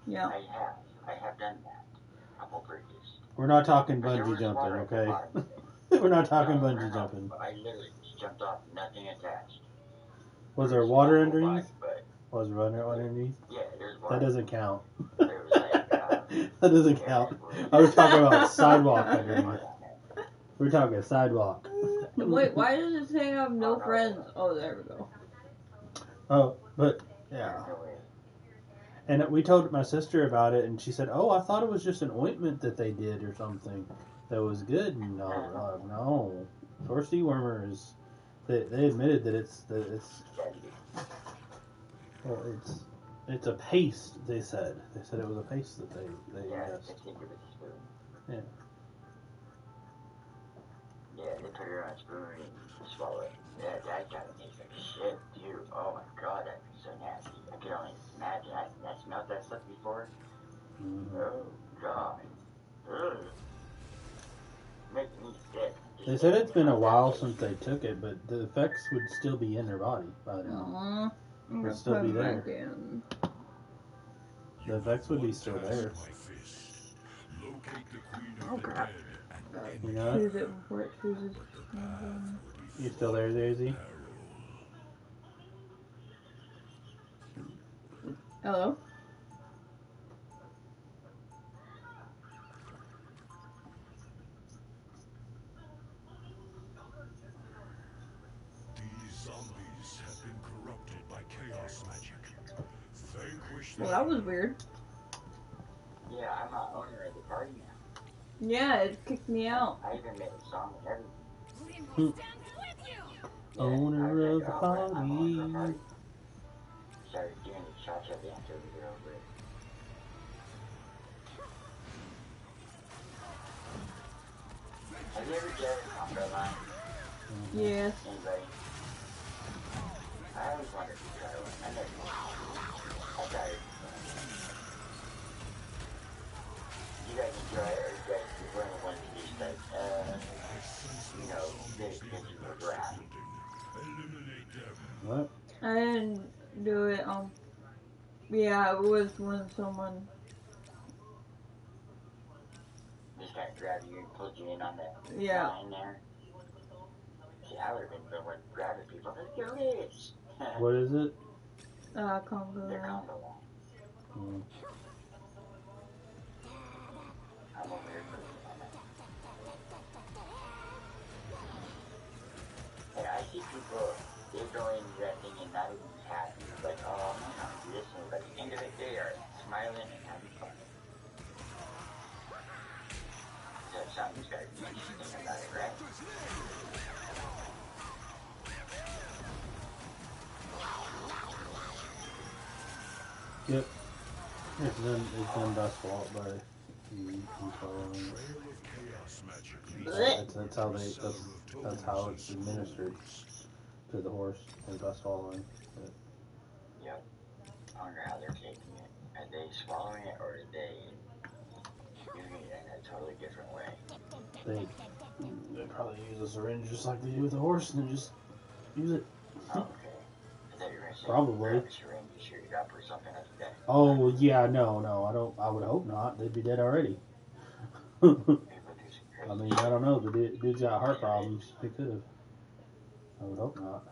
Yeah. I have done that. A couple bridges. We're not talking bungee jumping, okay? We're not talking bungee jumping. I literally just jumped off, nothing attached. Was there water underneath? Was there water underneath? Yeah, there's water. That doesn't count. There was like, that doesn't count. I was talking about sidewalk underneath. We're talking sidewalk. Wait, why does it say I have no friends? Oh, there we go. Oh, but, yeah. And we told my sister about it, and she said, "Oh, I thought it was just an ointment that they did or something that was good." No. Horse dewormer is. They admitted that it's a paste. They said it was a paste that they ingest. Yeah. Yeah, they put it on a spoon and swallow it. Yeah, that kind of tastes like shit, too. Oh my god, that'd be so nasty. I could only imagine. I smelled that stuff before. Mm-hmm. Oh god. Ugh. Making me sick. They said it's been a while since they took it, but the effects would still be in their body by now. Would still be there. The effects would be still there. Oh crap. You know choose it before it chooses. You still there, Daisy? Hello? Well, that was weird. Yeah, I'm not owner of the party now. Yeah, it kicked me out. I even made a song and everything. Owner of the party. Started doing the cha-cha dance over here over it. Have you ever driven a combo line? Yes. Anybody? I always wanted to try one. I never did. I tried it. You guys enjoy it, or you guys were one of the ones who just like, get it because you were around? What? I didn't do it. Yeah, it was when someone just kind of grabbed you and pulled you in on that line there. See, I would have been the one grabbing people. Look at this. What is it? Congo. The combo line. I'm a weird person on that. And I see people, they go in resting and not even happy. Like, oh, I'm not listening. But at the end of it, they are smiling and having fun. So something's got to be interesting about it, right? Yep. It's done thus far by you following it. That's how it's administered to the horse and thus following. Yep. I wonder how they're taking it. Are they swallowing it or are they using it in a totally different way? They probably use a syringe just like they do with the horse and then just use it. Oh, okay. I thought you were going to say probably. grab a syringe and shoot it up or something like that. Oh yeah, no, I would hope not. They'd be dead already. I mean, I don't know. The dude's got heart problems. He could have. I would hope not.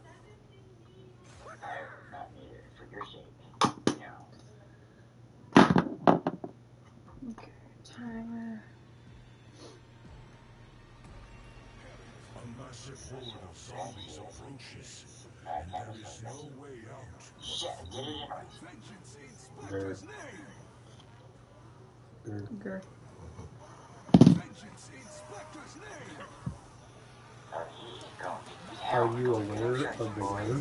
I hope not either, for your sake. Okay, timer. A massive horde of zombies approaches. There is no way out. Shit, get it in. Grr. Are you aware of the weather?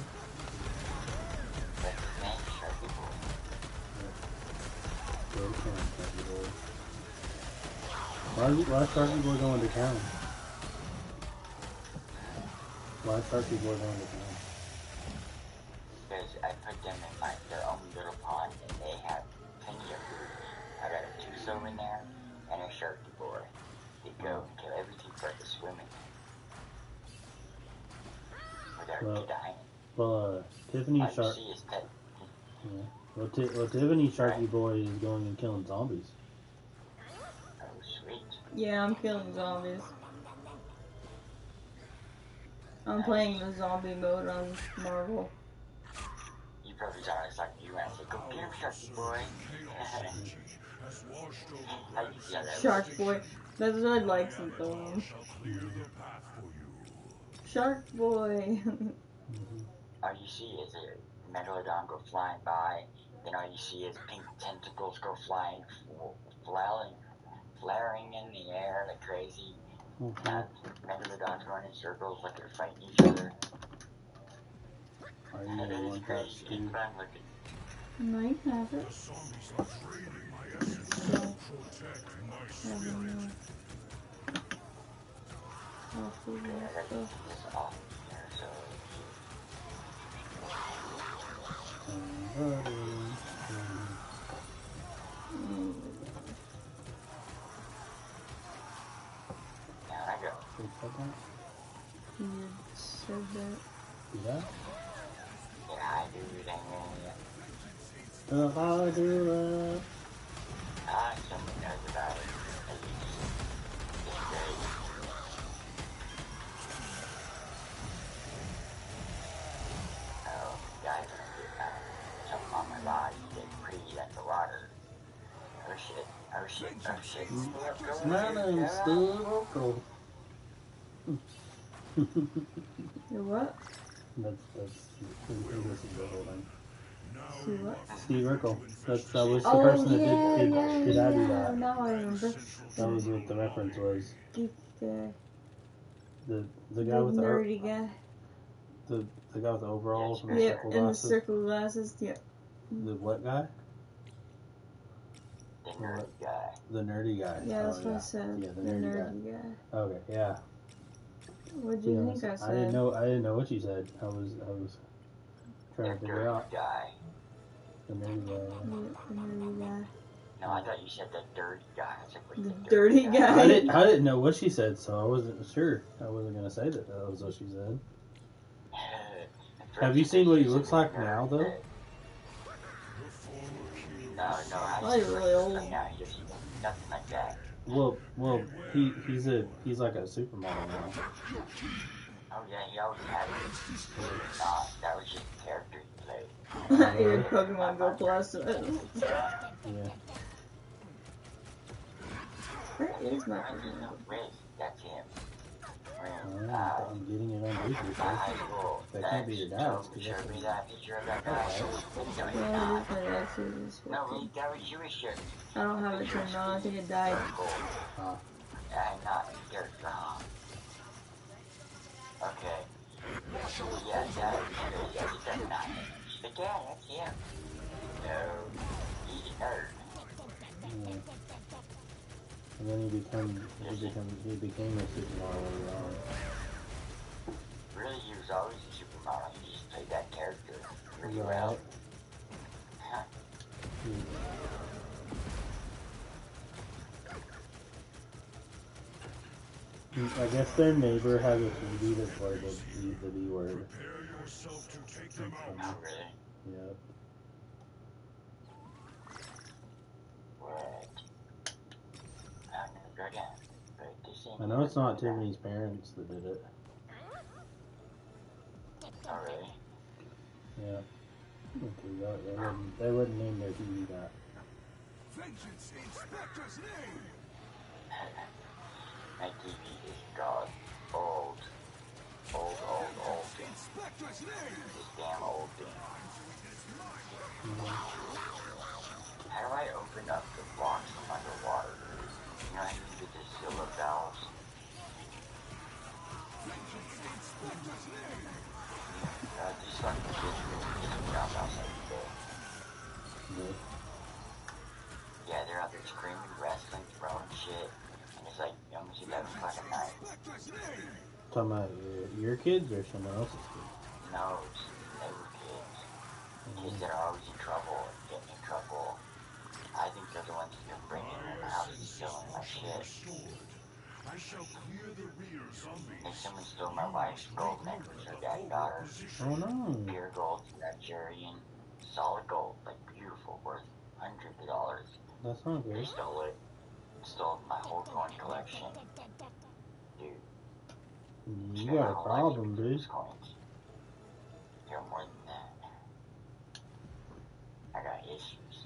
Why start people going to town? Why start people going to town? Because I put them in their own little pond and they have plenty of food. I got a Tuso in there and a Sharky board. They go and kill everything but the swimming. Without dying. Well, Tiffany Shark. Well, Tiffany Sharky Boy is going and killing zombies. Oh, sweet. Yeah, I'm killing zombies. I'm playing the zombie mode on Marvel. You probably thought I was like you and I said, go get him, Sharky Boy. Has washed over How you feel that? Shark Boy. That's what I'd like some things. shall clear the path for you. Shark Boy. All you see is a megalodon go flying by, then all you see is pink tentacles go flying, flaring in the air like crazy. Megalodons going in circles like they're fighting each other. Are you And the it is one crazy. that's It's fun looking. No, you can have it. The zombies are draining my essence So, to protect my I spirit. don't know. I'll figure Okay, I out gotta stuff. get this off here, so Mm, down I go. you said that. Yeah. Yeah, I do that. Someone knows about it. At least it's great. Oh, guys, something on my body get pretty like the water. Oh shit, oh shit, oh shit. My name's Steve Urkel. You what? That's this is the whole thing. See what? Steve Urkel. That was the Oh, person that yeah, did yeah, I do yeah. that? Now I remember. That was what the reference was. Geek guy. The guy with the nerdy guy. the guy with the overalls and the Yeah, circle and the glasses. circle glasses. Yeah. The what guy? The nerdy guy. The nerdy guy. Yeah, that's Oh, what I said. Yeah, the the nerdy guy. Okay, yeah. What do you Yeah, think I said? I didn't know what you said. I was trying to The figure dirty out guy. the nerdy guy. Yeah, the nerdy guy. No, I thought you said the dirty guy. I said, what's The the dirty guy. I didn't know what she said, so I wasn't sure. I wasn't gonna say that was what she said. Have you seen what he looks like now, though? No, I Oh, you're really old. now. He just nothing like that. Well, he's like a supermodel now. Oh yeah, he always had it. That was just the character he played. Your Pokemon Go Plus. Yeah. Where is my Pokemon Go? Wait, that's him. When, I'm getting it on Bluetooth. high school. That can't be your dad's. Joe showed me that picture of that guy. No, it's Yeah, not. it is my dad's series. No, that was you shirt. I don't have it turned on. I think it died. Ah. I'm not scared. Okay. Yeah, that is that's not him. But yeah, that's him. No, he's a nerd. Yeah. And then he became a supermodel later on. Really, he was always a supermodel. He just played that character really well. Huh. I guess their neighbor has a TV that's like the B word. Prepare yourself to take them out. Oh, really? Yep. What? I'm gonna go down. But this ain't I know it's not Tiffany's parents that did it. Oh, really? Yeah. They wouldn't name their TV that. Vengeance in Spectre's name. My TV is gone. Old. In Spectre's name. This damn old thing. How do I open up the box from underwater? You know, I need to just seal the valves. Just like the kids just jump outside the door. Yeah, they're out there screaming, wrestling, throwing shit. And it's like almost 11 o'clock at night. Talking about your kids or someone else's kids? No, they were kids. Kids that are always in trouble and getting in trouble. I think they're the ones who've been breaking in the house and stealing my shit. I shall clear the rear zombies. And someone stole my wife's gold necklace, her dad got her. Oh no. Pure gold, Nigerian, solid gold, like pure beautiful, worth hundreds of dollars. That's not They good. stole it. Stole my whole coin collection. Dude, You spent my got a whole problem, life dude. with those coins. You're more than that. I got issues.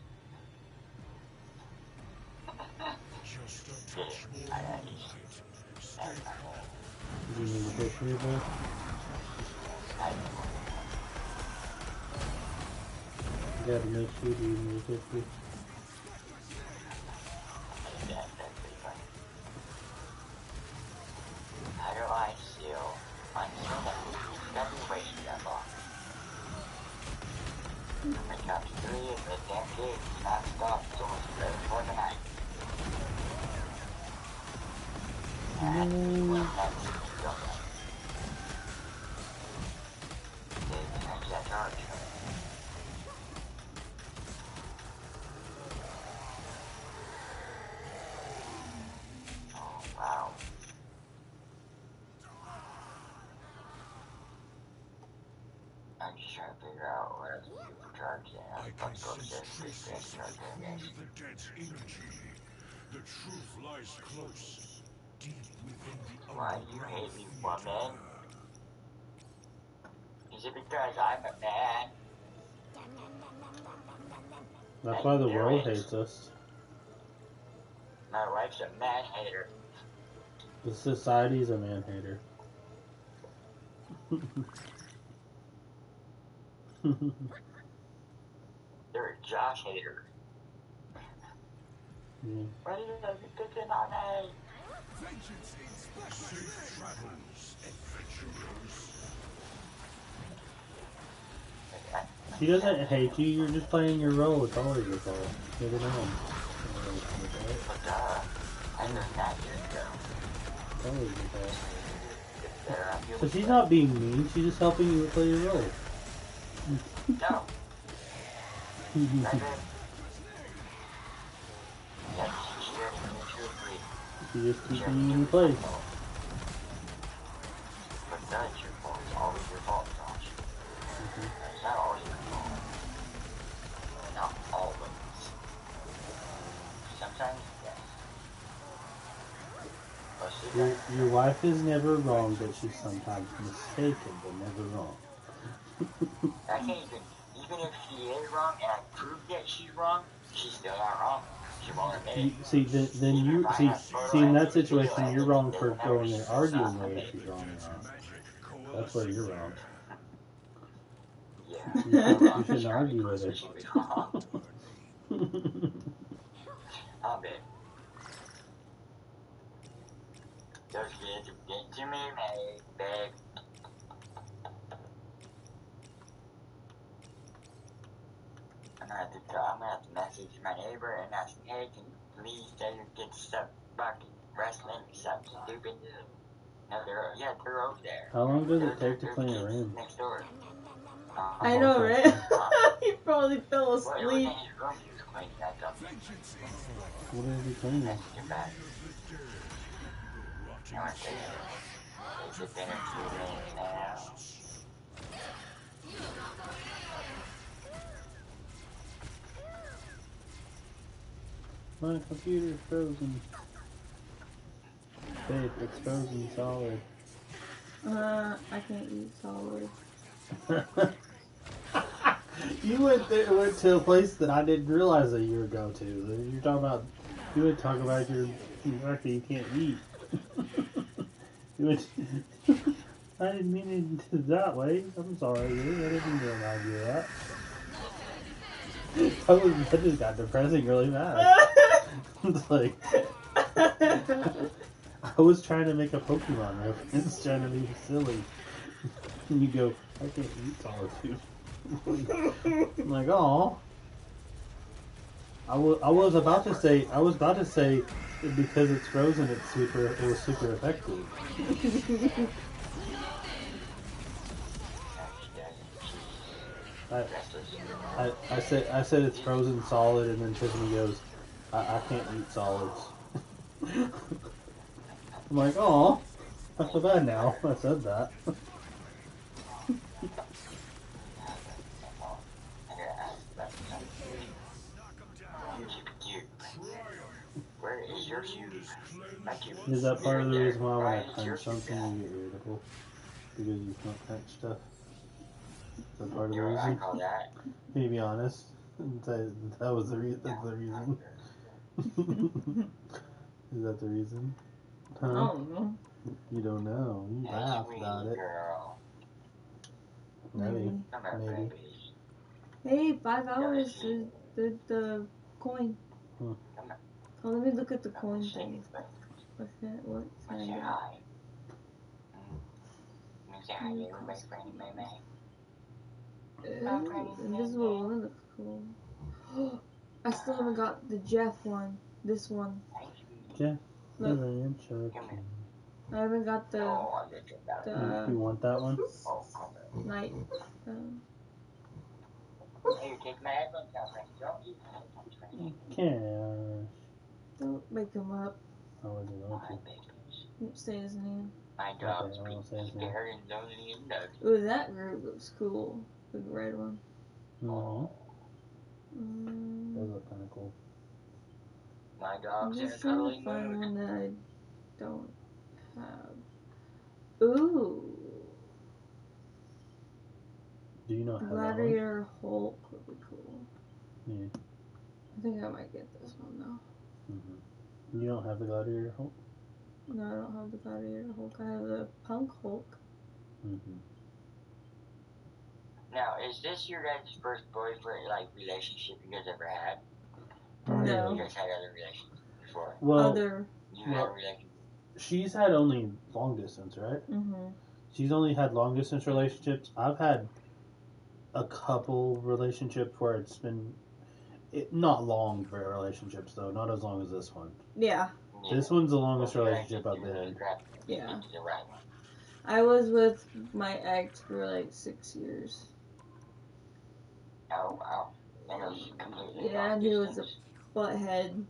Just a Yeah, touch more I got moonlight. issues. Stay That's my calm. Do you need a picture of that? I You gotta make sure you need a picture. that's pretty funny. How do I still until that be wasting that long? I got 3 of the damn gates not stop it's almost ready for the night. And that's still done. They change that charge. Oh wow. I'm just trying to figure out what else to do for charge there. I I'm can about to go sense upstairs and get traces that of charge the there, Queen guys. of the Dead's energy. The truth lies close, deep within the Why do you underground hate me, theater. woman? Is it because I'm a man? That's why the world hates us. My wife's a man hater. The society's a man hater. They're a Josh hater. Yeah. Why do you guys be picking on me? Safe travels, adventurers. She doesn't hate you, you're just playing your role. It's always your fault. Get it on. But duh. I learned that years ago. It's always your fault. It's better I feel So she's not being mean, she's just helping you play your role. No. I did. Yeah, she's here to agree. She's just keeping you in place. But that's your fault. It's always your fault, Josh. It's not always your fault. Not always. Sometimes, yes. Most of the time, Your wife is never wrong, but she's sometimes mistaken, but never wrong. I can't even if she is wrong and I prove that she's wrong, she's still not wrong. She won't admit it. See, then you see in that situation, you're wrong for going and arguing whether she's wrong or wrong. That's where you're wrong. Yeah. You shouldn't argue with her. She's wrong. I'll bet. Those kids are getting to me, babe. I'm gonna have to message my neighbor and ask him, hey, can you please tell your kids to stop fucking wrestling or something stupid? No, they're over there. How long does it They're- take to they're clean a kids room? next door. I know, Okay. right? He probably fell Well, it wasn't asleep. his room he was cleaning that up. What is he cleaning? Get back. You want to say, is it been a few minutes now? My computer's frozen. Babe, it's frozen solid. I can't eat solid. You went to a place that I didn't realize that you would go to. You're talking about, you would talk about your fact that you can't eat. You would, I didn't mean it that way. I'm sorry, dude. I didn't mean to remind you of that. That just got depressing really fast. It's like, I was trying to make a Pokemon reference, trying to be silly. And you go, I can't eat solitude. I'm like, oh. I was about to say because it's frozen, it was super effective. I said it's frozen solid, and then Tiffany goes, I can't eat solids. I'm like, oh, not so bad now. I said that. serves you like you. Is that part of the reason why when I Right, it punch serves you something bad. you get irritable? Because you can't touch stuff? Is that part of the You know what I reason? call that? Can you be honest? That was the reason. That's the reason. Is that the reason? I Huh? don't know. You don't know. You Hey, laugh sweetie about it. girl. Maybe. Come here, Maybe. baby. Hey, $5 is the coin. Hmm. Oh, let me look at the Come coin and say thing. anything. What's that? What? Come say hi. Come and say hi to everybody, Franny May May. Invisible one looks cool. I still haven't got the Jeff one. This one. Jeff. Look, And Chucky. I haven't got the Oh, I'm just about it. You want that one? Oh, come here. night. Hey, you take my headphones out, Franny. Don't use my headphones, Franny. Cash. Don't wake him up. I wasn't going My to. babies. Don't say his name. My dog's I won't say his name. scared and lonely and ugly. Ooh, that group looks cool. The red one. Mm-hmm. Mm, Those look kind of cool. My I'm dog's in a just trying cuddly to find mood. one that I don't have. Ooh. Do you not have that one? Gladiator Hulk would be cool. Yeah. I think I might get this one though. Mm-hmm. You don't have the Gladiator Hulk? No, I don't have the Gladiator Hulk. I have the Punk Hulk. Mm-hmm. Now, is this your guys' first boyfriend, like, relationship you guys ever had? No. You guys had other relationships before? Well, Other. You had a relationship? she's had only long distance, right? Mm-hmm. She's only had long distance relationships. I've had a couple relationships where it's been not long relationships though, not as long as this one. Yeah. Yeah. This one's the longest Well, relationship I've been in. Yeah. Get to the right one. I was with my ex for like 6 years. Oh, wow. And it was completely Yeah, long and he was distance. Butthead.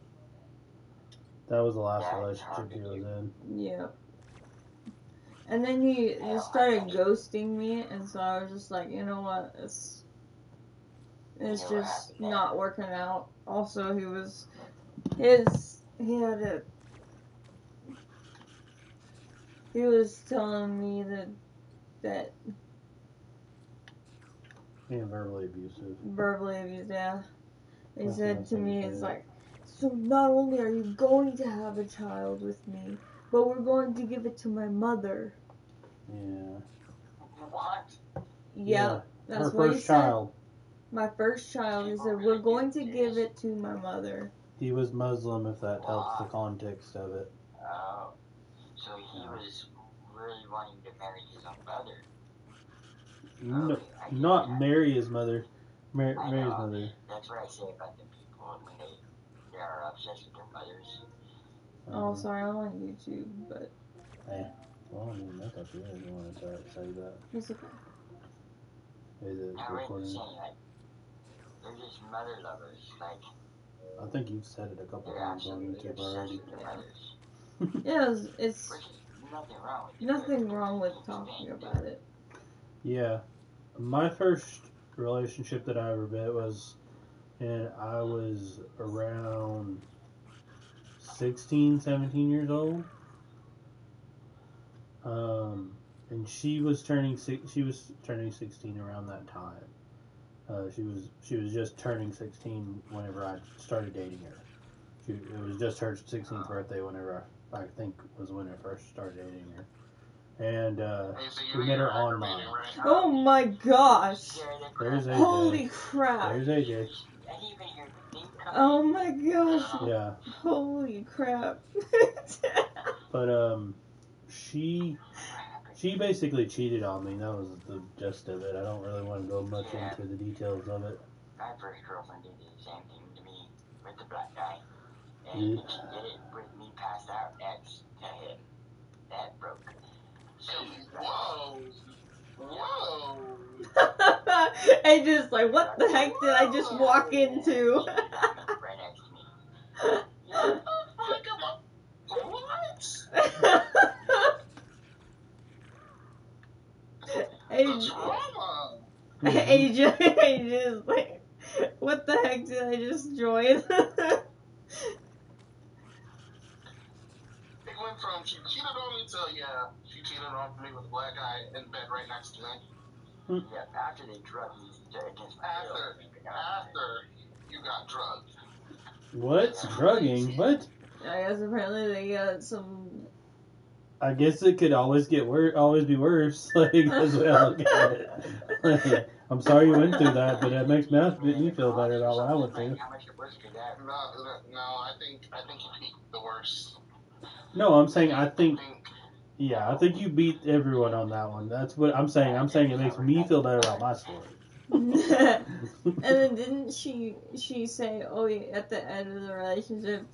That was the last Yeah, relationship he was in. Yep. And then he just started ghosting me, and so I was just like, you know what, it's just not working out. Also, he was telling me that Being verbally abusive. verbally abused, yeah. He That's said what to I me, said. it's like, so not only are you going to have a child with me, but we're going to give it to my mother. Yeah. What? Yep, that's Her what he first said. child. My first child, he said, we're going to give it to my mother. He was Muslim, if that helps the context of it. Oh. So he was really wanting to marry his own mother. No, not marry his mother. Marry his mother. That's what I say about the people when they are obsessed with their mothers. Oh, sorry, I'm on YouTube, but Well, I mean, that's up to you if you want to say that. it's okay. Is it Now, what are you recording? saying? Like, they're just mother lovers. Like, I think you've said it a couple they're times on absolutely YouTube obsessed already. with their mothers. Yeah, it's Which is nothing wrong with it. nothing wrong with talking about it. Yeah. My first relationship that I ever been was, and I was around 16, 17 years old. And she was turning 16 around that time. She was just turning 16 whenever I started dating her. It was just her 16th birthday whenever I think was when I first started dating her. And we met her online. Oh my gosh! There's AJ. Holy crap! There's AJ. Oh my gosh! Yeah. Holy crap! But she basically cheated on me. That was the gist of it. I don't really want to go much into the details of it. My first girlfriend did the same thing to me with the black guy. And Yeah. she did it with me passed out next to him. That broke. So And just like, what the heck did I just walk into? right next to me. AJ is like, what the heck did I just join? went from she cheated on me to she cheated on me with a black guy in bed right next to me. Yeah, after they drug me against my will. After you got drugged. What? Drugging? What? I guess apparently they got some. I guess it could always get always be worse. Like, that's the way I look at it. Like, I'm sorry you went through that, but it makes me feel better about what I went through. How much worse could that? No, I think you peaked the worst. No, I'm saying I think you beat everyone on that one. That's what I'm saying. I'm saying it makes me feel better about my story. And then didn't she say, oh, at the end of the relationship,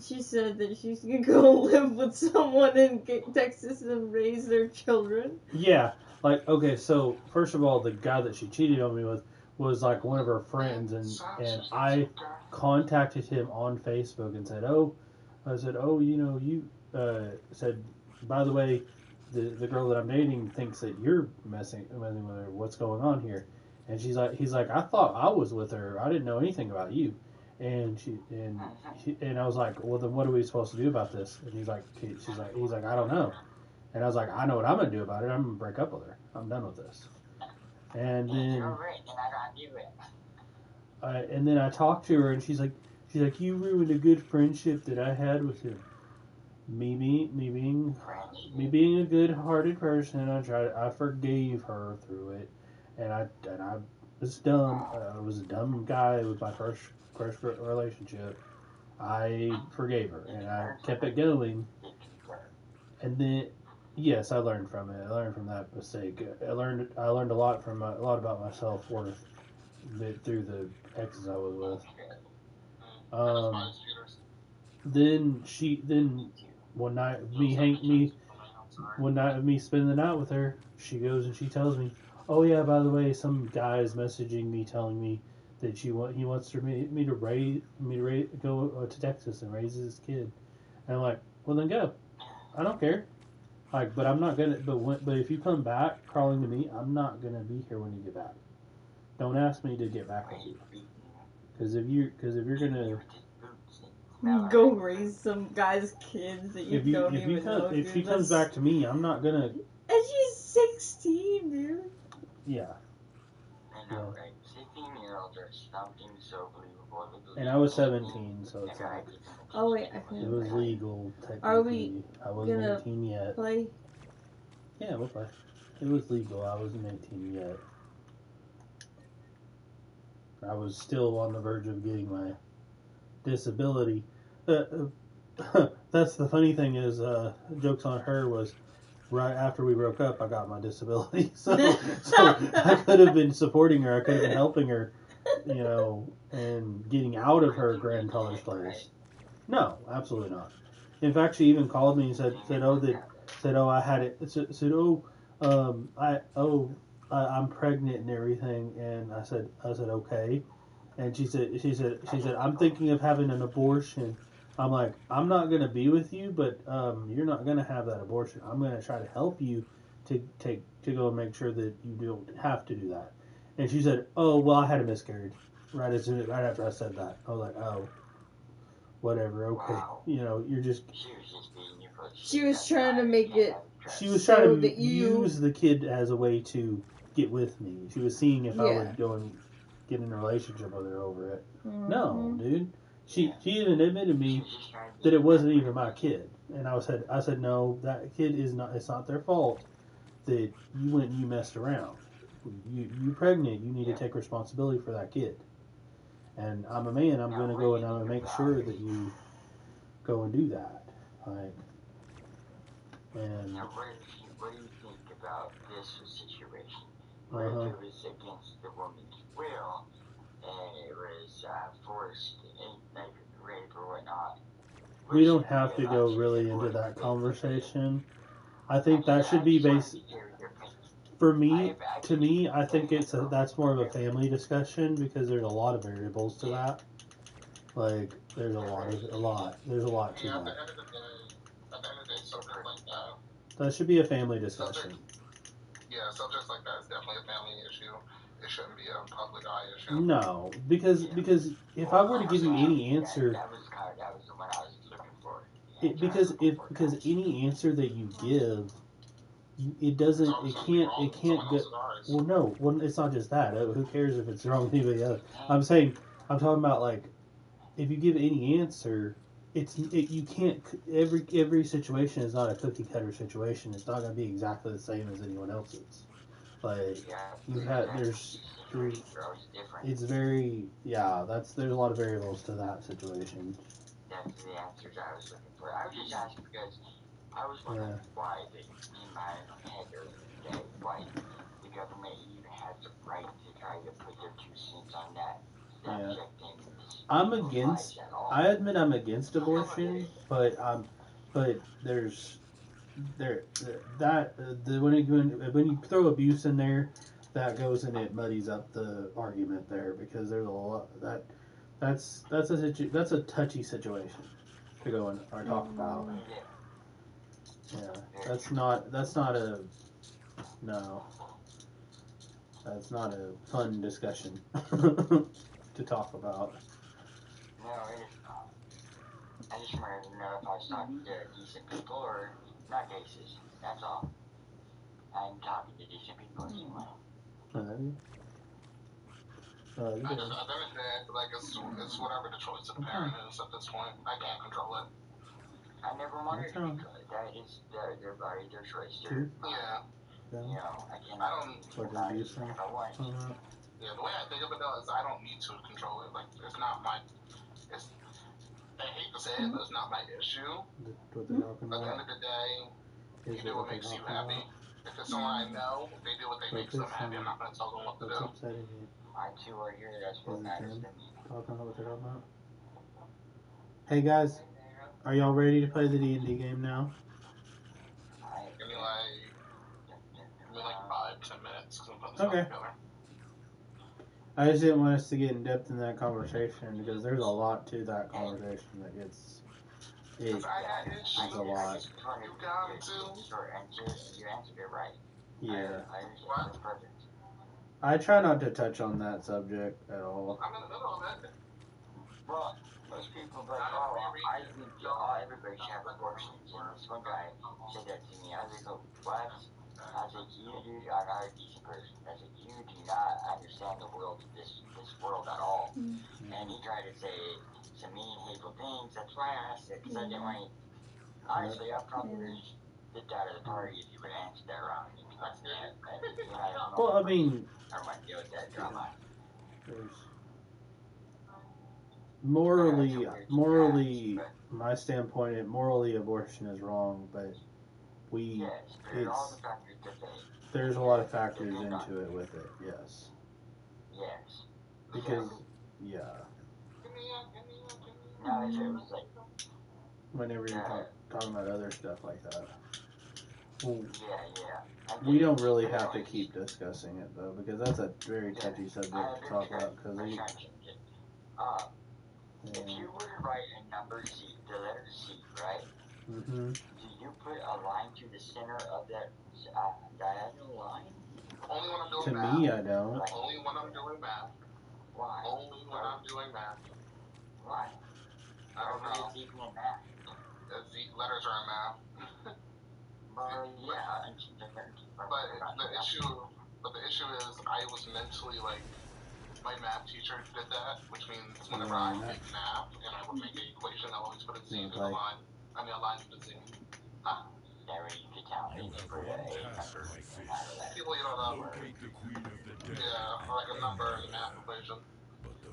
she said that she's gonna go live with someone in Texas and raise their children? Yeah, like, okay, so first of all, the guy that she cheated on me with was like one of her friends, and I contacted him on Facebook and said, you said, by the way, the girl that I'm dating thinks that you're messing with her. What's going on here? And he's like, I thought I was with her. I didn't know anything about you. And I was like, well, then what are we supposed to do about this? And he's like, I don't know. And I was like, I know what I'm gonna do about it. I'm gonna break up with her. I'm done with this. And then I talked to her, and she's like, you ruined a good friendship that I had with him. Me being a good-hearted person, I forgave her through it, and I was dumb. I was a dumb guy with my first relationship. I forgave her, and I kept it going. And then, yes, I learned from it. I learned from that mistake. I learned a lot about my self-worth through the exes I was with. Then one night of me spending the night with her, she goes and she tells me, oh yeah, by the way, some guy is messaging me telling me that he wants me to go to Texas and raise his kid. And I'm like, well then go. I don't care. Like, but I'm not gonna. But if you come back crawling to me, I'm not gonna be here when you get back. Don't ask me to get back with you. Because if you're gonna go raise some guy's kids that you don't even know. If she comes back to me, I'm not gonna. And she's 16, dude. Yeah. I know, right? 16-year-olds are something so believable. And I was 17, so it's like. Oh wait, I think it was legal technically. Are we I wasn't gonna 18 yet. play? Yeah, we'll play. It was legal. I wasn't 18 yet. I was still on the verge of getting my disability. That's the funny thing is, jokes on her was right after we broke up, I got my disability. So I could have been supporting her. I could have been helping her, and getting out of her grand college place. No, absolutely not. In fact, she even called me and said, I had it. I'm pregnant and everything. And I said, okay. And she said, I'm thinking of having an abortion. I'm like, I'm not going to be with you, but you're not going to have that abortion. I'm going to try to help you to go and make sure that you don't have to do that. And she said, oh, well, I had a miscarriage right after I said that. I was like, oh, whatever, okay. Wow. You're just... She was trying to make it... She was trying to use the kid as a way to get with me. She was seeing if I would go and get in a relationship with her over it. Mm-hmm. No, dude. She even admitted to me that it wasn't even my kid. And I said, no, that kid is not, it's not their fault that you went and you messed around. You're pregnant, you need to take responsibility for that kid. And I'm a man, I'm going to go and I'm going to make sure that you go and do that. And now, what do you think about this situation? Where it was against the woman's will, and it was forced, like rape or whatnot. We don't have to go really into that conversation. I think that should be based. For me, I think that's more of a family discussion because there's a lot of variables to that. Like, there's a lot to that. At the end of the day, something like that. That should be a family discussion. Subjects like that is definitely a family issue. It shouldn't be a public eye issue. No, because if I were to give you any answer, that was the one I was looking for. because any answer that you give, it doesn't, it can't go. Well, no, well, it's not just that. Who cares if it's wrong with anybody else? I'm talking about like, if you give any answer, you can't. Every situation is not a cookie cutter situation. It's not going to be exactly the same as anyone else's. Like there's it's very there's a lot of variables to that situation. That's the answers I was looking for. I was just asking because I was wondering why in my head earlier today, why the government even has the right to try to put their 2 cents on that subject. I admit I'm against abortion, but there's when you throw abuse in there, that goes and it muddies up the argument there because there's a lot that's a touchy situation to go and or talk about. Yeah, that's not a fun discussion to talk about. No, it is not. I just wanted to know if I was talking to decent people or not racist. That's all. I'm talking to decent people anyway. I just, at the end of the day, like, it's whatever the choice of the parent is at this point. I can't control it. I never wanted to be good. That is their body, their choice. Yeah. You know, I don't. Yeah, the way I think of it though is I don't need to control it. Like, it's not my. I hate to say it, but it's not my issue. At the end of the day, you do what makes you happy. If it's someone I know, they do what makes them happy. I'm not going to tell them what to do. I too are here. That's what matters to me. Hey guys, are y'all ready to play the D&D game now? Give me like 5-10 minutes because I'm putting stuff together. I just didn't want us to get in depth in that conversation because there's a lot to that conversation that gets. It's a lot. You answered it right. Yeah. That's perfect. I try not to touch on that subject at all. I'm in the middle of it. Well, most people are like, I think everybody should have abortions. And this one guy said that to me. I was like, what? I was like, you are not a decent person. I was like, you do not understand the world, this world at all. And he tried to say some mean, hateful things. That's why I asked it, because I didn't want to. Honestly, I probably would have just dipped out of the party if you would have answered that wrong. Well, I mean, I don't want to deal with that drama. Morally, my standpoint, morally, abortion is wrong, but there's a lot of factors into it with it, yes. Yes. Because, whenever you're talking about other stuff like that. Well, we don't really have to keep discussing it, though, because that's a very touchy subject to talk about, because if you were to write a number Z, the letter Z, right? Mm-hmm. Do you put a line to the center of that diagonal line? Only when I'm doing math. To me, I don't. Only when I'm doing math. Why? Only when I'm doing math. Why? I don't know. It's even in math. The letters are in math. Well, yeah. But the issue is I was mentally like, my math teacher did that, which means whenever I make math and I would make an equation, I always put a Z to the line. I mean, a line to the Z. There you can tell me for a number. People, you don't know. Yeah, like a number in a math equation.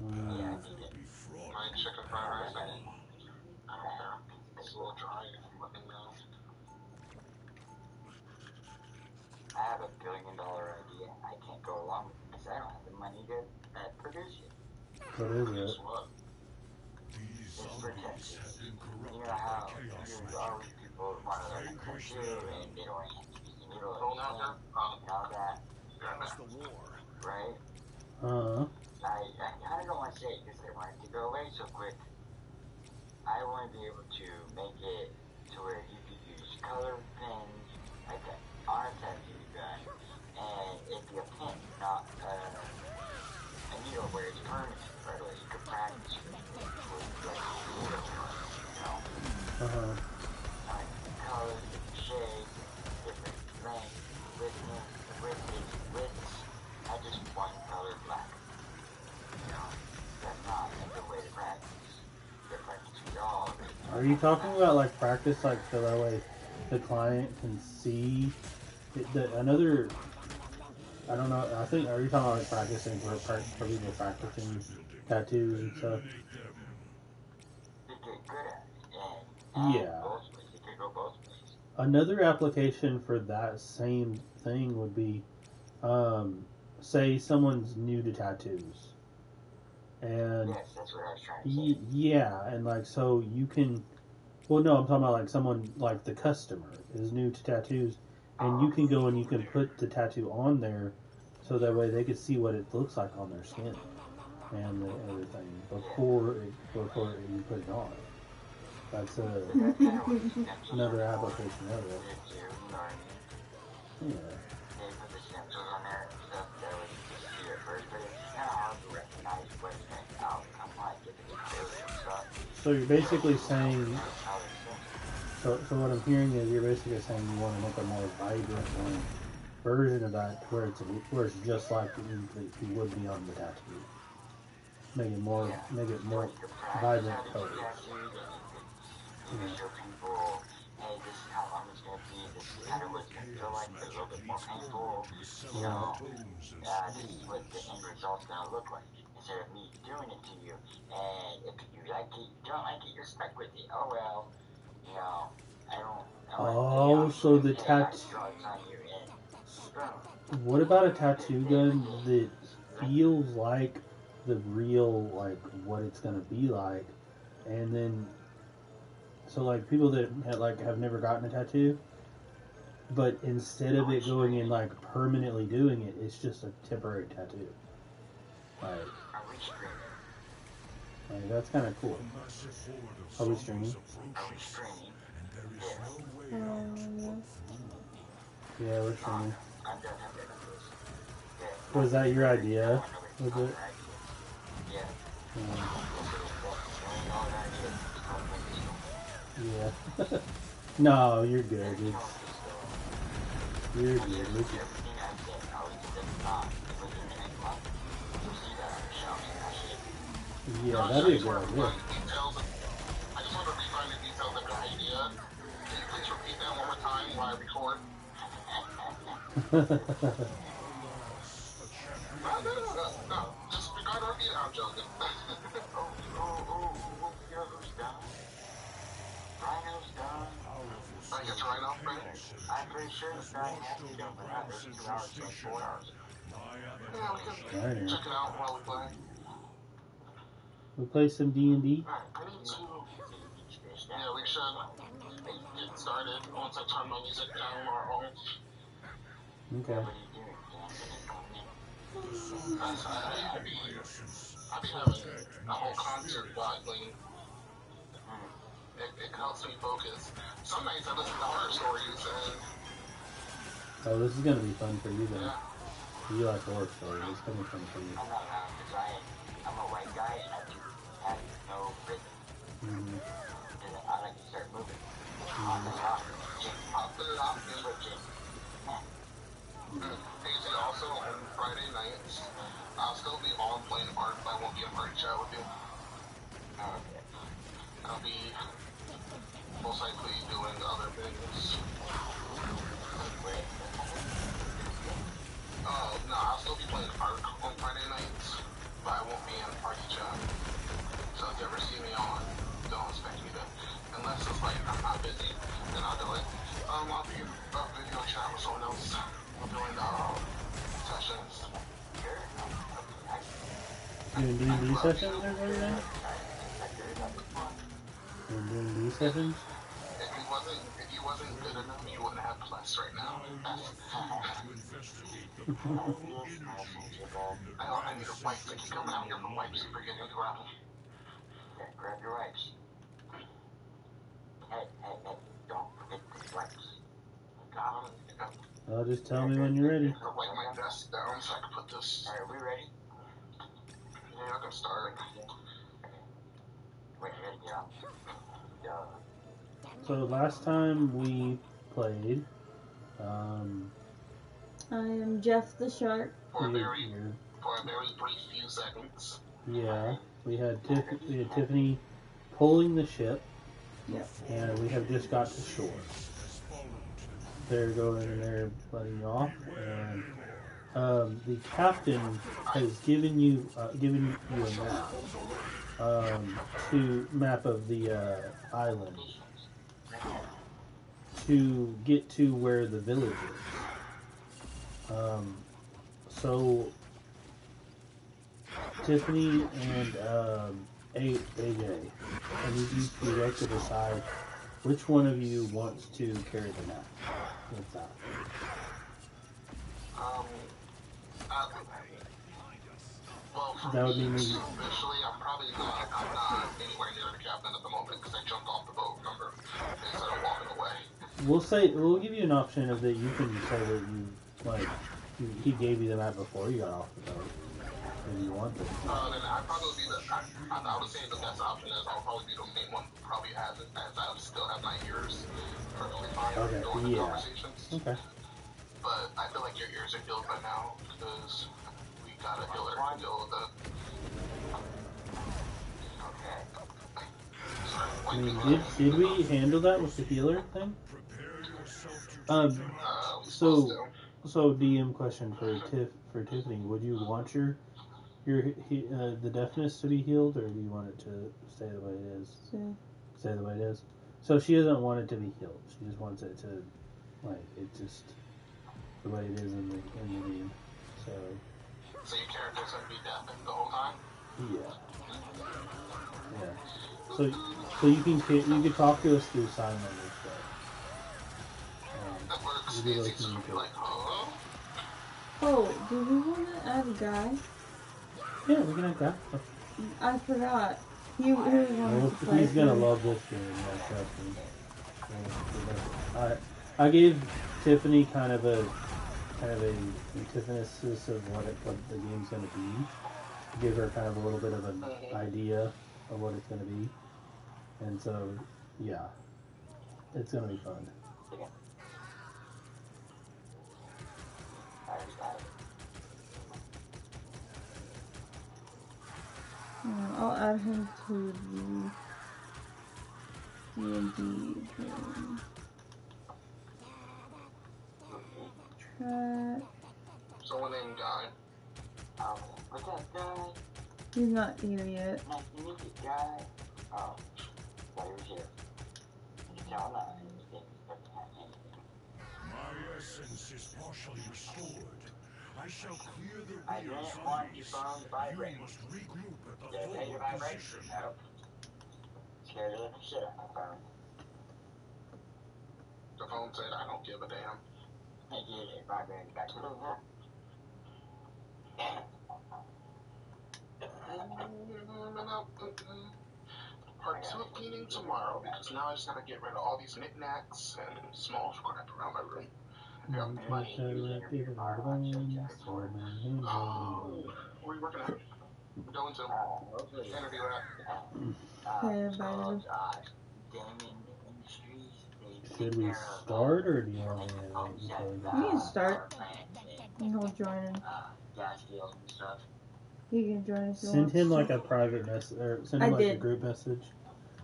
Yeah, my chicken fried rice. It's a little dry if I'm looking now. I have $1 billion idea. I can't go along with it because I don't have the money to produce it. What is it? It's for Texas. You know how always people want to learn Texas and they don't want to use the needle and all that. That's the war. Right? I kind of don't want to say it because I want it to go away so quick. I want to be able to make it to where you could use color pens like that on a tattoo gun, and it'd be a pen, not a needle where it's permanent, right? Where you could practice with like, you know? Are you talking about like practice, like so that way the client can see another? I don't know. I think are you talking about like practicing for people practicing tattoos and stuff? You get good at it. And Yeah. both ways. You could go both ways. Another application for that same thing would be, say someone's new to tattoos, and Yes, that's what I was trying to say. yeah, and like so you can. Well, no, I'm talking about like someone like the customer is new to tattoos, and you can go and you can put the tattoo on there, so that way they can see what it looks like on their skin and everything before you put it on. That's another application of it. Yeah. They put the stencils on there and stuff that was just see at first, but it's kind of hard to recognize what the outcome might get the details and stuff. So you're basically saying. So what I'm hearing is you're basically saying you want to make a more vibrant version of that, where it's just like it would be on the tattoo. Make it more vibrant colors. You can show people, hey, this is how long it's going to be, this is kind of what it's going to feel like, but a little bit more painful, you know, this is what the end result's going to look like, instead of me doing it to you, and if you like it, you don't like it, you're stuck with it, oh well, you know, so the tattoo. What about a tattoo gun that feels like the real, like what it's going to be like, and then so like people that have never gotten a tattoo, but instead of it going in like permanently doing it, it's just a temporary tattoo. Like that's kind of cool. Are we streaming? Yeah, we're streaming. Was that your idea? Was it? Yeah. No, you're good. You're good. Yeah, that'd be a good idea. I just want to refine the details of your idea. Can you please repeat that one more time while I record? No. Just regard our video. I'm joking. Rhino's done. I guess Rhino, right? I'm pretty sure the guy has to go for that. There's 2 hours, 4 hours. Yeah, we can check it out while we play. We'll play some D&D. I need to. Yeah, we should get started once I turn my music down our own. Okay. I'll be having a whole concert boggling. It helps me focus. Some nights I listen to horror stories and. Oh, this is gonna be fun for you then. Yeah. You like horror stories. It's gonna be fun for you. I'm not loud because I'm a white guy and I have no rhythm. Mm-hmm. And I like to start moving. I'll put it off and Daisy, also on Friday nights, I'll still be on playing art, but I won't be in party chat with you. I'll be most likely doing other things. No, I'll still be playing art on Friday nights, but I won't be in party chat. So if you ever see me on, don't expect me to, unless it's like I'm not busy, then I'll do it. I'll be video chat with someone else. I'm doing sessions. Doing D&D sessions or everything? Doing D&D sessions? If you wasn't good enough, you wouldn't have plus right now. I need a wipe. I keep coming out here for wipes and forgetting to grab them. Yeah, grab your wipes. Hey, don't forget the wipes. Just tell me when you're ready. I'll wipe my desk down so I can put this. Alright, we ready? Yeah, I can start. Wait, ready? Yeah. So last time we played, I am Jeff the Shark. For a very brief few seconds. Yeah, we had Tiffany pulling the ship, Yep. And we have just got to shore. They're going and they're letting you off, and the captain has given you a map of the island to get to where the village is. So Tiffany and AJ, I need you guys to decide which one of you wants to carry the map with that. Well, for That would me, be me. officially, I'm not anywhere near the captain at the moment because I jumped off the boat, remember, instead of walking away. We'll give you an option of that you can say that you, like, he gave you the map before you got off the boat. If you want to. Then I'd probably be I would say the best option is I'll probably be the main one, probably as I still have my ears perfectly fine during the conversations. Okay. But I feel like your ears are healed by now because we got a healer to deal with the. I mean, did we handle that with the healer thing? So DM question for Tiffany: would you want your the deafness to be healed, or do you want it to stay the way it is? Stay the way it is. So she doesn't want it to be healed. She just wants it to, like, it's just the way it is in the game. So your character's gonna be deafened the whole time? Yeah. So you can talk to us through sign language, though. That works. We'll be Easy listening to to it. like, hello? Oh, do we want to add a guy? Yeah, we can have that. I forgot. He wanted to play. He's gonna love this game, yeah, trust me. I gave Tiffany kind of a antithesis of what the game's gonna be. Give her kind of a little bit of an idea of what it's gonna be, and so yeah, it's gonna be fun. I'll add him to the D&D game. Track. Someone named Guy. What's up, guy? He's not here yet. Nice to meet you, guy. Oh, well, he was here. You can tell him that anything doesn't have anything. My essence is partially restored. I shall clear the I rear didn't want your zombies. phone to You vibrate. must regroup at the Did it make it forward vibrate? position. Nope. Scared the living shit out of my phone. The phone said, I don't give a damn. It did, it vibrated back to the left. Part 2 of cleaning tomorrow because now I just gotta get rid of all these knickknacks and small crap around my room. Yeah, money. Oh, where are you working at? We're going to interview at. Okay, invited him. Damon Industries. Should we start, or do you want to wait until We can start. And he'll join in. Gas fields and stuff. He can join us. send him like a private message, or send him I like a did. group message?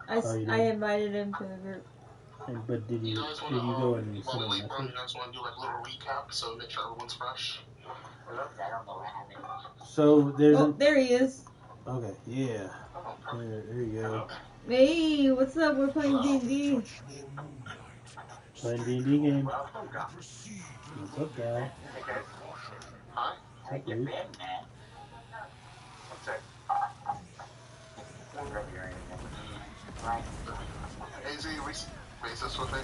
I invited him to the group. But did you guys go wanna, and while send we a wait for him, message? you guys want to do like a little recap so make sure everyone's fresh? I don't know what happened. So there's Oh, there he is. okay, yeah. Oh, perfect. There you go. Hey, what's up? We're playing D&D. Playing D&D game. Welcome, guys. What's up, guy? Hi. How you been, man? What's that? Right. AZ, racist with me?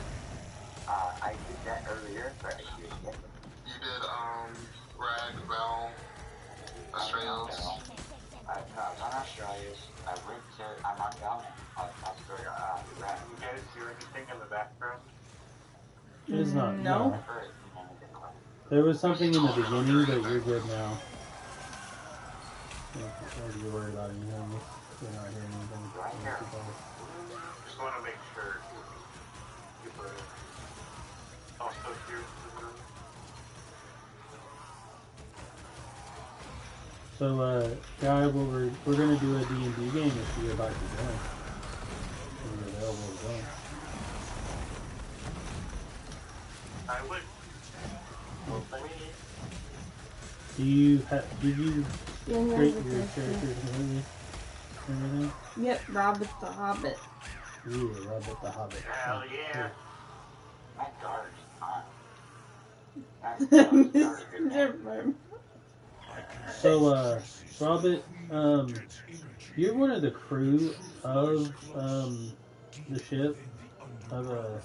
I did that earlier, but I did it. You did, Rag, Val, Australians. No, I was on Australia's. I'm on Ghana. I was Rag. You guys hear anything in the background? It's not. No. There was something in the beginning, but you're good now. Don't you worry about anything. You're not hearing anything. Just want to make sure people are also here. So, guy, we're gonna do a D&D game if you're about to join. If you're available to join. Did you Yeah, he create has a your character. characters and everything? Yep, Robert the Hobbit. Ooh, Robert the Hobbit. Hell yeah. My daughter's on. My daughter's good name. Different. So, Robert, you're one of the crew of the ship of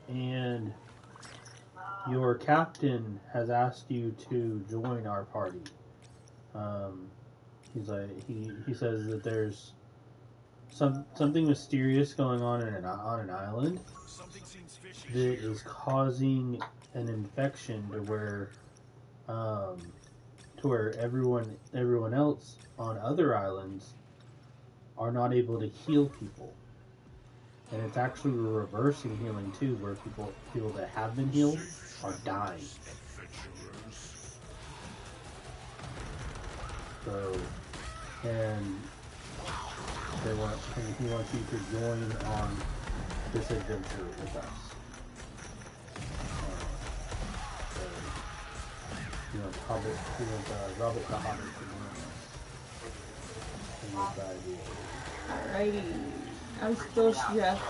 and your captain has asked you to join our party. He's like he says that there's something mysterious going on on an island that is causing an infection to where everyone else on other islands are not able to heal people. And it's actually reversing healing too, where people that have been healed are dying. So, and he wants you to join on this adventure with us. So, Robert the Hobbit to join us. And this idea. Alrighty. I'm still stressed.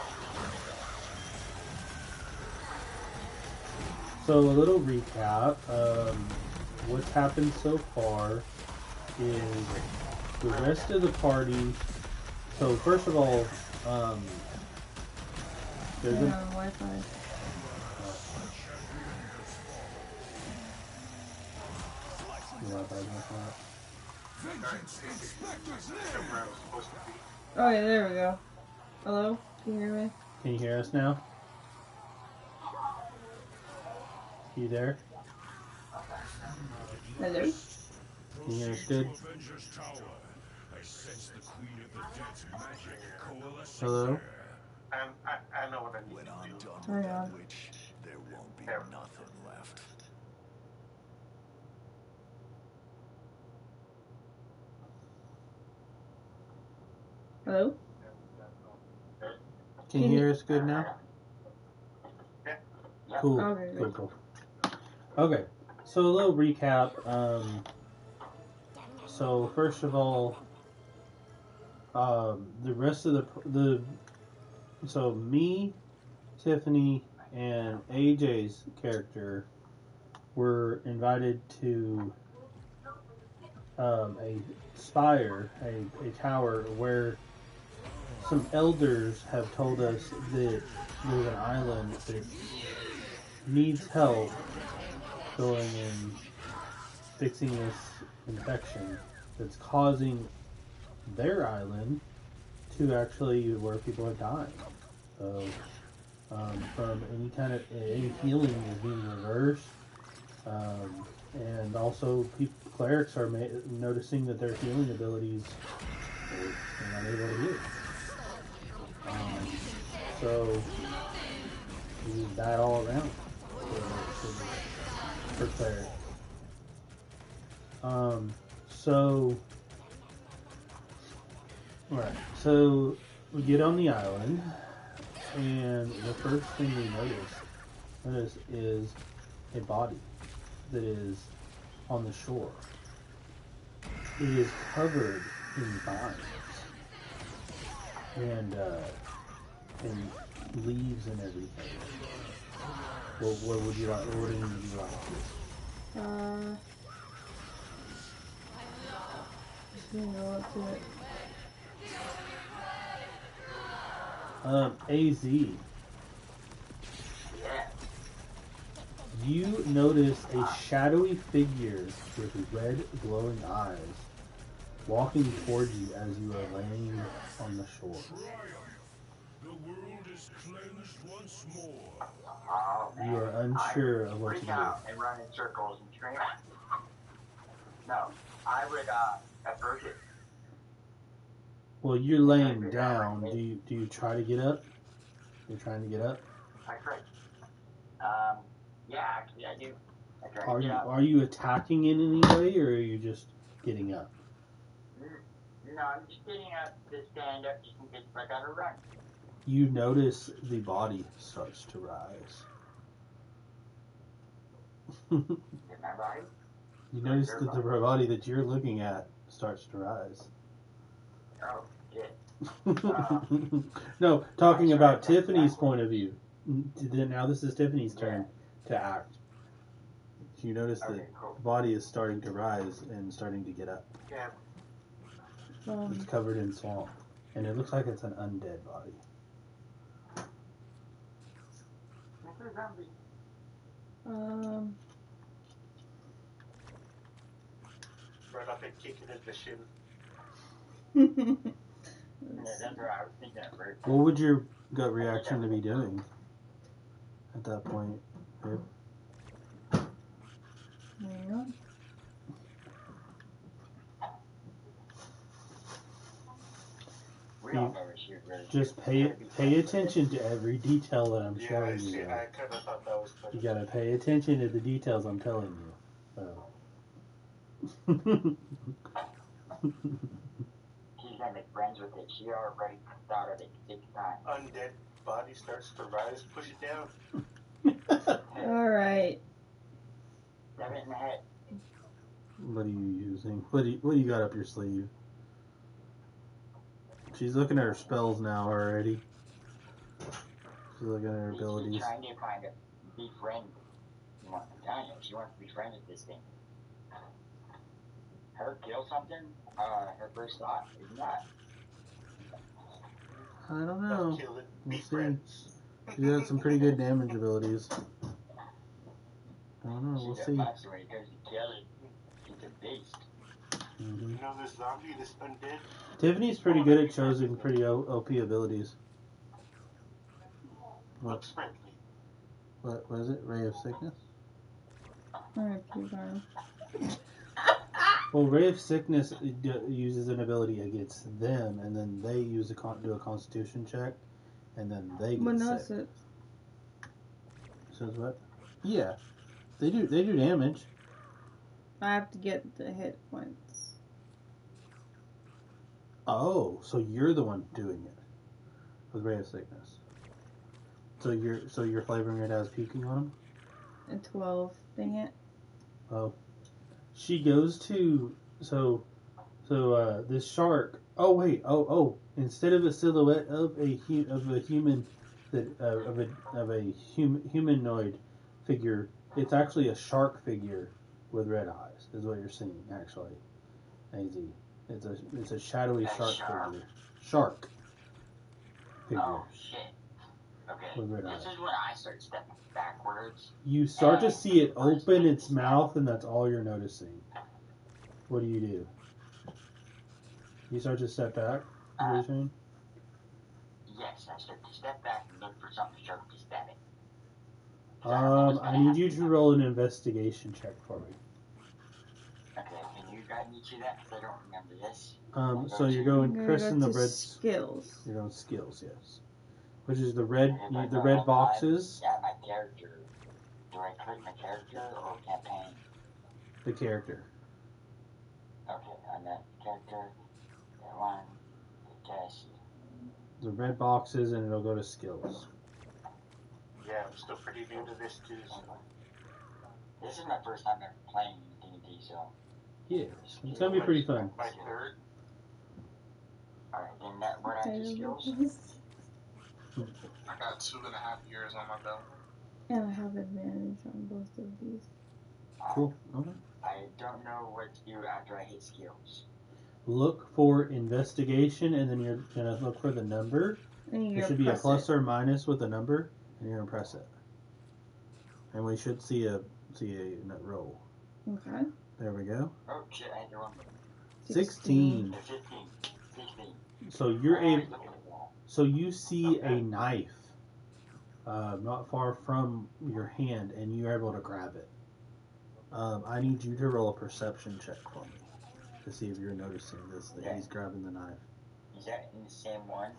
So a little recap. What's happened so far is the rest of the party. So first of all, there's Turn a on Wi-Fi. Oh yeah, there we go. Hello? Can you hear me? Can you hear us now? You there? Hello? Can you hear us good? Hello? I know what I need to do. Hang on. There won't be There. nothing left. Hello? Can you hear us good now? Cool. Okay, good. Cool. Okay. So a little recap. So first of all, the rest of so me, Tiffany, and AJ's character were invited to a spire, a tower where some elders have told us that there's an island that needs help going and fixing this infection that's causing their island to actually where people are dying. So from any healing is being reversed, and also clerics are noticing that their healing abilities are unable to use. So we use that all around for clerics. Alright, so we get on the island, and the first thing we notice is a body that is on the shore. It is covered in vines and leaves and everything. What would you like? What would you like? Just gonna go up to it. AZ. Yeah. You notice a shadowy figure with red glowing eyes walking toward you as you are laying on the shore. The world is cleansed once more. Oh, You are unsure of what to freak do. out and run in circles and scream. No, I would approach it. Well, you're laying down. Do you try to get up? You're trying to get up? I could. Yeah, actually I do. I try Are to you get up. are you attacking in any way, or are you just getting up? No, I'm just getting up to stand up just in case I gotta run. You notice the body starts to rise. In my body? You notice that the body that you're looking at starts to rise. Oh, shit. No, talking about Tiffany's point of view. Now this is Tiffany's turn to act. You notice that the body is starting to rise and starting to get up. Yeah. It's covered in swamp. And it looks like it's an undead body. Mr. Zombie. Right up and kicking in the shin. Yeah, that's what I was thinking at first. What would your gut reaction to be doing at that point, babe? Hang on. We all know what she would really Just pay attention to every detail that I'm showing you. I kind of thought that was funny. You gotta pay attention to the details I'm telling you. She's gonna make friends with it. She already thought of it 6 times. Undead body starts to rise. Push it down. Alright. Stab it in the head. What are you using? What do you got up your sleeve? She's looking at her spells now already. She's looking at her abilities. She's trying to kind of befriend. I'm telling you, she wants to be friends with this thing. Her kill something, her first thought is not. I don't know. Kill it. We'll Be see. friends. She's got some pretty good damage abilities. I don't know. We'll She's see. a monster when it goes to kill it. She's a beast. Mm-hmm. You know this zombie, this undead? Tiffany's pretty good at choosing pretty OP abilities. Looks friendly. What is it? Ray of Sickness? Alright, keep on. Well, Ray of Sickness uses an ability against them, and then they use do a Constitution check, and then they get But sick. that's it. Says what? Yeah, they do damage. I have to get the hit points. Oh, so you're the one doing it with Ray of Sickness. So you're flavoring it as peeking on them. A 12, dang it. Oh, she goes to this shark. Oh wait, instead of a silhouette of a human humanoid figure, it's actually a shark figure with red eyes. Is what you're seeing actually. AZ. It's a shadowy shark figure. Shark figure. Oh shit. Okay. With red This eyes. is when I start stepping backwards. You start to see it open its mouth, and that's all you're noticing. What do? You start to step back? Is what you're saying? Yes, I start to step back and look for something sharp to stab it. I need you to roll an investigation check for me. Okay, can you guide me to that? Because I don't remember this. So you're going I'm Chris gonna and go the to red. skills. You're going skills, yes. Which is the red boxes. Yeah, my character. Do I click my character or campaign? The character. Okay, on that character, that one, the test. The red boxes, and it'll go to skills. Yeah, I'm still pretty new to this too. So. This is my first time ever playing D&D, so. Yeah, it's gonna be pretty fun. My third. Alright, then that what I do skills. I got 2.5 years on my belt. And I have advantage on both of these. Cool. Okay. I don't know what to do after I hit skills. Look for investigation, and then you're gonna look for the number. And There should be a plus or minus with a number, and you're gonna press it. And we should see a roll. Okay. There we go. Oh shit, I had the wrong 16. 15. 16. So you're I was able. looking at that. So you see a knife, not far from your hand, and you're able to grab it. I need you to roll a perception check for me to see if you're noticing this. That he's grabbing the knife. Is that in the same one?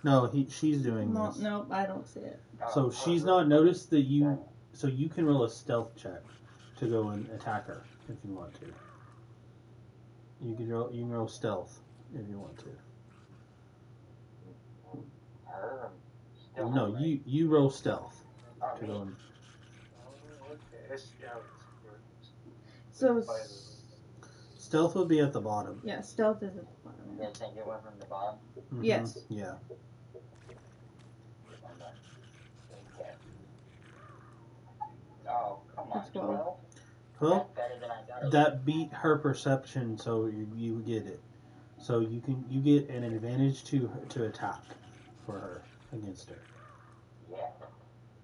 No, she's doing No, this. nope, I don't see it. So she's not noticed that you. So you can roll a stealth check to go and attack her if you want to. You can roll stealth if you want to. Her? Still No, right? you roll stealth Oh, to go and. This scouts for So, Stealth would be at the bottom. yeah, stealth is at the bottom. Yeah, take it one from the bottom. Mhm. Yes. Yeah. Okay. Oh, come on, That's 12. 12? Well, That's better than I thought it that beat her perception, so you get it. So you get an advantage to attack for her against her. was. Yeah.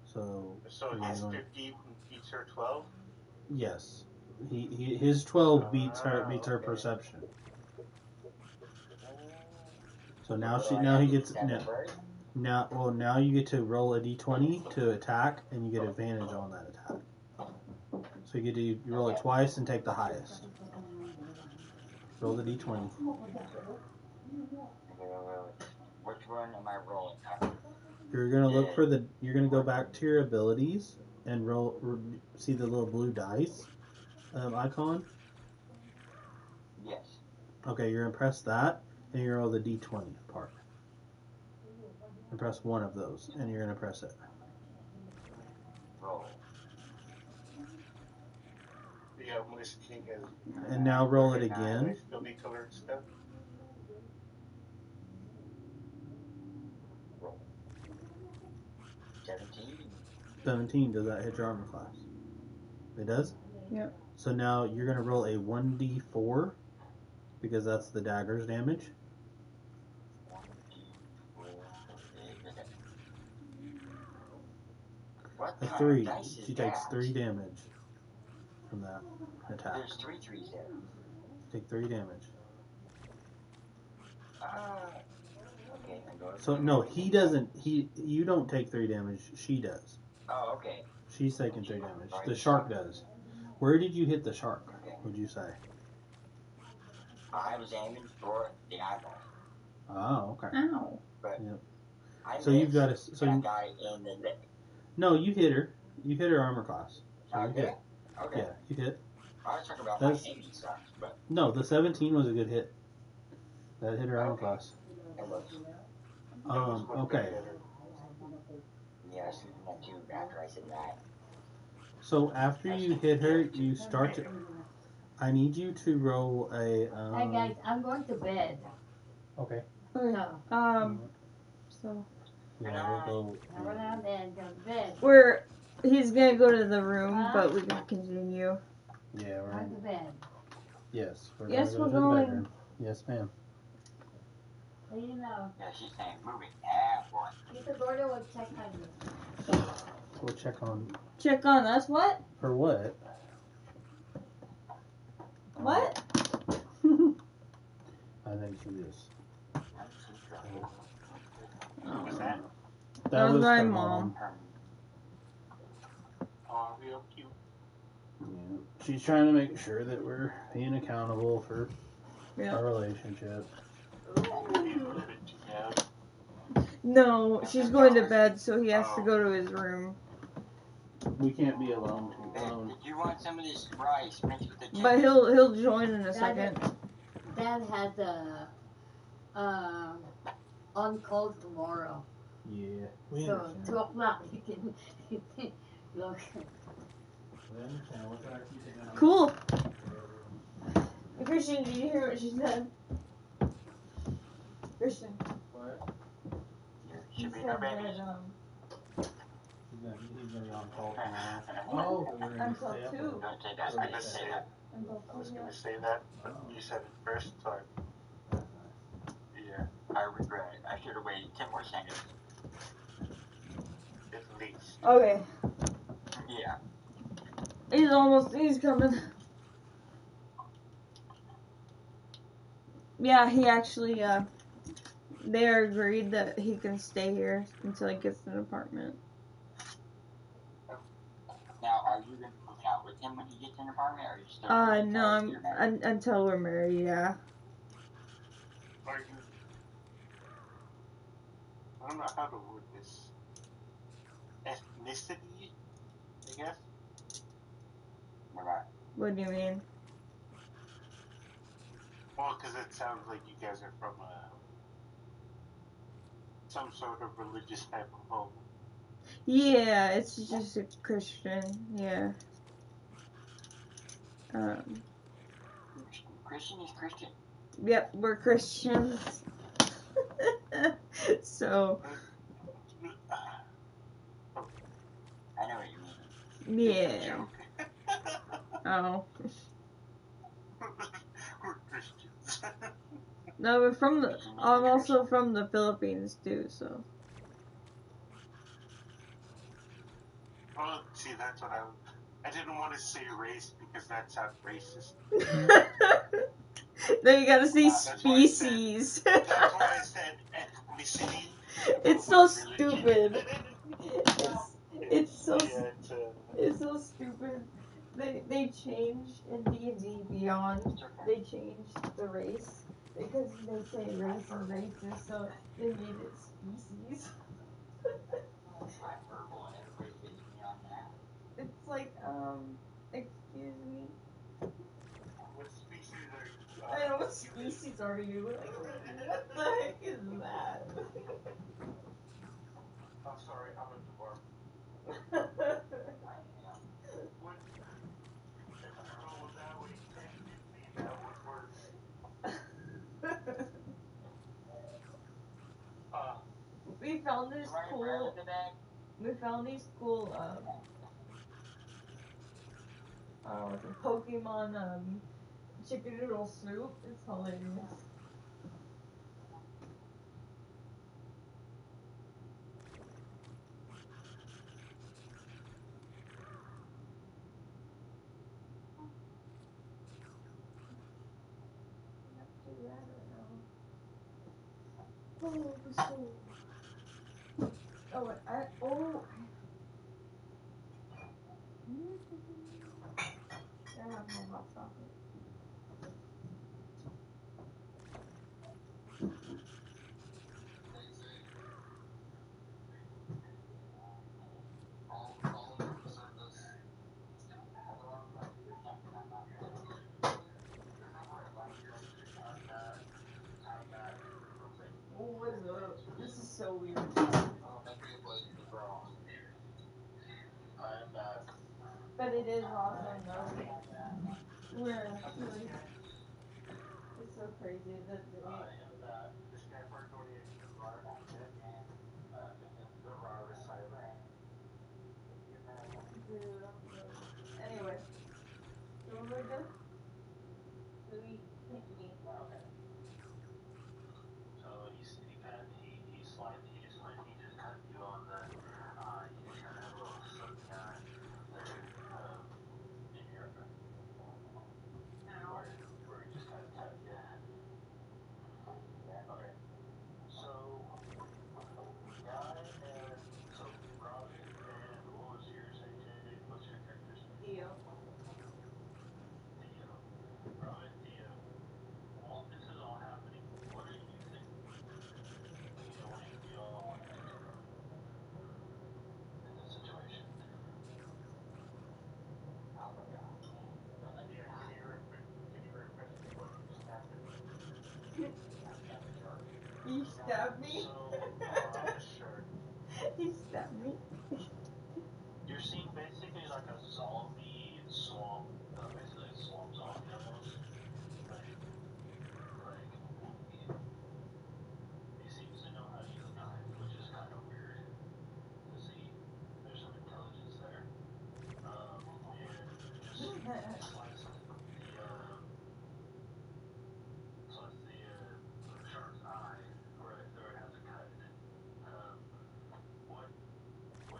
So his 50 beats her 12? yes, his 12 beats her okay. perception. So now What do I now have he to gets do, seven first? now you get to roll a d20 to attack, and you get advantage on that attack. So you roll it twice and take the highest. Roll the d20. Okay, which one am I rolling? You're gonna look for you're gonna go back to your abilities and see the little blue dice icon. Yes. Okay, you're gonna press that, and you roll the d20 part. And press one of those, and you're gonna press it. Roll. Yeah, I'm listening as And now roll it again. still be colored stuff. Roll. 17. 17. Does that hit your armor class? It does? Yep. So now you're gonna roll a 1d4 because that's the dagger's damage. 1d4. What A kind 3. of dice is She takes that? 3 damage from that attack. There's 3 3s there. Take 3 damage. Okay, I go. So no, he doesn't. You don't take 3 damage. She does. Oh, okay. She's taking 3 damage. The shark does. Where did you hit the shark? Would you say? I was aiming for the eyeball. Oh, okay. Ow. But Yep. I So you've got missed to. So that guy in the lip. no, you hit her. You hit her armor class. So you Okay. hit. Okay. Yeah, you hit. I was talking about That's- my aiming sucks, but No, the 17 was a good hit. That hit her armor Okay. class. it was. Okay. Yeah, I was thinking that too after I said that. So after you hit her, you start to. I need you to roll a. Hey guys, I'm going to bed. Okay. Okay. So, So Yeah, we'll go. I run out and go to bed. he's gonna go to the room, but we can continue. Yeah, we're. I'm to bed. Yes. We're Yes, gonna we're go to the going. bedroom. Yes, ma'am. So you know, Yeah, she's saying moving that one. Mr. Gordon will check on you. We'll check on. Check on us. What? For what? What? I think she is. Who was that? That was my her mom. Oh, real cute. Yeah. She's trying to make sure that we're being accountable for Yeah. our relationship. Yeah. No, she's going to bed, so he has to go to his room. We can't be alone too Hey, long. did you want some of this rice mixed with the chicken? But he'll join in a second. Dad has on call tomorrow. Yeah. We So understand. 2 o'clock you can look. We understand. We'll try to keep it down. Cool. Christian, did you hear what she said? Christian. What? He Should be said no babies. that, He's gonna be on call tomorrow. Oh, but we're gonna Until stay up 2. a little. Don't say that. I didn't say that. I was gonna say that, but you said it first, so yeah, I regret it. I should have waited 10 more seconds. at least. Okay. Yeah. He's coming. Yeah, he actually, they are agreed that he can stay here until he gets an apartment. Now, are you going to move out with him when he gets an apartment, or are you still No, until we're married, yeah. Are you? I don't know how to word this. Ethnicity, I guess. Right. What do you mean? Well, because it sounds like you guys are from some sort of religious type of home. Yeah, it's just a Christian, yeah. Christian is Christian. Yep, we're Christians. So, I know what you mean. yeah. Oh. We're Christians. No, we're from the. I'm also from the Philippines too, so. Well, see, that's what I didn't want to say race because that sounds racist. Then you gotta say That's why I said- species. That's why I said ethnicity. It's so or religion. stupid. It's so Yeah, it's so stupid. They changed in D&D Beyond. They changed the race because they say race is racist, so they made it species. It's like excuse me. What species are you? I know, what species are you? Like, what the heck is that? I'm sorry, I'm a dwarf. What? If I roll with that way, technically that would work. We found this cool. We found these cool what's it, Pokemon chicken noodle soup. It's hilarious. Oh, I have no hot chocolate. Oh, what is up? This is so weird. But it is awesome though. We're really, it's so crazy that we. Dude, I'm good. Anyway, so what do we do? Do we pick me? So he just cut you on the you just kind of have a little something there in your where he just kind of cut you. Okay. So Guy and so Robin and what was yours? What's your character's name? Theo. Robin, Theo. While this is all happening, what are you thinking? What do you all want to do in this situation? You stabbed me? Sure. You stabbed me? You're seeing basically like a zombie swamp, basically a swamp zombie almost. He seems to know how to use a knife, which is kind of weird to see. There's some intelligence there. And just slice the shark's eye, right there it has a cut in it. What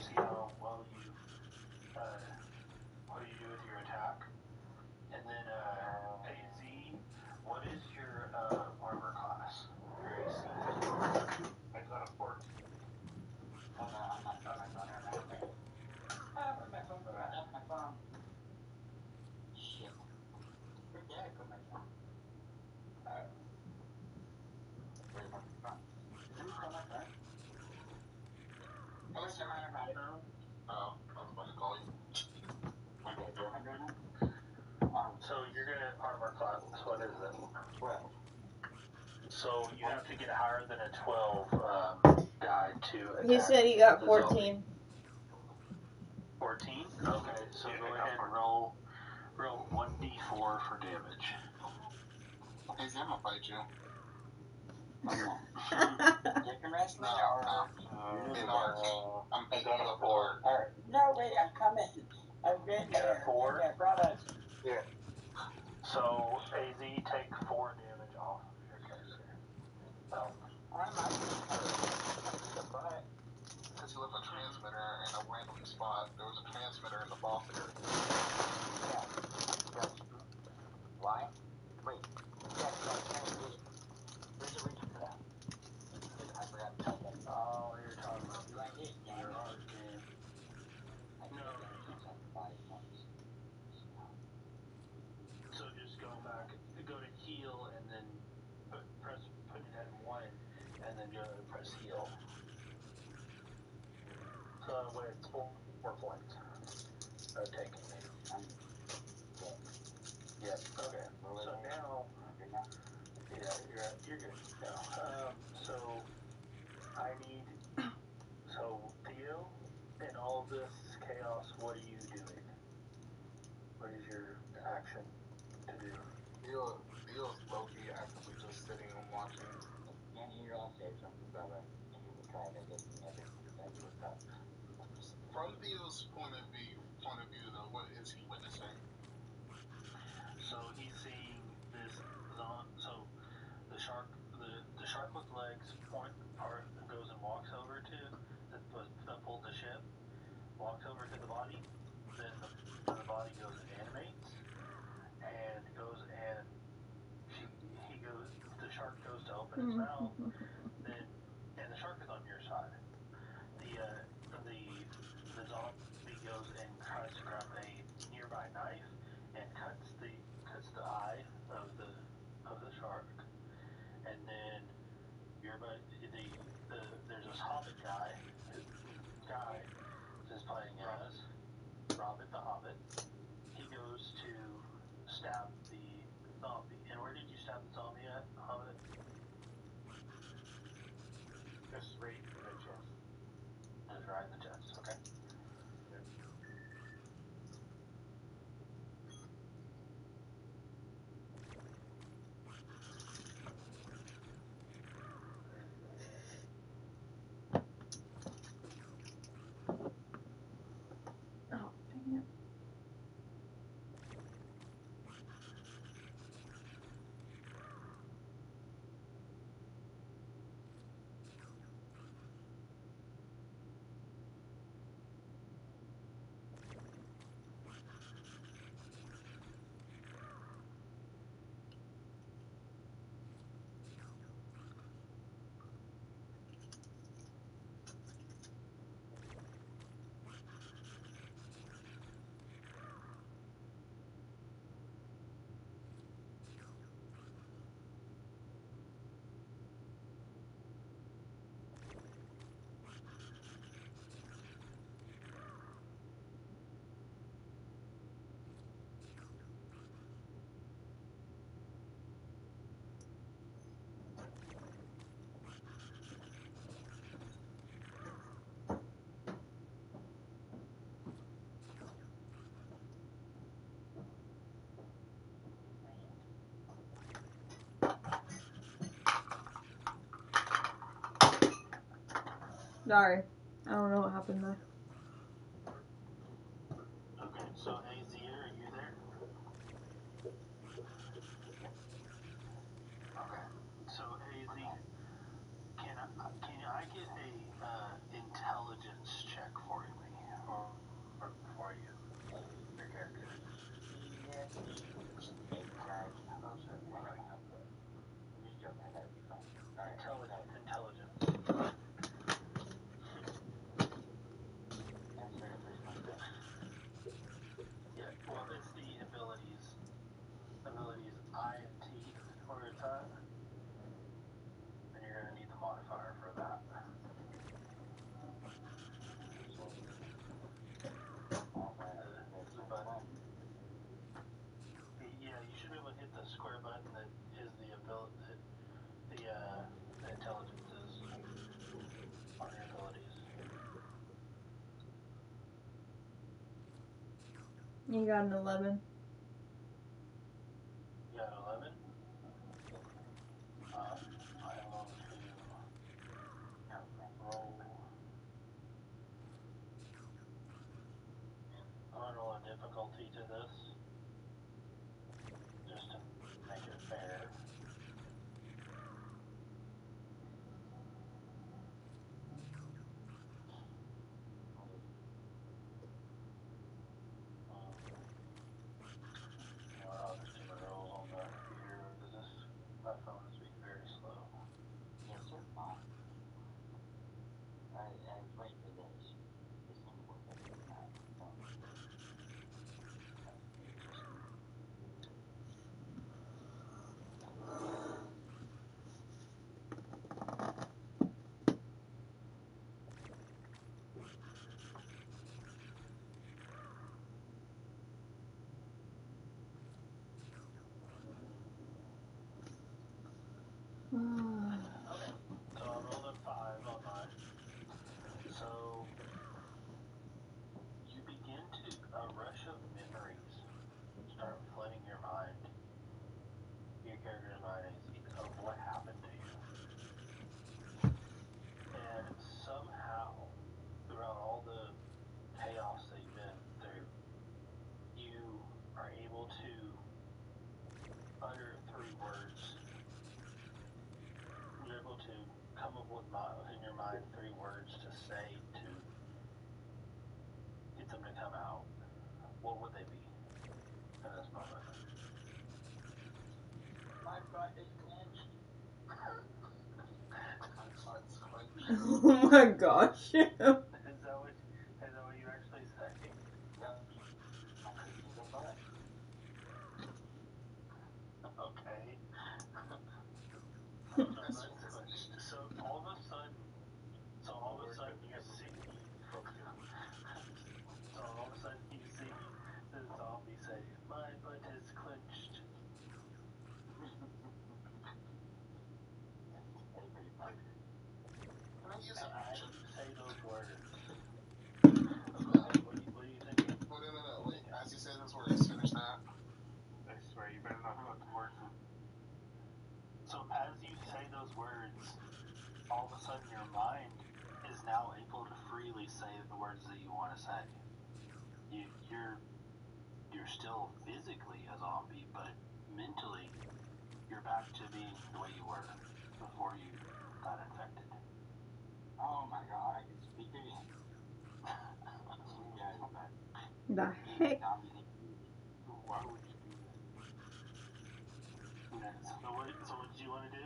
see how well you what do you do with your attack, and then AZ, what is your armor class? Your AC. I got a 14. Oh no, I'm not. Oh, my phone. Where's my phone? I left my phone. Shit. Where did I put my phone? Where's my phone? Did you call my phone? How much am I on my phone? Oh, I was about to call you. Okay, 400 now? So you're gonna armor class. What is it? 12. So you have to get higher than a 12 guy to attack. He said he got the 14. 14? Okay, so go ahead and roll 1d4 for damage. Hey, I'm gonna fight you. You can rest me or... In art. I'm beating you up in art. Or, no, wait, I'm coming. I've been You got a 4? I brought us. Here. So AZ, take 4 damage off of your character. Oh, I'm not but Because you left a transmitter in a random spot. There was a transmitter in the boss area. yeah. Why? Wait. Yes, there's a reason for that. I forgot to tell you. Oh, you're talking about You like it? your art game. No. So just go back, go to heal, and then put it at 1, and then go to press heal. So that way it's 4 points of taking it. Yep, okay. So now, yeah, you're good now. So I need, so Theo, in all this chaos, what are you doing? What is your action to do? Theo's low-key actively just sitting and watching. And here I'll say something about it. And you will try to get me everything that you have. From Theo's point of view, though, what is he witnessing? So he's seeing this, so the shark with legs goes and walks over to, that pulled the ship, walks over to the body, then the body goes and animates, and the shark goes to open its mouth, and the shark is on your side. The zombie goes and tries to grab a nearby knife and cuts the eye of the shark, and then there's this hobbit guy is playing as Robert the Hobbit. He goes to stab the zombie. And where did you stab the zombie at, Hobbit? Just right in the chest. Just right in the chest, okay. Oh, dang it. Sorry. I don't know what happened there. Okay, so AZ, are you there? Okay, so AZ, can I get a intelligence check for You got an 11. You got 11? I am going to roll. I'm going to roll a difficulty to this. Just to make it fair. I'll just do my rolls on the computer because my phone is being very slow. Yes, sir. I wait for this. This thing will work every time. Okay, so I rolled a 5 on mine. So you begin to, a rush of memories start flooding your mind, your character's mind, of what happened to you. And somehow, throughout all the chaos that you've been through, you are able to utter 3 words. You're able to come up with in your mind 3 words to say to get them to come out. What would they be in this moment? My butt is clenched. Oh my gosh. Is that what you actually say? Yep. My cookie is a butt. Okay. So all of a sudden you see the zombie say, "My butt is clenched." That's pretty funny. Can I use And an I action? say those words. What do you think? Oh, no. Wait. As you say those words, finish that. I swear, you better not put the words in. So as you say those words, all of a sudden your mind is now able to freely say the words that you want to say. You're still physically a zombie, but mentally you're back to being the way you were before you got infected. Oh my god, I can speak again. The heck? Why would you do that? So what did you want to do?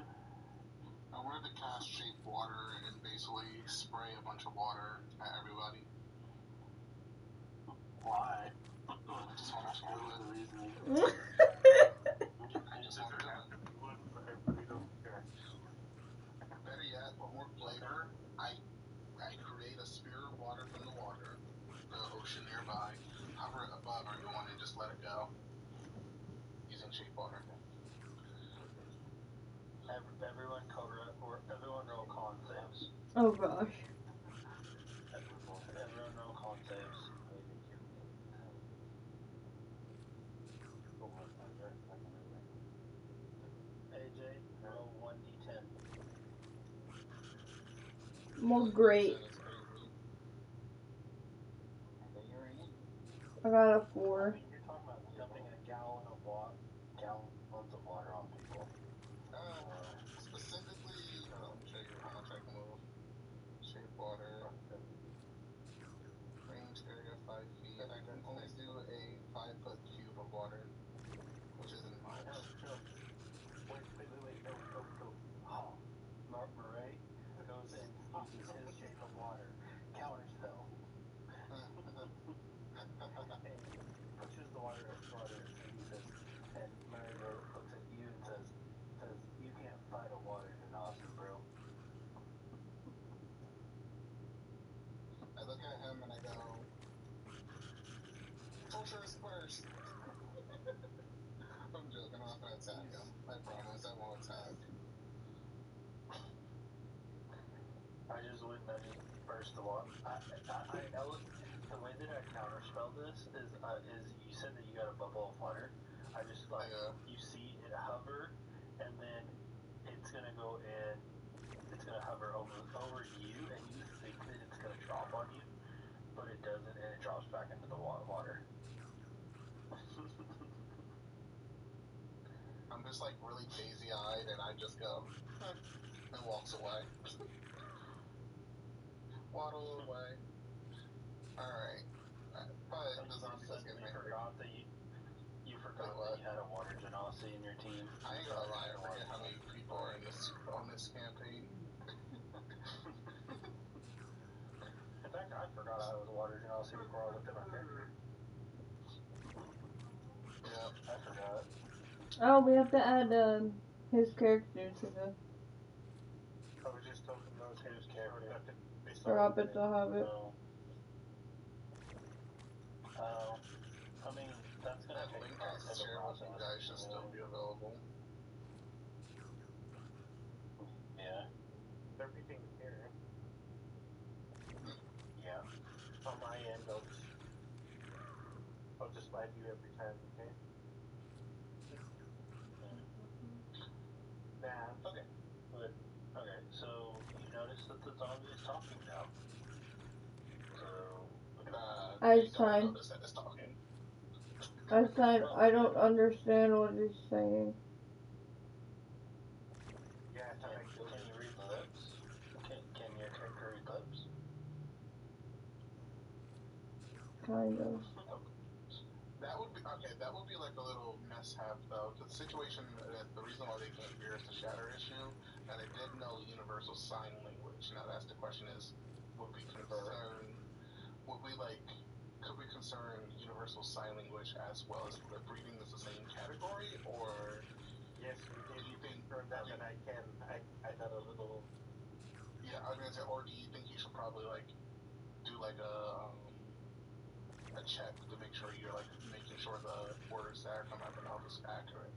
I wanted to cast shape water and basically spray a bunch of water at everybody. Why? I just want to do it. I just want to do it. Better yet, for more flavor, I create a spear of water from the water, the ocean nearby, hover it above everyone, and just let it go. Using shape water. Everyone roll con saves. Oh gosh. Everyone roll con saves. AJ, roll 1d10. Well, great. I got a 4. I mean, you're talking about dumping gallons of water on people. Specifically, let me show you how much I can move. Shape water. Range area 5 feet. I can only do a 5-foot cube of water, which isn't much. Wait, no. Mark Murray goes and uses his shape of water. Counter spell. And pushes the water farther, and he says, and Murray looks at you and says, you can't fight a water genasi, bro. I look at him and I go, torturous burst. I'm joking, I'm not gonna attack him. I promise I won't attack. I just burst the water. The way that I counterspell tell this is you said that you got a bubble of water. I just like you see it hover, and then it's gonna go and it's gonna hover over you, and you think that it's gonna drop on you, but it doesn't, and it drops back into the water. I'm just like really daisy-eyed, and I just go, and walks away. Waddle away. Alright. But this is getting me forgot that you forgot that you had a water genasi in your team. I ain't gonna lie, I forget how many people are on this campaign. In fact, I forgot I was a water genasi before I looked at my character. Yeah, I forgot. Oh, we have to add his character to the I was just talking about his character. Hobbit to Hobbit. I mean, that's gonna that take link time I to shared with process. you guys should still be available. Yeah. Everything's here. Yeah. On my end, I'll just slide you every time, okay? Nah. Okay. But, okay, so you notice that the zombie is talking now. So, I signed. I don't understand what he's saying. Yeah, can you read lips? Can your character read lips? Kind of. That would be okay. That would be like a little mishap, though. The situation, the reason why they came here is the shatter issue, and they did know Universal Sign Language. Now, that's the question: is would we concern? Would we like? Could we concern Universal Sign Language as well as lip reading as the same category, or? Yes, we did. You think that, and I got a little. Yeah, I was gonna say, or do you think you should probably like do like a check to make sure you're like making sure the words that are coming out of the mouth is accurate?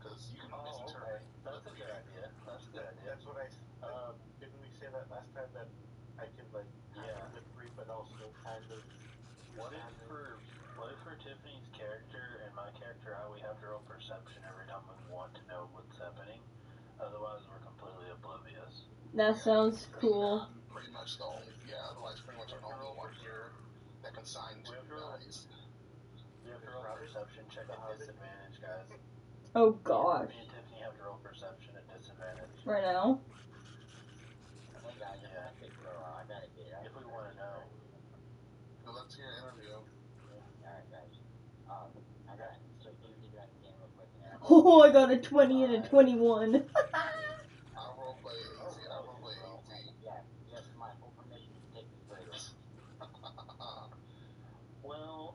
Because you can misinterpret. That's a good idea. That's a good idea. That's what I. Didn't we say that last time that I can like lip read, but also kind of. What if for Tiffany's character and my character, how we have to roll perception every time we want to know what's happening? Otherwise, we're completely oblivious. That sounds cool. Pretty much the only. Yeah, otherwise, pretty much the only one here that can sign to you guys. We have to roll perception check at disadvantage, guys. Oh gosh. Me and Tiffany have to roll perception at disadvantage. Right now? Hey guys, yeah. I gotta get up. If we want to know. So let's hear an interview. Alright guys. I got so you do that game real quick. Oh, I got a 20 and a 21. I'll roleplay easy. I'll roleplay easy. Yeah, just my full permission to take this further. Well,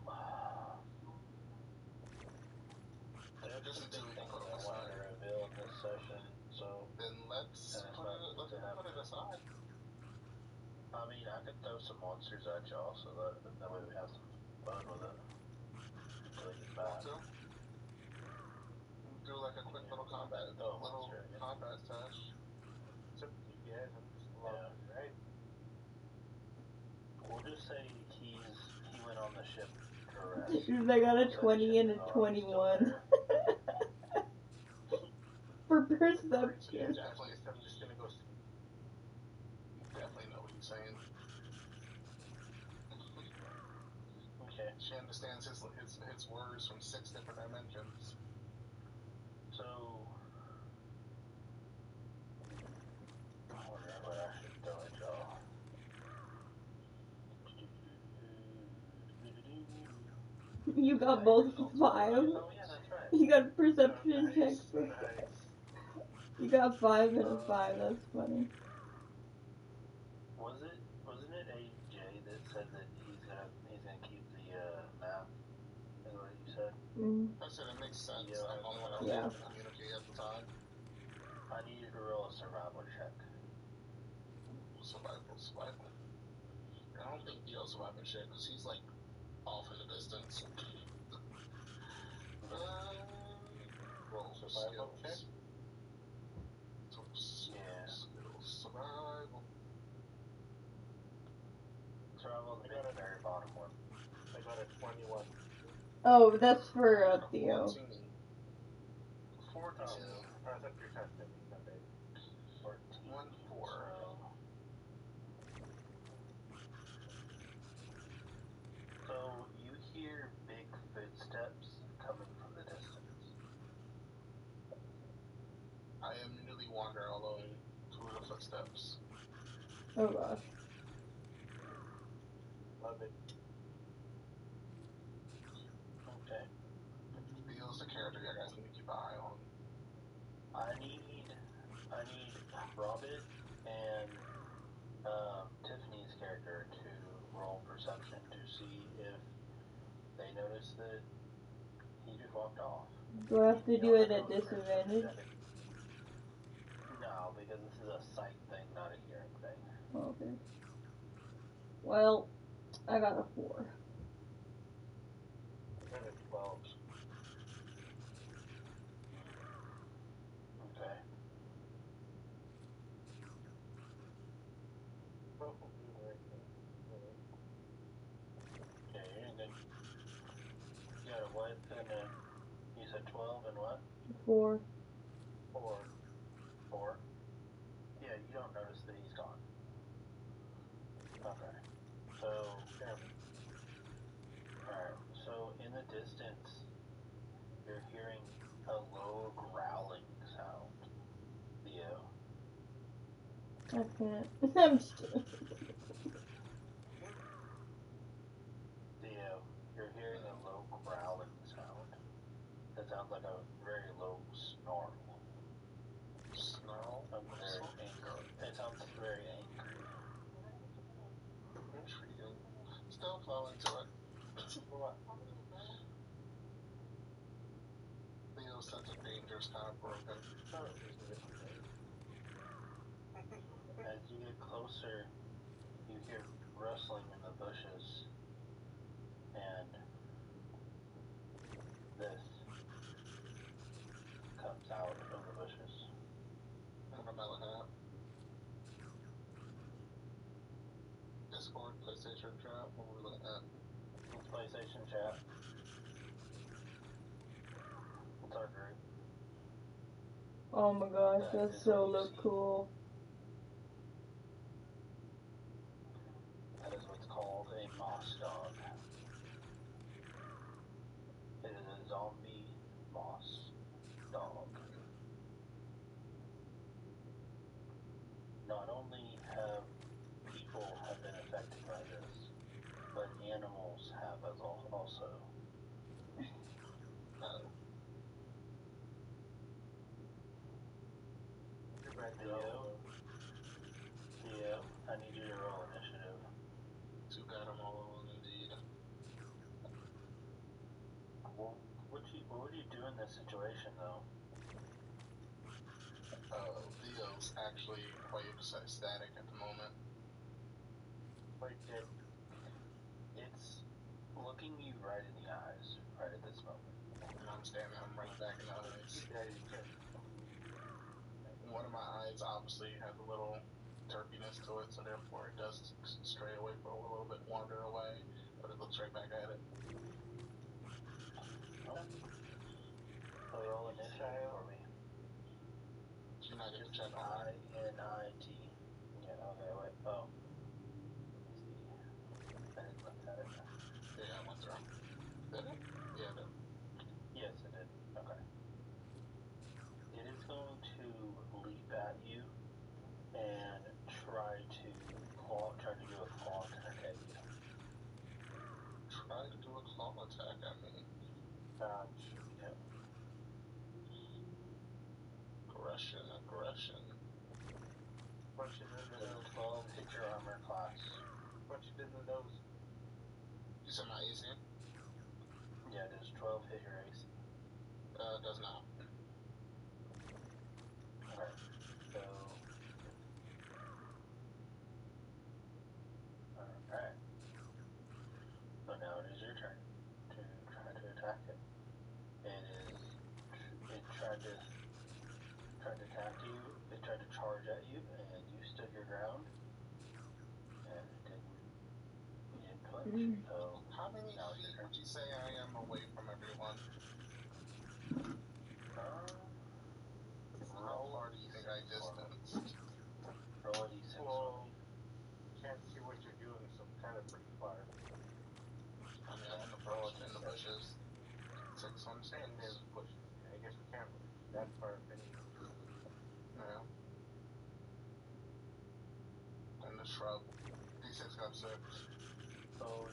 just until we can put it I wanted to reveal in this session, so then let's put it aside. I mean, I could throw some monsters at y'all so that way we have some fun with it. Do like a quick little combat sesh. It's up to you guys. I'm just lost, right? We'll just say he went on the ship to rest. I got a 20 and a 21. For perception. I'm just gonna go see. You definitely know what he's saying. Okay. She understands his words from 6 different dimensions. So, I wonder what I should throw at y'all. You got both 5. Oh yeah, that's right. You got a perception check. Nice. You got 5 and a 5. That's funny. Wasn't it AJ that said that he's gonna keep the map? Is what you said? I said it makes sense. Yeah, I'm the only one else yeah. to communicate at the time. I need you to roll a survival check. Survival. I don't think Dio's surviving shit because he's like off in the distance. Roll Survival check? Survival. Survival is the very bottom one. I got got a 21. Oh, that's for Theo. 14. 14. I thought you were testing me that day. 14. 1, 4. So you hear big footsteps coming from the distance. I immediately wander along through the footsteps. Oh gosh. Love it. Okay. Theo's the character you guys need to keep an eye on. I need Robin and Tiffany's character to roll perception to see if they notice that he just walked off. Do I have to do it at disadvantage? No, because this is a sight thing, not a hearing thing. Okay. Well, I got a 4. I got a 12. Okay. Okay, and then you got a what and a, you said 12 and what? 4. 4. Yeah, you don't notice that he's gone. Okay. So, alright, so in the distance, you're hearing a low growling sound. Theo. I can't. I'm just kidding. Theo, you're hearing a low growling sound. That sounds like a very low snarl. Snarl? I'm very angry. It sounds very angry. Intriguing. Still flow into it. Theo's sense of danger is kind of broken. As you get closer, you hear rustling in the bushes, and this comes out of the bushes. I'm a melon hat. Discord, PlayStation chat, what were we looking at? PlayStation chat. It's our group. Oh my gosh, that's so look cool. That is what's called a moss dog. It is a zombie moss dog. Not only have people been affected by this, but animals have as also. Theo, I need you to roll initiative. Too bad I'm all alone indeed. Well, what would you do in this situation, though? Theo's actually quite ecstatic at the moment. Like, it's looking you right in the eyes, right at this moment. And I'm standing, I'm right back in the eyes. One of my eyes obviously has a little turpiness to it, so therefore it does stray away for a little bit, wander away, but it looks right back at it. So roll initiative for me. You're not going to check on I-N-I-T. Yeah, okay, wait. Oh. I didn't look at it. Yeah, I went through. Did it? Yeah, it did. Yes, it did. Okay. It is going to leap at you and try to do a claw attack at you. Try to do a claw attack at me. Yep. Aggression. Punch it in the nose. 12 hit your armor class. Punch it in the nose. You said my AC? Yeah, does 12 hit your AC? Does not. Alright, so... Alright. So now it is your turn to try to attack it. It tried to attack you, it tried to charge at you, and you stood your ground, and you didn't Mm. So How many now it's feet your turn. would you say I am away from everyone? How Roll far do you think I distanced? roll a d6 for Well, me. can't see what you're doing, so kind of pretty far. I mean, I'm in the Roll brush, a in the d6. bushes. 6 on 6. And there's bushes. I guess we can't really see that far if anything. Yeah. In the shrub. D6 got 6. So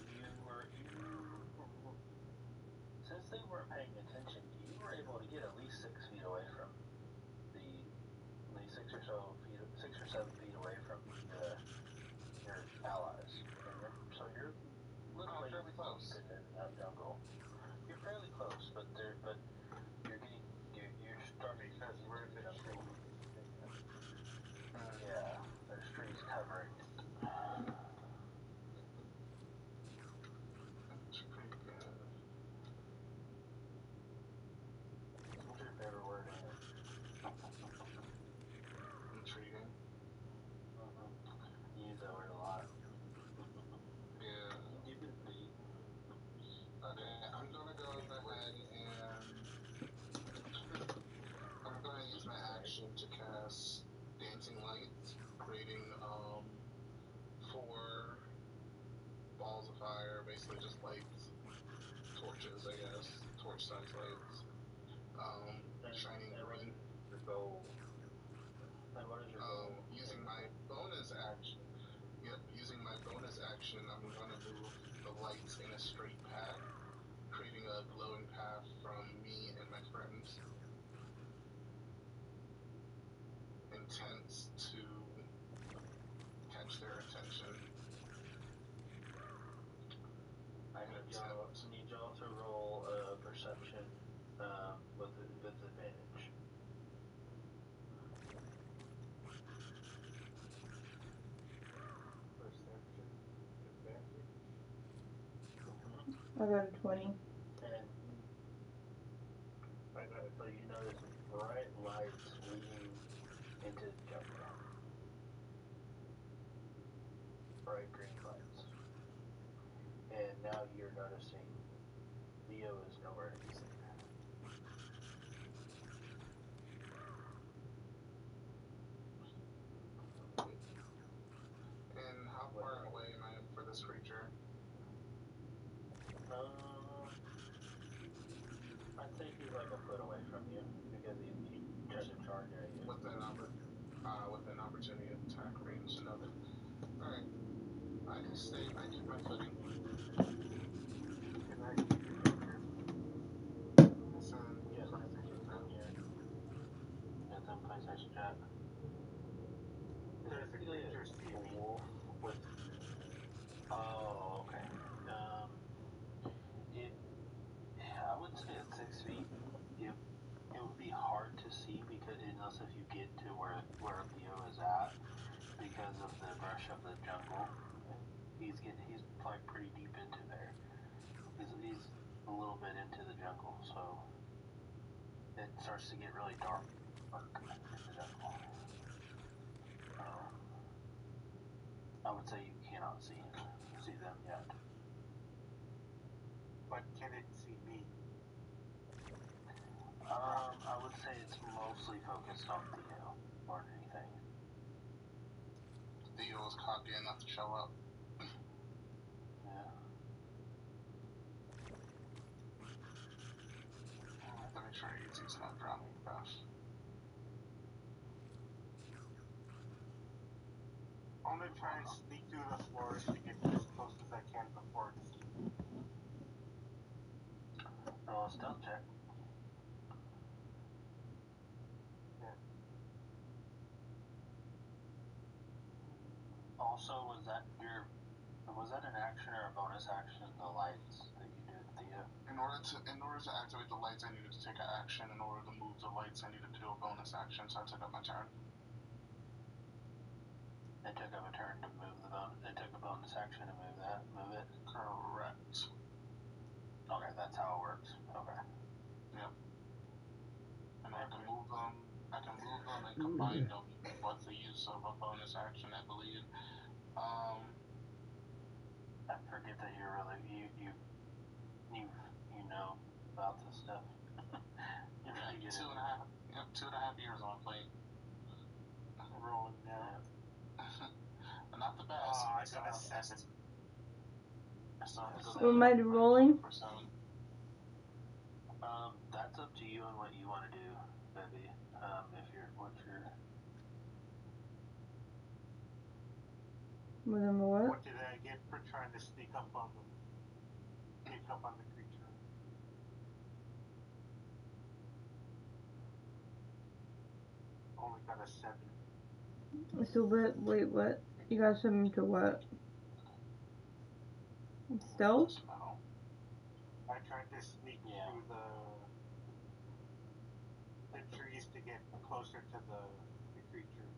since they weren't paying attention, you were able to get at least 6 feet away from the 6 or 7 feet away from your allies. So you're literally fairly close. deep in that jungle. You're fairly close, but you're starting Because to we're get in into the the jungle. trees. Yeah, there's trees covering it. That's pretty good. What's your favorite word in it? Intriguing. You use that word a lot. Yeah. You can be. Okay, I'm gonna go ahead and use my action to cast Dancing Light, creating 4 balls of fire, basically just lights, torches, I guess, torch-sized lights, shining green. Your goal. And what is your goal? Using my bonus action. Yep, using my bonus action, I'm gonna move the lights in a straight path, creating a glowing path from me and my friends. Intents to catch their attention. I need y'all to roll a perception with advantage. Perception advantage. I got a 20. And so you notice bright lights leading into the jungle. Bright green lights. And now you're noticing Leo is nowhere to be seen. And how far away am I for this creature? I'd say he's like a foot away from you because he tried to charge at you. With an opportunity attack range, noted. Alright. I keep my footing. Can I keep your picture? It's in Yes, PlayStation Chat. It's in PlayStation Chat. There's a creature see me. Wolf with. Oh, okay. I would say at 6 feet, it would be hard to see because unless if you get to where Leo is at, because of the brush of the jungle, he's like pretty deep into there. He's a little bit into the jungle, so it starts to get really dark in the jungle. I would say you cannot see them yet. But can it see me? I would say it's mostly focused on Theo more than anything. Theo was cocky enough to show up. Yeah. I have to make sure he's not drowning fast. I'm gonna try and sneak through the forest to get as close as I can before it's seen. Roll a stealth check. Yeah. Also, was that an action or a bonus action? The lights that you did, Theo. In order to activate the lights, I needed to take an action. In order to move the lights, I needed to do a bonus action. So I took up my turn. It took up a turn to move it took a bonus action to move it. Correct. Okay, that's how it works. Okay. Yep. And I can move them and combine them with the use of a bonus action, I believe. I forget that you're really you know about this stuff. You're really good at it. 2.5 years on plate. Rolling now. Not the best. Oh, I got a 7. I still have to go So am I rolling? That's up to you and what you want to do, baby. What? What did I get for trying to sneak up on them? Sneak up on the creature. Only got a 7. So wait, what? You got 7 to what? Stealth? I tried to sneak through the trees to get closer to the creature.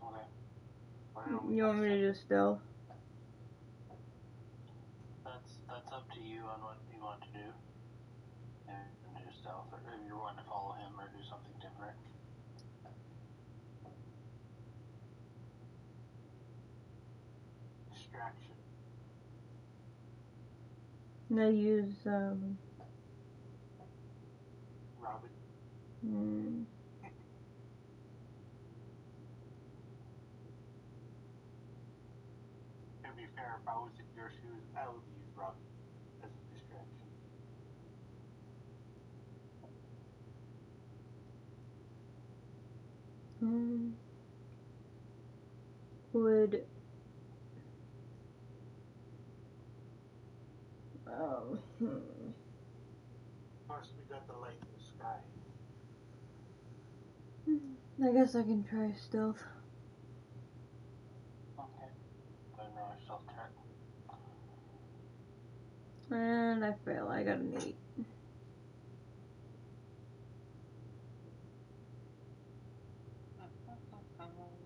Okay. You want me to do stealth? That's up to you on what you want to do. And do stealth, or if you want to follow him or do something different. Distraction. And I use Robin. To be fair, if I was in your shoes, I would use Robin as a distraction. Would Plus, we got the light in the sky. I guess I can try stealth. Okay. Go ahead and roll your stealth check. And I fail. I got an 8.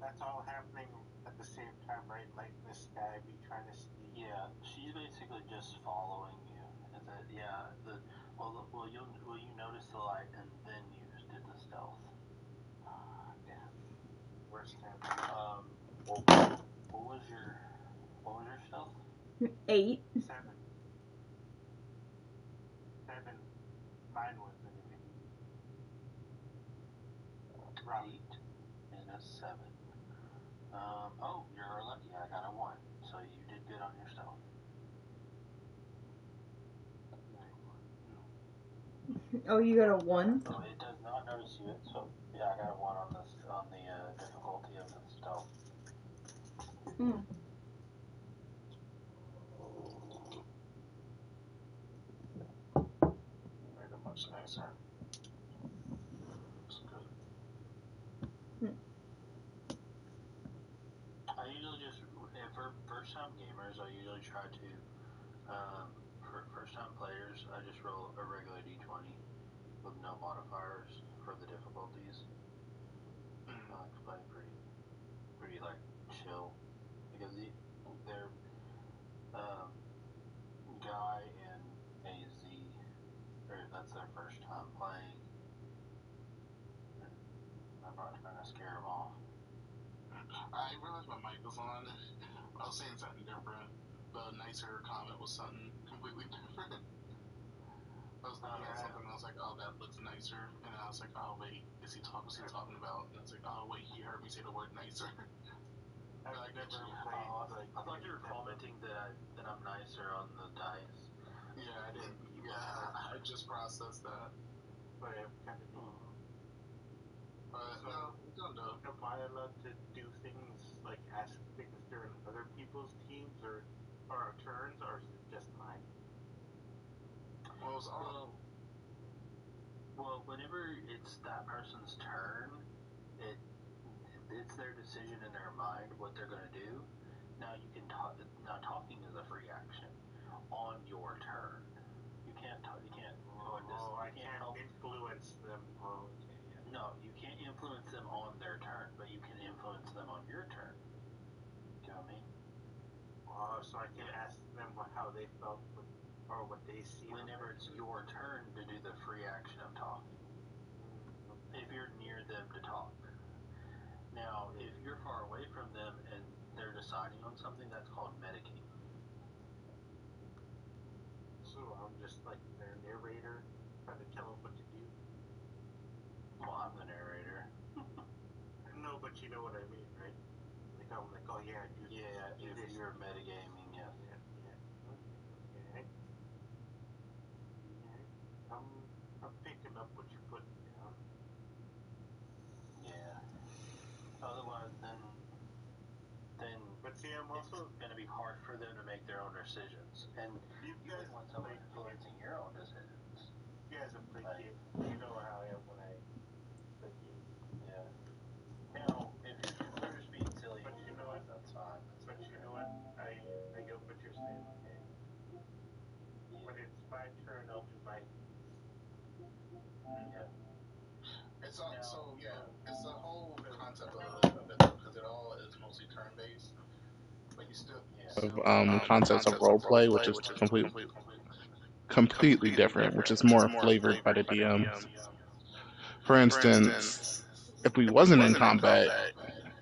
That's all happening at the same time, right? Light in the sky, me trying to sneak. Yeah, she's basically just following you. Well, you noticed the light and then you did the stealth. Damn. Worst time. What was your stealth? 8. 7. 7. Mine was anyway. Robin. 8 and a 7. You're lucky. I got a 1. So you did good on your stealth. Oh, you got a 1? Oh, it does not notice you. So yeah, I got a 1 on the difficulty of the stealth. Made it much nicer. It's good. I usually just, for first-time gamers, I usually try to, for first-time players, I just roll a regular d20 with no modifiers for the difficulties. I like to play pretty like chill, because they're Guy and AZ, that's their first time playing, and I'm not trying to scare them off. I realized my mic was on. I was saying something different. The nicer comment was something completely different. I was looking at something and I was like, oh, that looks nicer. And I was like, oh, wait, what's he talking about? And I was like, oh, wait, he heard me say the word nicer. I've never played, I thought you were commenting that I'm nicer on the dice. Yeah, I didn't. Yeah, I just processed that. But I'm kind of neat. But So, no, we're doing dope. am I allowed to do things, like ask things during other people's teams or turns, or is it just mine? Well, whenever it's that person's turn, it's their decision in their mind what they're gonna do. Now you can talk. Now talking is a free action on your turn. You can't. You can't. I can't influence them. Oh, okay, yeah. No, you can't influence them on their turn, but you can influence them on your turn. Do you know what I mean? So I can ask them how they felt or what they see. Whenever it's your turn to do the free action of talking. If you're near them to talk. Now, if you're far away from them and they're deciding on something, that's called metagaming. So I'm just like their narrator, trying to tell them what to do. Well, I'm the narrator. No, but you know what I mean, right? Like I'm like, oh yeah, do this. Yeah, do if this. you're metagaming, yes. Okay. I'm picking up what you're putting down. Yeah. Otherwise, then But see, I'm also it's gonna be hard for them to make their own decisions, and you you guys wouldn't want someone play influencing your own decisions. You guys have played Like, games. You know how I am when I play games. yeah. Now, if they're just being silly, But you know what? that's fine. But you know what? I get what you're saying. Okay. When it's my turn, I'll do my. Yeah. It's all, so yeah, it's the whole concept of it because it all is mostly turn based, but you still concepts of role play, which is completely different, which is more flavored by the DM. For instance, if we wasn't in combat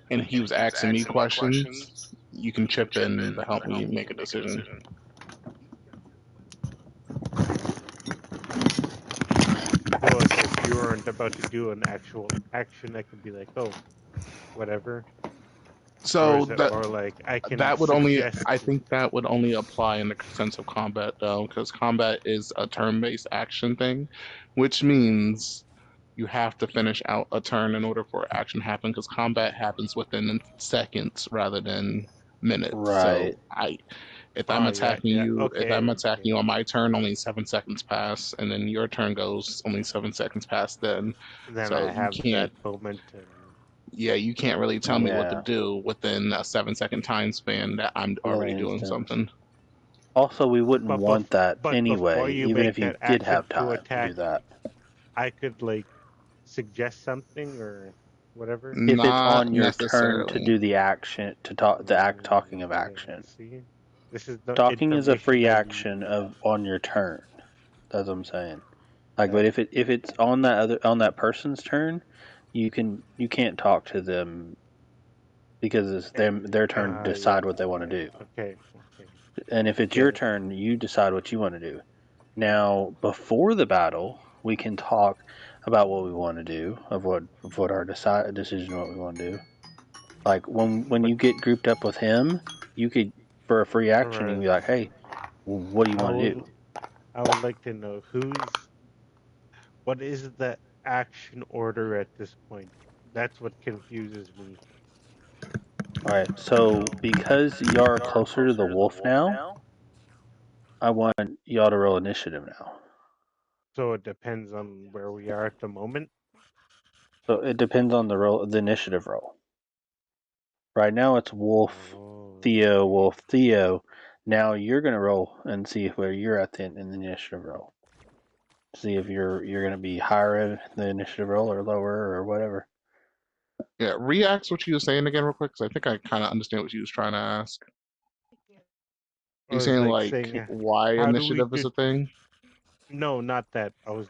and he was asking me questions, you can chip in to help me make a decision. But if you weren't about to do an actual action, I could be like, oh, whatever. So or is it more like I can that would only, suggest? I think that would only apply in the sense of combat though, because combat is a turn-based action thing, which means you have to finish out a turn in order for action to happen, because combat happens within seconds rather than minutes. Right. So if I'm attacking you, okay, if I'm attacking you on my turn, only 7 seconds pass, and then your turn goes, only 7 seconds pass then. Then So I have you can't, that momentum. yeah, you can't really tell me what to Yeah. do within a 7-second time span that I'm already doing instant. something. Also, we wouldn't But want that before anyway, you even make if you that did action have to time to attack, do that. I could like suggest something or whatever. If it's Not on your turn to necessarily. do the action, to talk, the act talking of action. See, this is the Talking is a free information I action need. of on your turn. That's what I'm saying. Like, but if it's on that person's turn, you can't talk to them because it's their turn to decide what they want to do. Okay. And if it's your turn, you decide what you want to do. Now, before the battle, we can talk about what we want to do, of what our decision, what we want to do. Like when you get grouped up with him, you could, for a free action, you can be like, hey, what do you want to do? I would like to know what is the action order at this point. That's what confuses me. Alright, so because you're closer to the wolf now, I want y'all to roll initiative now. So it depends on where we are at the moment. So it depends on the initiative roll. Right now it's Wolf, Theo. Now you're gonna roll and see where you're at in the initiative roll. See if you're gonna be higher in the initiative roll or lower or whatever. Yeah, reacts what you were saying again real quick, because I think I kind of understand what you was trying to ask. You saying why initiative is a thing? No, not that. I was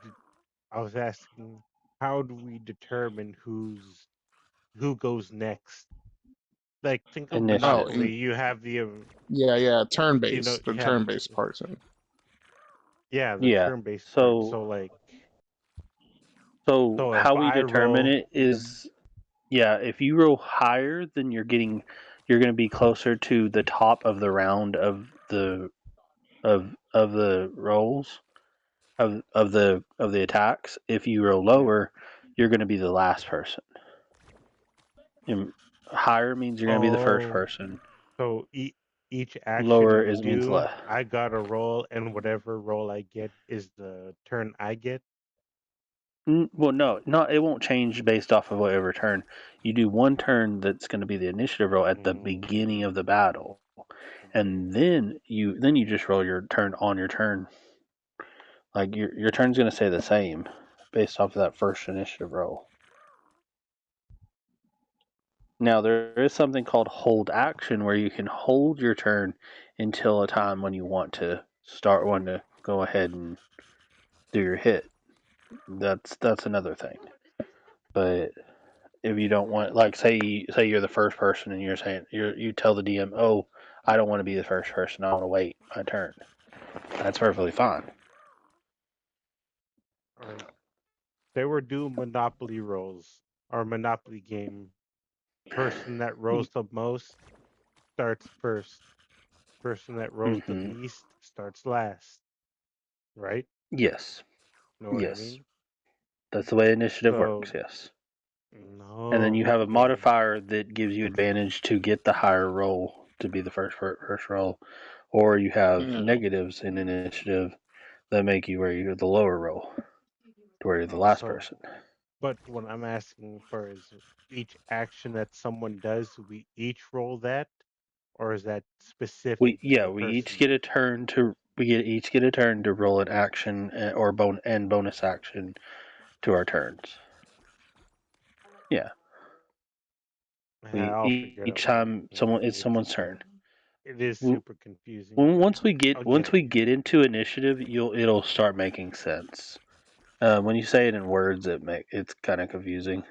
asking, how do we determine who goes next? Like, think of Monopoly. You have the turn-based, the turn-based person. Yeah, the turn-based part. So how we determine it is, if you roll higher, then you're going to be closer to the top of the round of the rolls of the attacks. If you roll lower, you're going to be the last person. And higher means you're going to be the first person. So each action lower you means do, left. I got a roll, and whatever roll I get is the turn I get. Well, no, it won't change based off of whatever turn. You do one turn that's going to be the initiative roll at the beginning of the battle, and then you just roll your turn on your turn. Like your turn's going to stay the same based off of that first initiative roll. Now there is something called hold action where you can hold your turn until a time when you want to go ahead and do your hit. That's another thing. But if you don't want, like, say you're the first person and you're saying you tell the DM, oh, I don't want to be the first person. I want to wait my turn. That's perfectly fine. Alright. They were doing Monopoly rolls or Monopoly game. Person that rolls the most starts first. Person that rolls the least starts last. Right? Yes. Know what Yes. I mean? That's the way initiative works, yes. No. And then you have a modifier that gives you advantage to get the higher roll to be the first roll, or you have negatives in initiative that make you where you're the lower roll, to where you're the last person. But what I'm asking for is each action that someone does, we each roll that, or is that specific? We each get a turn to roll an action or bonus action to our turns. Yeah. Each time it's someone's turn. It is super confusing. Once we get into initiative, it'll start making sense. When you say it in words, it's kind of confusing.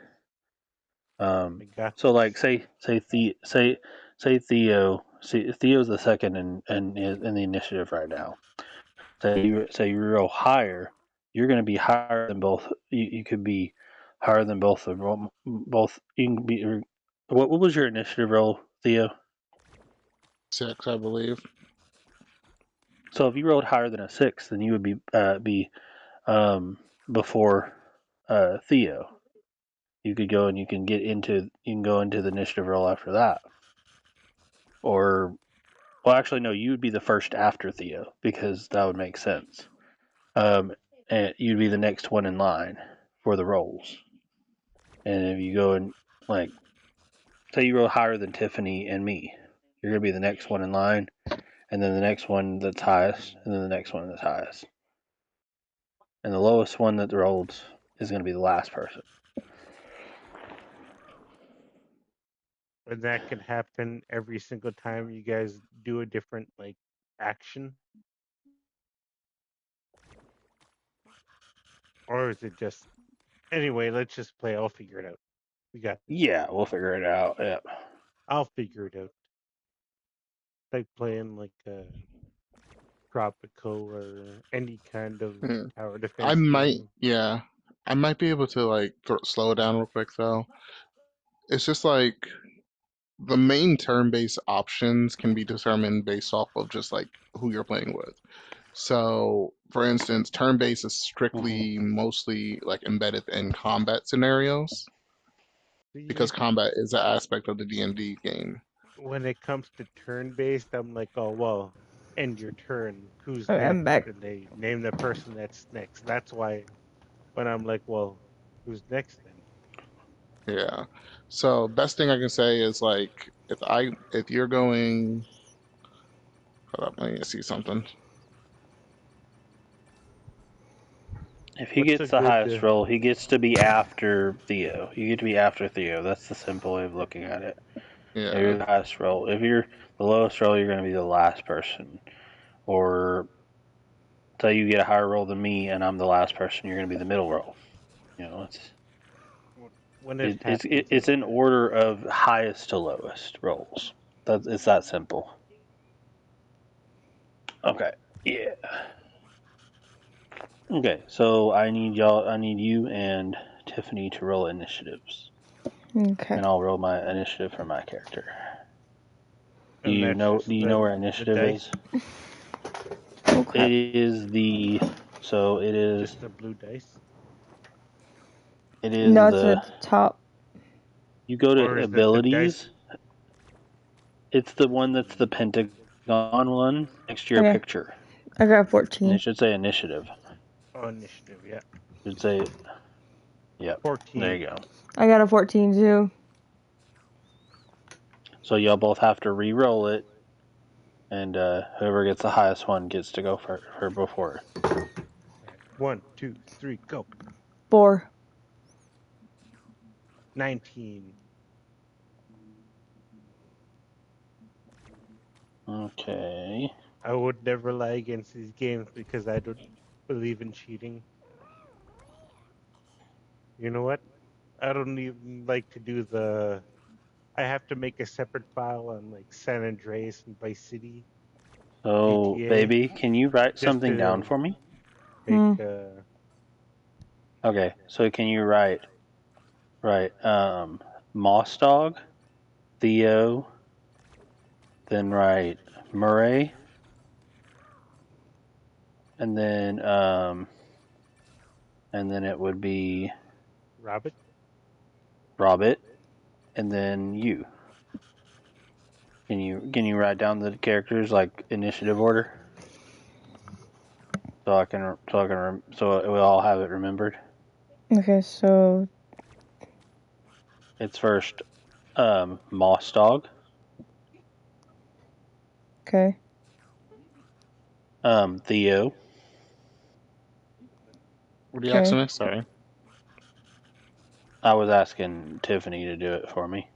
So like say Theo. See, Theo's the second in the initiative right now. Say you roll higher, you're going to be higher than both. You could be higher than both of them. Both you can be. What was your initiative roll, Theo? 6, I believe. So if you rolled higher than a 6, then you would be before Theo. You could go and you can go into the initiative roll after that. Or, well, actually, no, you would be the first after Theo because that would make sense. And you'd be the next one in line for the rolls. And if you go and, like, say you roll higher than Tiffany and me, you're going to be the next one in line, and then the next one that's highest, and then the next one that's highest. And the lowest one that rolled is going to be the last person. And that can happen every single time you guys do a different like action? Or is it just anyway, let's just play, I'll figure it out. We got this. Yeah, we'll figure it out. Yeah. I'll figure it out. Like playing like Tropico or any kind of tower defense. I might be able to like slow it down real quick though. It's just like the main turn-based options can be determined based off of just like who you're playing with. So, for instance, turn-based is strictly mostly like embedded in combat scenarios because combat is an aspect of the D&D game. When it comes to turn-based, I'm like, oh well, end your turn. Who's Okay, next? I'm back. And they name the person that's next. That's why when I'm like, well, who's next then? Yeah. So best thing I can say is like if you're going, hold up, I need to see something. If he gets the highest roll, he gets to be after Theo. You get to be after Theo. That's the simple way of looking at it. Yeah. If you're the highest roll. If you're the lowest roll, you're going to be the last person. Or say you get a higher roll than me and I'm the last person, you're going to be the middle roll. You know, it's in order of highest to lowest rolls. It's that simple. Okay. Yeah. Okay, so I need you and Tiffany to roll initiatives. Okay. And I'll roll my initiative for my character. Do you know where initiative is? Okay. It is just the blue dice. It is no, it's at the top. You go to abilities. It's the one that's the pentagon one next to your picture. I got 14. And it should say initiative. Oh, initiative, yeah. It should say, yep. 14. There you go. I got a 14 too. So y'all both have to re-roll it, and whoever gets the highest one gets to go for before. 1, 2, 3, go. 4. 19. Okay. I would never lie against these games because I don't believe in cheating. You know what? I don't even like to do the. I have to make a separate file on like San Andreas and Vice City, So, GTA, baby, can you write just something down to for me? make. Okay, so can you write Moss Dog, Theo, then write Murray, and then it would be Robert. Robert, and then you. Can you write down the characters like initiative order? So we all have it remembered. Okay, so It's first Moss Dog. okay. Theo. What are you asking me? Sorry. I was asking Tiffany to do it for me.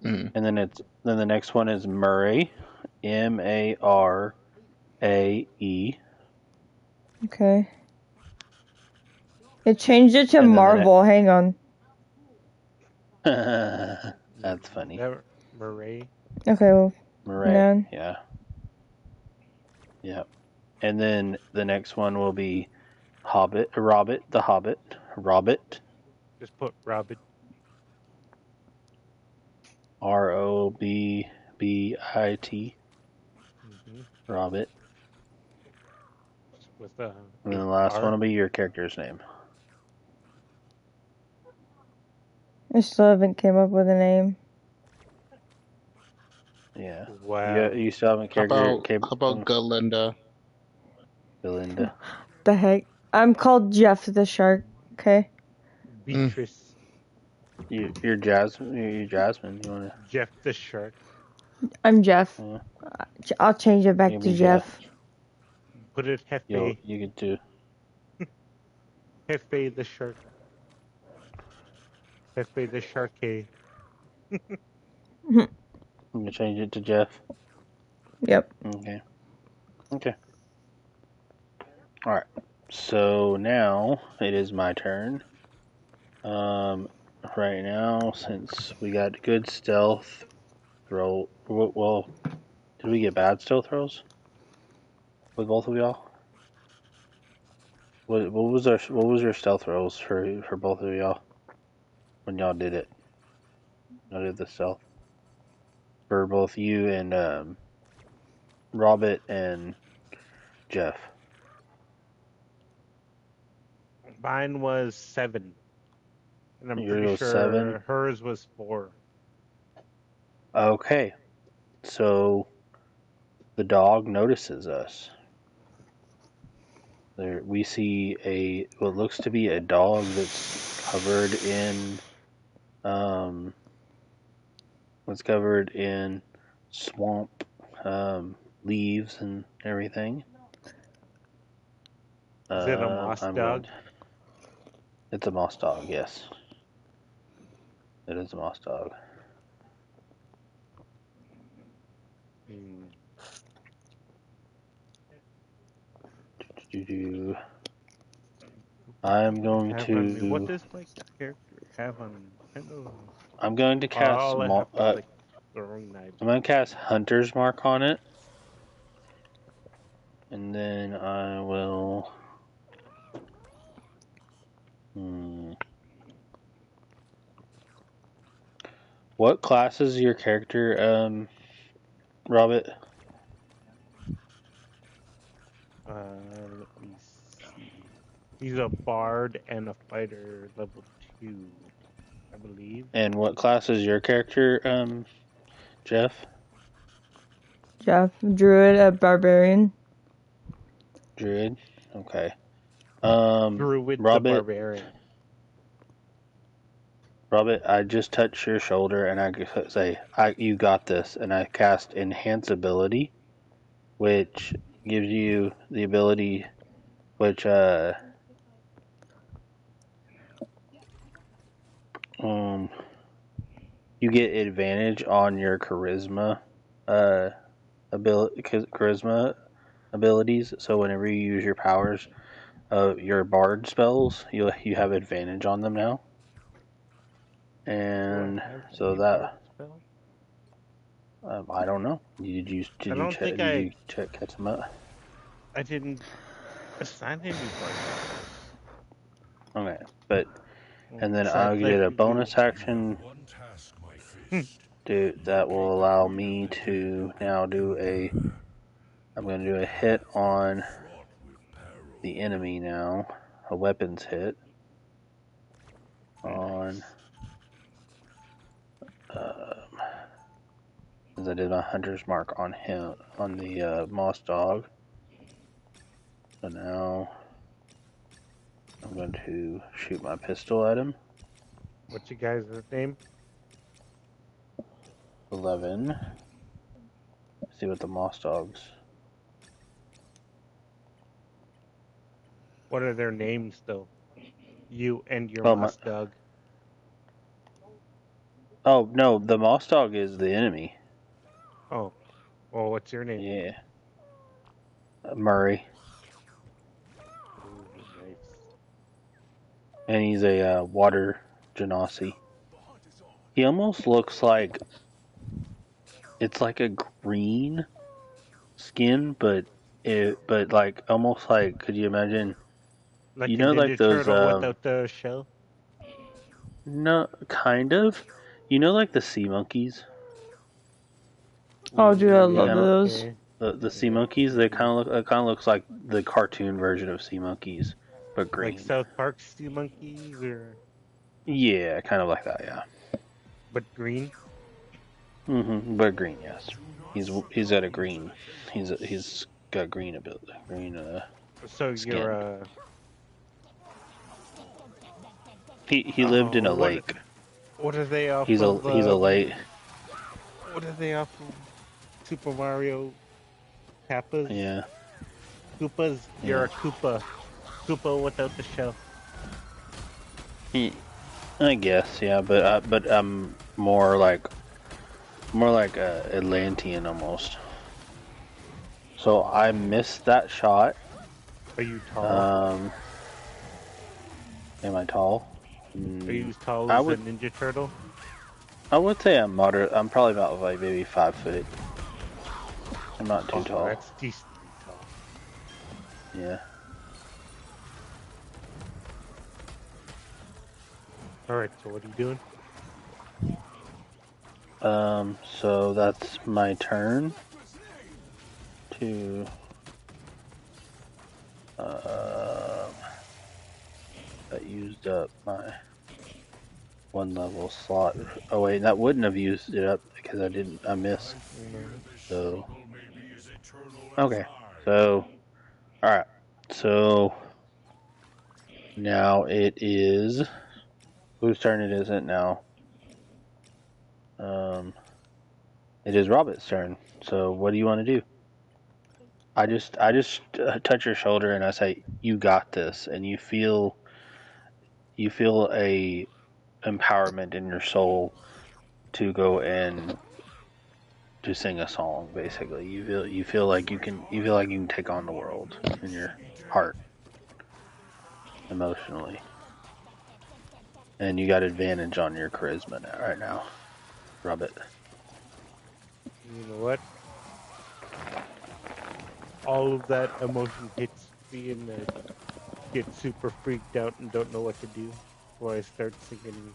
Mm. And then the next one is Murray, Marae. Okay. It changed it to Marvel. Hang on. That's funny. Murray. Okay, well, Murray. Yeah. Yep. And then the next one will be Robert the Hobbit. Robert. Just put Robert. Robbit. Robert. With the. And then the last one will be your character's name. I still haven't came up with a name. Yeah. Wow. You still haven't character. How about Galinda? Galinda. The heck? I'm called Jeff the Shark. Okay. Beatrice. You're Jasmine. You're Jasmine. You wanna? Jeff the Shark. I'm Jeff. Yeah. I'll change it back You'll to be Jeff. Put it Hefe. You could do. Hefe the Shark. Hefe the Sharky. I'm gonna change it to Jeff. Yep. Okay. Alright. So now it is my turn. Right now, since we got good stealth roll, well, did we get bad stealth rolls with both of y'all? What was your stealth rolls for both of y'all when y'all did it? Y'all did the stealth for both you and Robert and Jeff. Mine was 7. And I'm Yours pretty was sure 7? hers was 4. Okay. So the dog notices us. There we see what looks to be a dog that's covered in swamp leaves and everything. Is it a moss dog? It's a moss dog, yes. It is a moss dog. I'm going to. What does my character have on? I'm going to cast. I'm going to cast Hunter's Mark on it, and then I will. What class is your character, Robert? Let me see. He's a bard and a fighter, level 2, I believe. And what class is your character, Jeff? Jeff, druid, a barbarian. Druid. Okay. Druid, Robert, the barbarian. Robert, I just touch your shoulder and I say, "You got this," and I cast Enhance Ability, which gives you the ability, which you get advantage on your charisma abilities. So whenever you use your powers, your bard spells, you have advantage on them now. And Do I have so any that spell? I don't know. Did you I don't think catch them up? I didn't assign anybody. Okay, but and then Besides, I'll like, get a you. bonus action, One task, my Hmm. fist. dude. That will allow me to now do a. I'm going to do a hit on Fraught with peril. the enemy now, a weapons hit on. As I did a hunter's mark on him on the moss dog. So now I'm going to shoot my pistol at him. What's your guys' name? 11. See what the moss dogs. What are their names, though? You and your Oh, moss dog. Oh no, the moss dog is the enemy. Oh, well, what's your name? Yeah. Murray. Ooh, nice. And he's a water genasi. He almost looks like it's like a green skin, but like almost like, could you imagine? Like You a know, Ninja like those Turtle without the shell? no, kind of. You know, like the sea monkeys. Oh, dude, I Yeah, love those. okay. The sea monkeys. They kind of look. It kind of looks like the cartoon version of sea monkeys, but green. Like South Park sea monkeys, or Yeah, kind of like that. Yeah. but green. But green, yes. He's got a green. He's got green ability. Green So skin. you're He lived in a lake. What are they off He's a lake. What are they off of Super Mario? Kappas? Yeah. Koopas? You're a Koopa. Koopa without the shell. I guess, yeah, but I'm more like Atlantean almost. So I missed that shot. Are you tall? Am I tall? Are you as tall as a Ninja Turtle? I would say I'm moderate. I'm probably about like maybe 5 foot. I'm not too tall. That's decently tall. Yeah. Alright, so what are you doing? So that's my turn to that used up my 1 level slot. Oh wait, that wouldn't have used it up because I missed. So okay. So alright. So now it is whose turn it isn't now? It is Robin's turn. So what do you want to do? I just touch your shoulder and I say, "You got this," and you feel a empowerment in your soul to go and to sing a song. Basically, you feel like you can take on the world in your heart, emotionally, and you got advantage on your charisma right now, Robert. You know what? All of that emotion hits me and I get super freaked out and don't know what to do. So I start singing,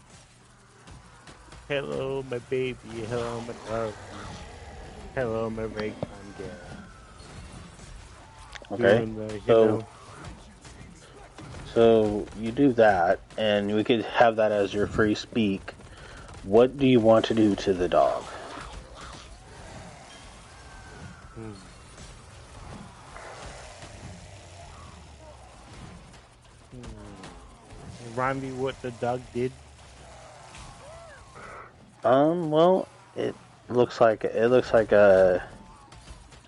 "Hello, my baby. Hello, my darling. Hello, my Raycon gal." Okay. So you do that, and we could have that as your free speak. What do you want to do to the dog? Remind me what the dog did. Well, it looks like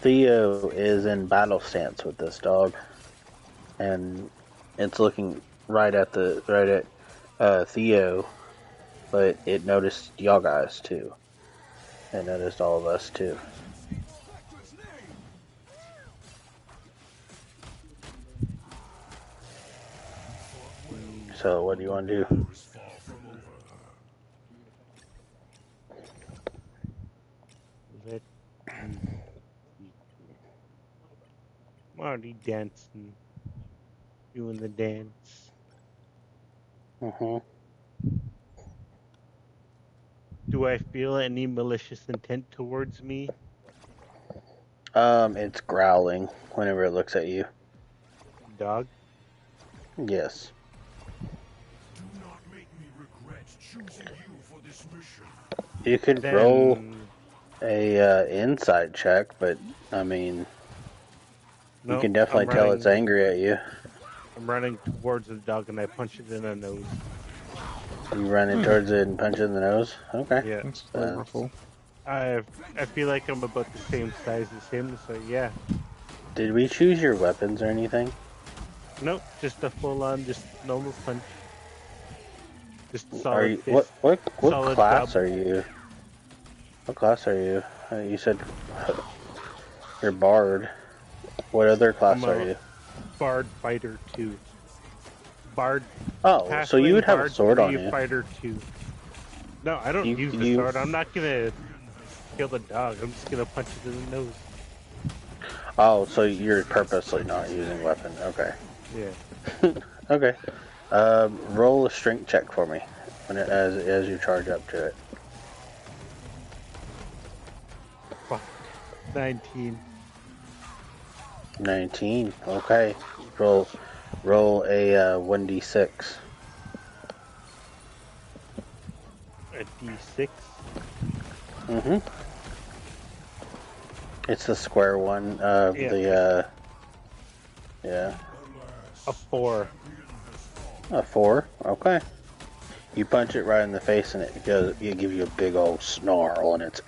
Theo is in battle stance with this dog, and it's looking right at Theo, but it noticed y'all guys too. It noticed all of us too. So what do you want to do? already dancing, doing the dance. Do I feel any malicious intent towards me? It's growling whenever it looks at you. Dog? Yes. Do not make me regret choosing you for this mission. You could roll a inside check, but I mean, you can definitely tell it's angry at you. I'm running towards the dog and I punch it in the nose. You run it towards it and punch it in the nose? Okay. Yeah. That's flavorful. I feel like I'm about the same size as him, so yeah. Did we choose your weapons or anything? Nope, just a full-on, just normal punch. Just solid Are you, fist. what Solid class dub. are you? What class are you? You said you're Bard. What other class I'm are a you? Bard Fighter 2. Bard. Oh, so you would have a Bard sword on 3 you. Fighter 2. No, I don't use the sword. I'm not gonna kill the dog. I'm just gonna punch it in the nose. Oh, so you're purposely not using weapon. Okay. Yeah. Okay. Roll a strength check for me as you charge up to it. Fuck. 19. 19. Okay. Roll a 1d6. A D6. It's the square one of the yeah. A 4. A 4. Okay. You punch it right in the face and it gives you a big old snarl and it's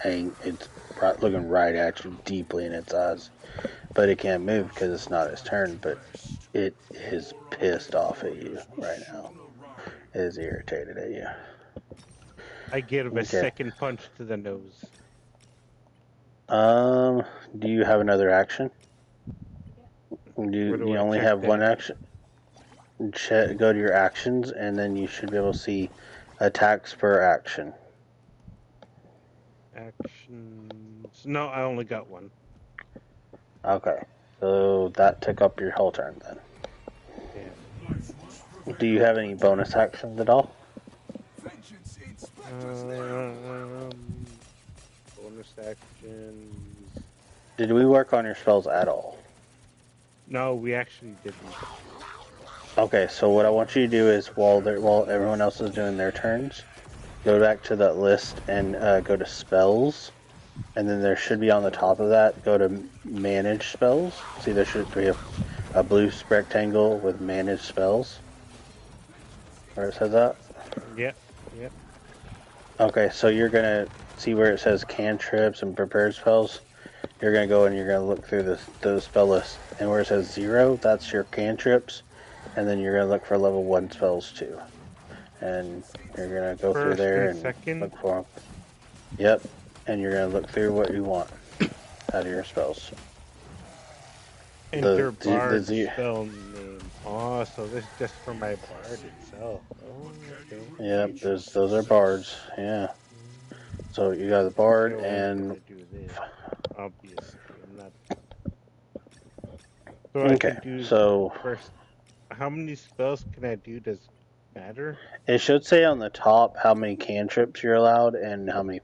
looking right at you deeply in its eyes. But it can't move because it's not its turn, but it is pissed off at you right now. It is irritated at you. I give a second punch to the nose. Do you have another action? You only have one action? Go to your actions, and then you should be able to see attacks per action. Actions... No, I only got one. Okay. So that took up your whole turn, then. Yeah. Do you have any bonus actions at all? Bonus actions... Did we work on your spells at all? No, we actually didn't. Okay, so what I want you to do is, while everyone else is doing their turns, go back to that list and go to spells, and then there should be on the top of that, go to manage spells. See, there should be a blue rectangle with manage spells. Where it says that? Yep, yep. Okay, so you're gonna see where it says cantrips and prepared spells. You're gonna go and you're gonna look through the spell list, and where it says 0, that's your cantrips, and then you're gonna look for level 1 spells too. And you're gonna go through there and look for them. Yep, and you're gonna look through what you want out of your spells. Enter bard spell name. Oh, so this is just for my bard itself. Oh, okay. Yep, those are bards. Yeah. So you got the bard and. Obviously, I'm not. Okay, so first, how many spells can I do? Does it matter? It should say on the top how many cantrips you're allowed and how many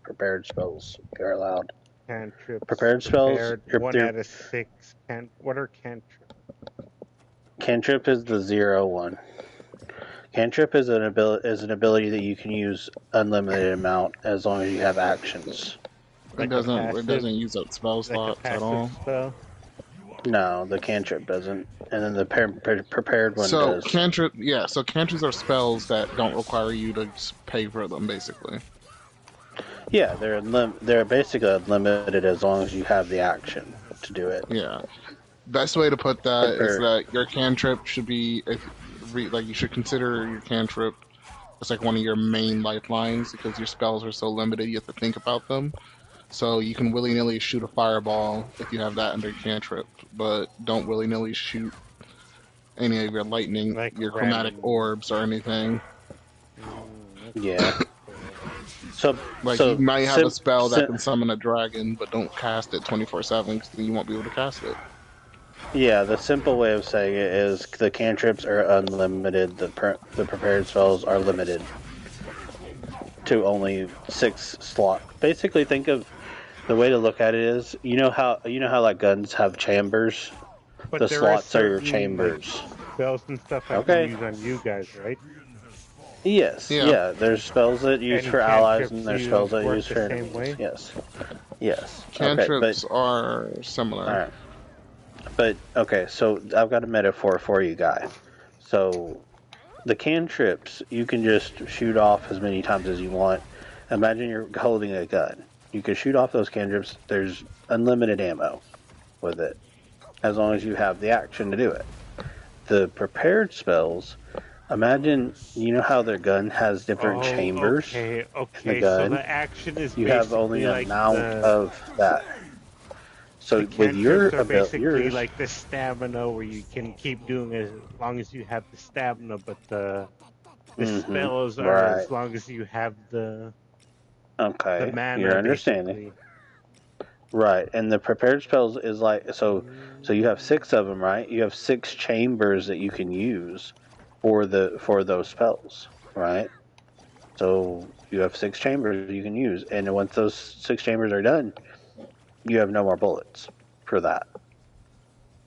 prepared spells you're allowed. Cantrips. Prepared spells. One out of 6. What are cantrips? Cantrip is the 0 one. Cantrip is an ability that you can use unlimited amount as long as you have actions. It doesn't use up spell slots at all. Spell? No, the cantrip doesn't, and then the prepared one does. So cantrips are spells that don't require you to pay for them, basically. Yeah, they're basically unlimited as long as you have the action to do it. Yeah. Best way to put that is that your cantrip should be, you should consider your cantrip as like one of your main lifelines because your spells are so limited you have to think about them. So you can willy-nilly shoot a fireball if you have that under your cantrip, but don't willy-nilly shoot any of your lightning, your chromatic orbs or anything. Yeah. You might have a spell that can summon a dragon, but don't cast it 24/7 because then you won't be able to cast it. Yeah, the simple way of saying it is the cantrips are unlimited. The prepared spells are limited to only 6 slots. Basically, think of the way to look at it is you know how like guns have chambers. But The there are slots are your certain like chambers. spells and stuff I can Okay. use on you guys, right? Yes. Yeah. Yeah. There's spells that use And for allies, cantrips and there's spells that work use the for same enemies. way? Yes. Yes. Cantrips Okay, are similar. all right. But okay, so I've got a metaphor for you, guy. So the cantrips, you can just shoot off as many times as you want. Imagine you're holding a gun. You can shoot off those cantrips. There's unlimited ammo with it, as long as you have the action to do it. The prepared spells, imagine, you know how their gun has different chambers Okay, in the okay. gun? So the action is You have only basically an like amount of that. So the with your cantrips are basically yours, like the stamina, where you can keep doing as long as you have the stamina, but the spells are right. as long as you have the Okay, mana. you're understanding. Basically. Right, and the prepared spells is like so you have 6 of them, right? You have 6 chambers that you can use for those spells, right? So you have 6 chambers you can use, and once those 6 chambers are done, you have no more bullets for that.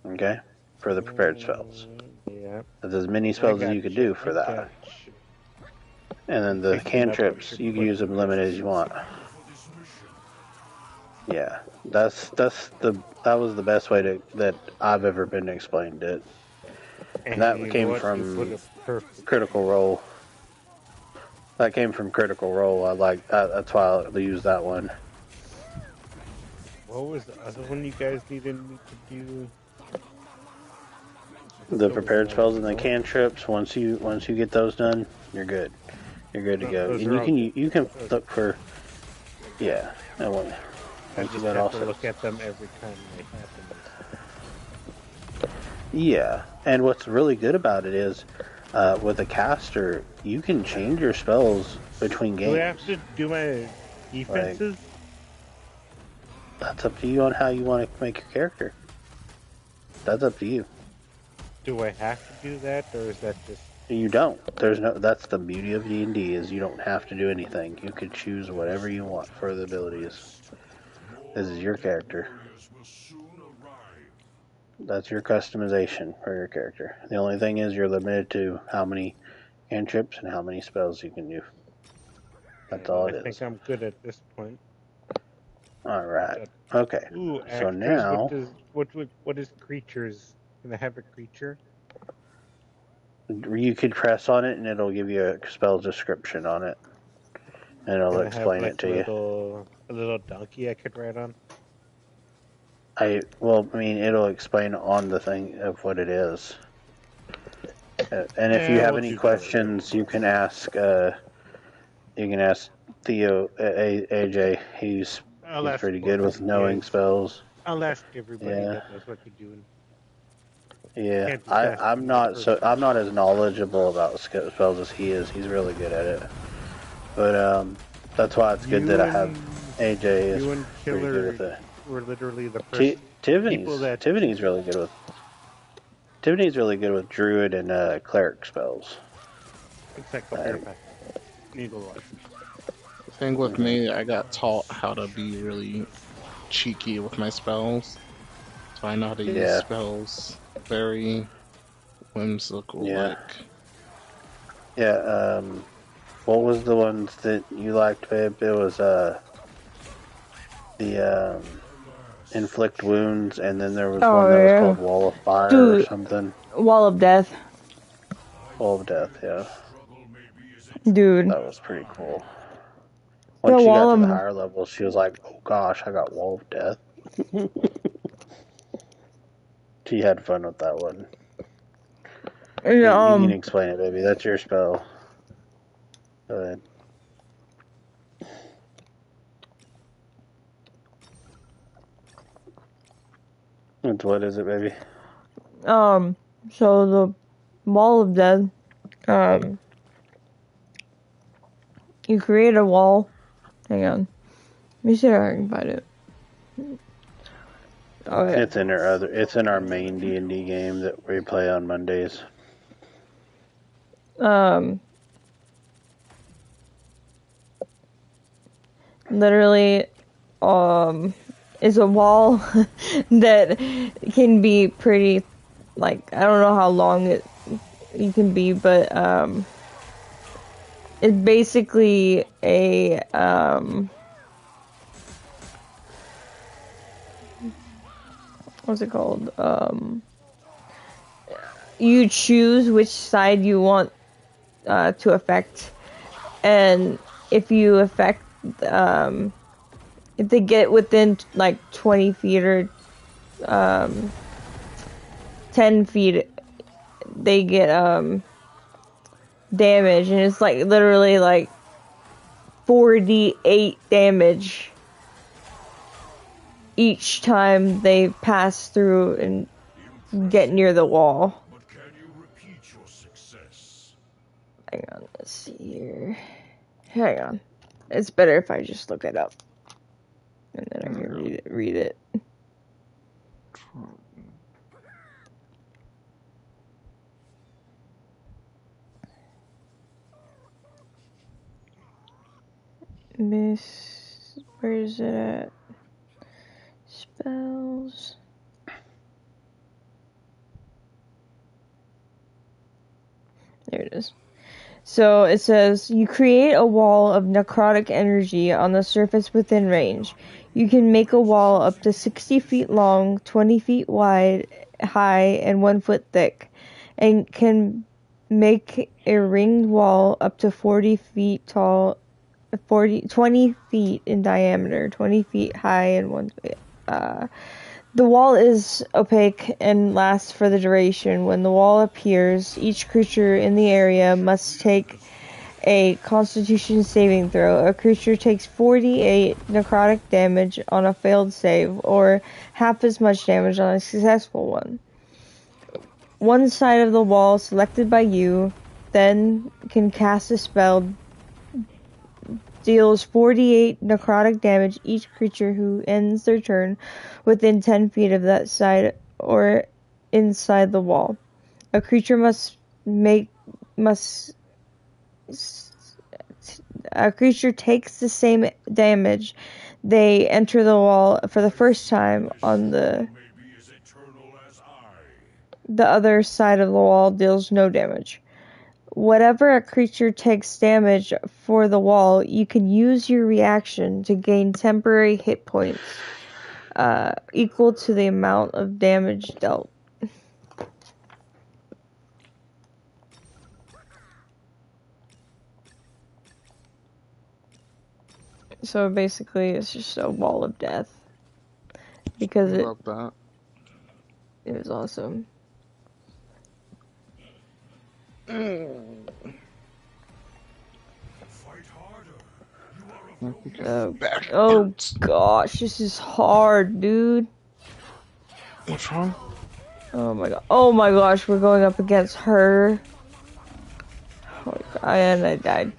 Okay? For the prepared spells. Yeah. There's as many spells as you could do for that. And then the cantrips, you can use them limited as you want. Yeah, that was the best way that I've ever been explained it. And that came from Critical Role. That came from Critical Role. That's why I use that one. What was the other one you guys needed me to do? The prepared spells and the cantrips. Once you get those done, you're good. You're good to go. And you can look for that one. I just have to look at them every time they happen. Yeah, and what's really good about it is, with a caster, you can change your spells between games. Do I have to do my defenses? That's up to you on how you want to make your character. That's up to you. Do I have to do that, or is that just... You don't. That's the beauty of D&D, is you don't have to do anything. You can choose whatever you want for the abilities. This is your character. That's your customization for your character. The only thing is you're limited to how many cantrips and how many spells you can do. That's all it is. I think I'm good at this point. Alright. Okay. Ooh, So actors, now... What is creatures? Can I have a creature? You could press on it and it'll give you a spell description on it. And it'll explain it to you. A little donkey I could ride on? It'll explain on the thing of what it is. And if you have any questions, you can ask Theo, AJ. He's pretty good with knowing spells. I'll ask everybody that knows what you're doing. Yeah, I'm not as knowledgeable about spells as he is. He's really good at it. But that's why it's good that I have AJ is pretty good with it. We're literally the first Tiffany's really good with druid and cleric spells. Neither one. The thing with me, I got taught how to be really cheeky with my spells, so I know how to use spells very whimsical. What was the ones that you liked, babe? It was the inflict wounds, and then there was one that was called Wall of Fire or something. Wall of Death. Wall of Death, yeah. Dude. That was pretty cool. Once she got to the higher level, she was like, oh gosh, I got Wall of Death. She had fun with that one. You can explain it, baby. That's your spell. Go ahead. What is it, baby? So the Wall of Death, you create a wall. Hang on. Let me see if I can find it. Okay. It's in our It's in our main D&D game that we play on Mondays. Literally, is a wall that can be pretty, like, I don't know how long it can be, but it's basically a what's it called? You choose which side you want to affect, and if you affect if they get within like 20 feet or 10 feet, they get damage, and it's like literally like 48 damage each time they pass through and get near the wall. But can you repeat your success? Hang on, let's see here. Hang on. It's better if I just look it up. And then I can read it. Where is it at? Spells. There it is. So it says, you create a wall of necrotic energy on the surface within range. You can make a wall up to 60 feet long, 20 feet wide, high, and 1 foot thick, and can make a ringed wall up to 40 feet tall, 20 feet in diameter, 20 feet high, and 1 foot. The wall is opaque and lasts for the duration. When the wall appears, each creature in the area must take a Constitution saving throw. A creature takes 48 necrotic damage on a failed save, or half as much damage on a successful one. One side of the wall selected by you then can cast a spell deals 48 necrotic damage each creature who ends their turn within 10 feet of that side or inside the wall. A creature a creature takes the same damage they enter the wall for the first time on the other side of the wall deals no damage. Whatever a creature takes damage for the wall, you can use your reaction to gain temporary hit points equal to the amount of damage dealt. So basically, it's just a wall of death. Because it was awesome. Oh gosh, this is hard, dude. What's wrong? Oh my god. Oh my gosh, we're going up against her. Oh my god, and I died.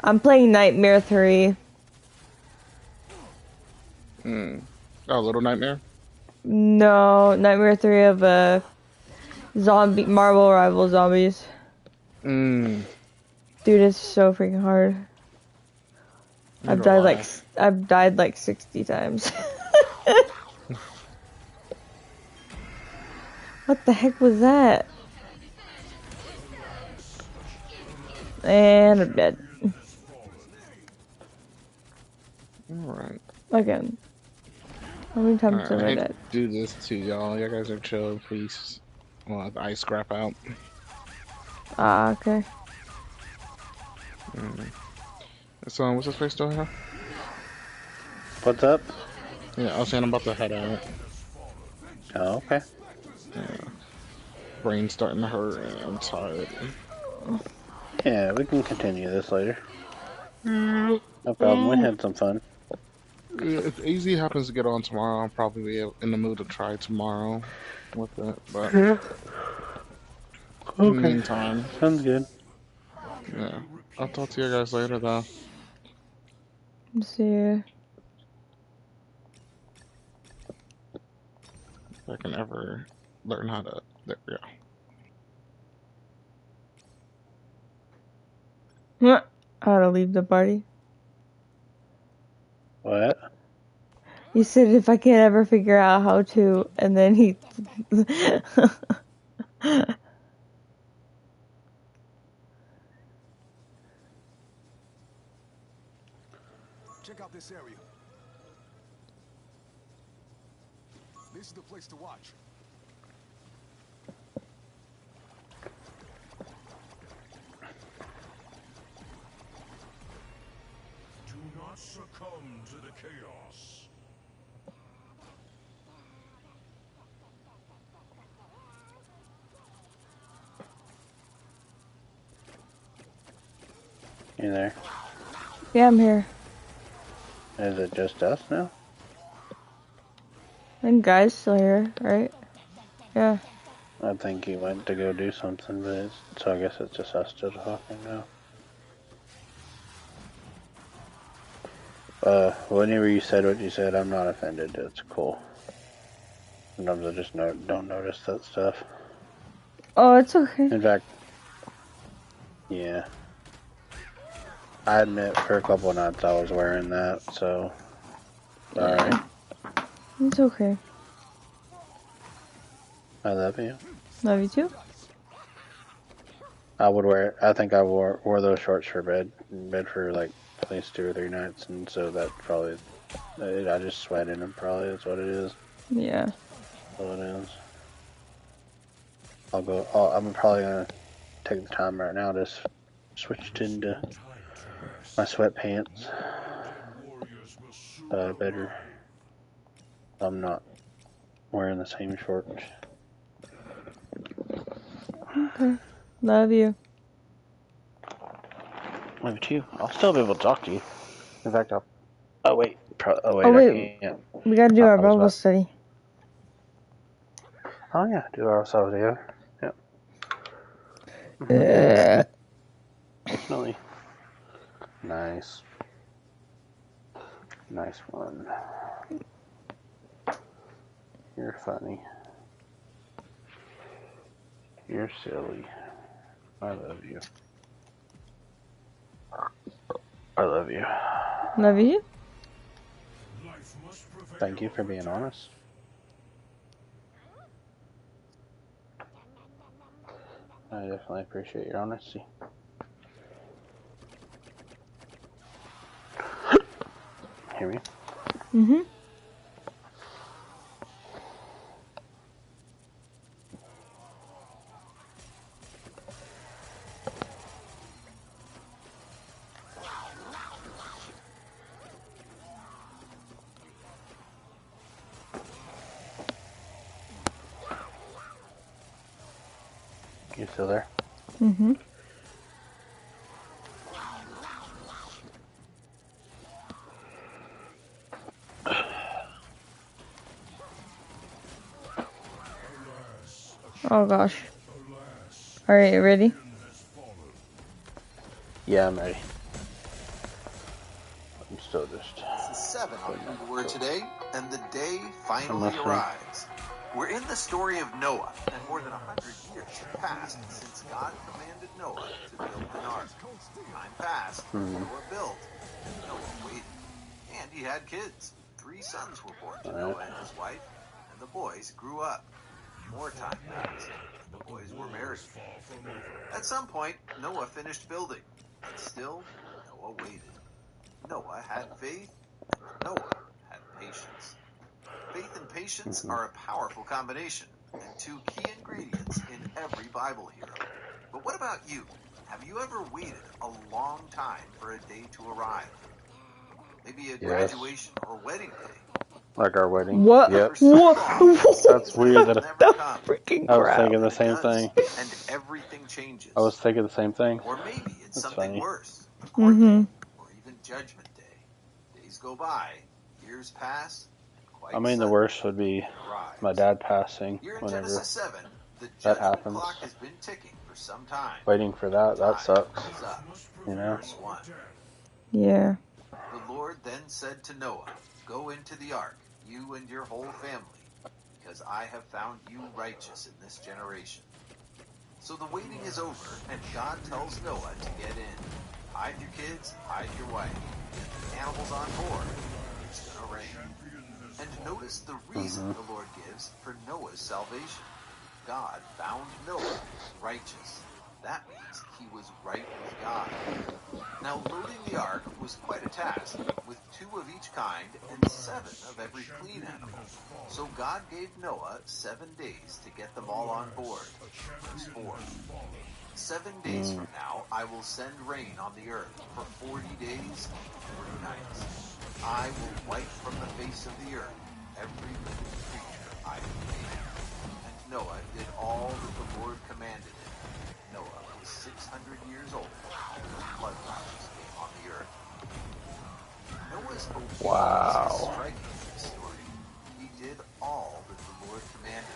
I'm playing Nightmare 3. Oh, Little Nightmare? No, Nightmare 3 of zombie Marvel Rival Zombies. Dude, it's so freaking hard. I've died like 60 times. What the heck was that? And I'm dead. Alright. Again. How many times have I died? Do this too, y'all. You guys are chill, please. Well, the ice scrap out. Ah, okay. So, what's his face doing here? What's up? Yeah, I was saying I'm about to head out. Oh, okay. Yeah. Brain's starting to hurt and I'm tired. Yeah, we can continue this later. No problem, we had some fun. Yeah, if AZ happens to get on tomorrow, I'll probably be in the mood to try tomorrow with it, but Okay. in the meantime. Sounds good. Yeah. I'll talk to you guys later though. See ya. I can ever learn how to. There we go. How to leave the party. What? He said if I can ever figure out how to, and then he... Check out this area. This is the place to watch. Do not succumb to the chaos. You there? Yeah, I'm here. Is it just us now? And Guy's still here, right? Yeah. I think he went to go do something, but so I guess it's just us still talking now. Whenever you said what you said, I'm not offended. It's cool. Sometimes I just don't notice that stuff. Oh, it's okay. In fact, yeah. I admit for a couple of nights I was wearing that, so sorry. Yeah. It's okay. I love you. Love you too. I would wear. I think I wore those shorts for bed for like at least 2 or 3 nights, and so that probably I just sweat in them. Probably that's what it is. Yeah. That's what it is. I'm probably gonna take the time right now to switch into my sweatpants. Better. I'm not wearing the same shorts. Okay. Love you. Love you too. I'll still be able to talk to you. In fact, I'll. Oh wait. Oh wait. I can't. We gotta do our Bible study. Oh yeah, do our study. Yeah. Definitely. Nice. Nice one. You're funny. You're silly. I love you. I love you. Love you. Thank you for being honest. I definitely appreciate your honesty. Hear me? Mm-hmm. You still there? Mm-hmm. Oh gosh. Alright, you ready? Yeah, I'm ready. I'm still just... It's 7 on who we were today, and the day finally arrives. We're in the story of Noah, and more than 100 years have passed since God commanded Noah to build an ark. Time passed, Noah built, and Noah waited. And he had kids. 3 sons were born to Noah and his wife, and the boys grew up. More time passed, and the boys were married. At some point, Noah finished building, but still, Noah waited. Noah had faith, and Noah had patience. Faith and patience are a powerful combination, and 2 key ingredients in every Bible hero. But what about you? Have you ever waited a long time for a day to arrive? Maybe a graduation or wedding day. Like our wedding. What? Yep. What? That's weird that freaking I was crap. thinking the same thing. And everything changes. I was thinking the same thing. Or maybe it's That's something funny. worse. Mm-hmm. Or even Judgment Day. Days go by, years pass, and quite I mean, the worst would be my dad passing Here in whenever Genesis 7, the that judgment happens. clock has been ticking for some time. Waiting for that sucks. Is up. You know? Verse 1. Yeah. The Lord then said to Noah, "Go into the ark, you and your whole family. because I have found you righteous in this generation. So the waiting is over, and God tells Noah to get in. Hide your kids, hide your wife, get the animals on board. It's gonna rain. And notice the reason the Lord gives for Noah's salvation. God found Noah righteous. That means he was right with God. Now, loading the ark was quite a task, with 2 of each kind and 7 of every clean animal. So God gave Noah 7 days to get them all on board. Verse 4. 7 days from now, I will send rain on the earth for 40 days and 40 nights. I will wipe from the face of the earth every living creature I have made. And Noah did all that the Lord commanded him. Noah was 600 years old when the flood waters came on the earth. Noah's obedience is striking in this story. He did all that the Lord commanded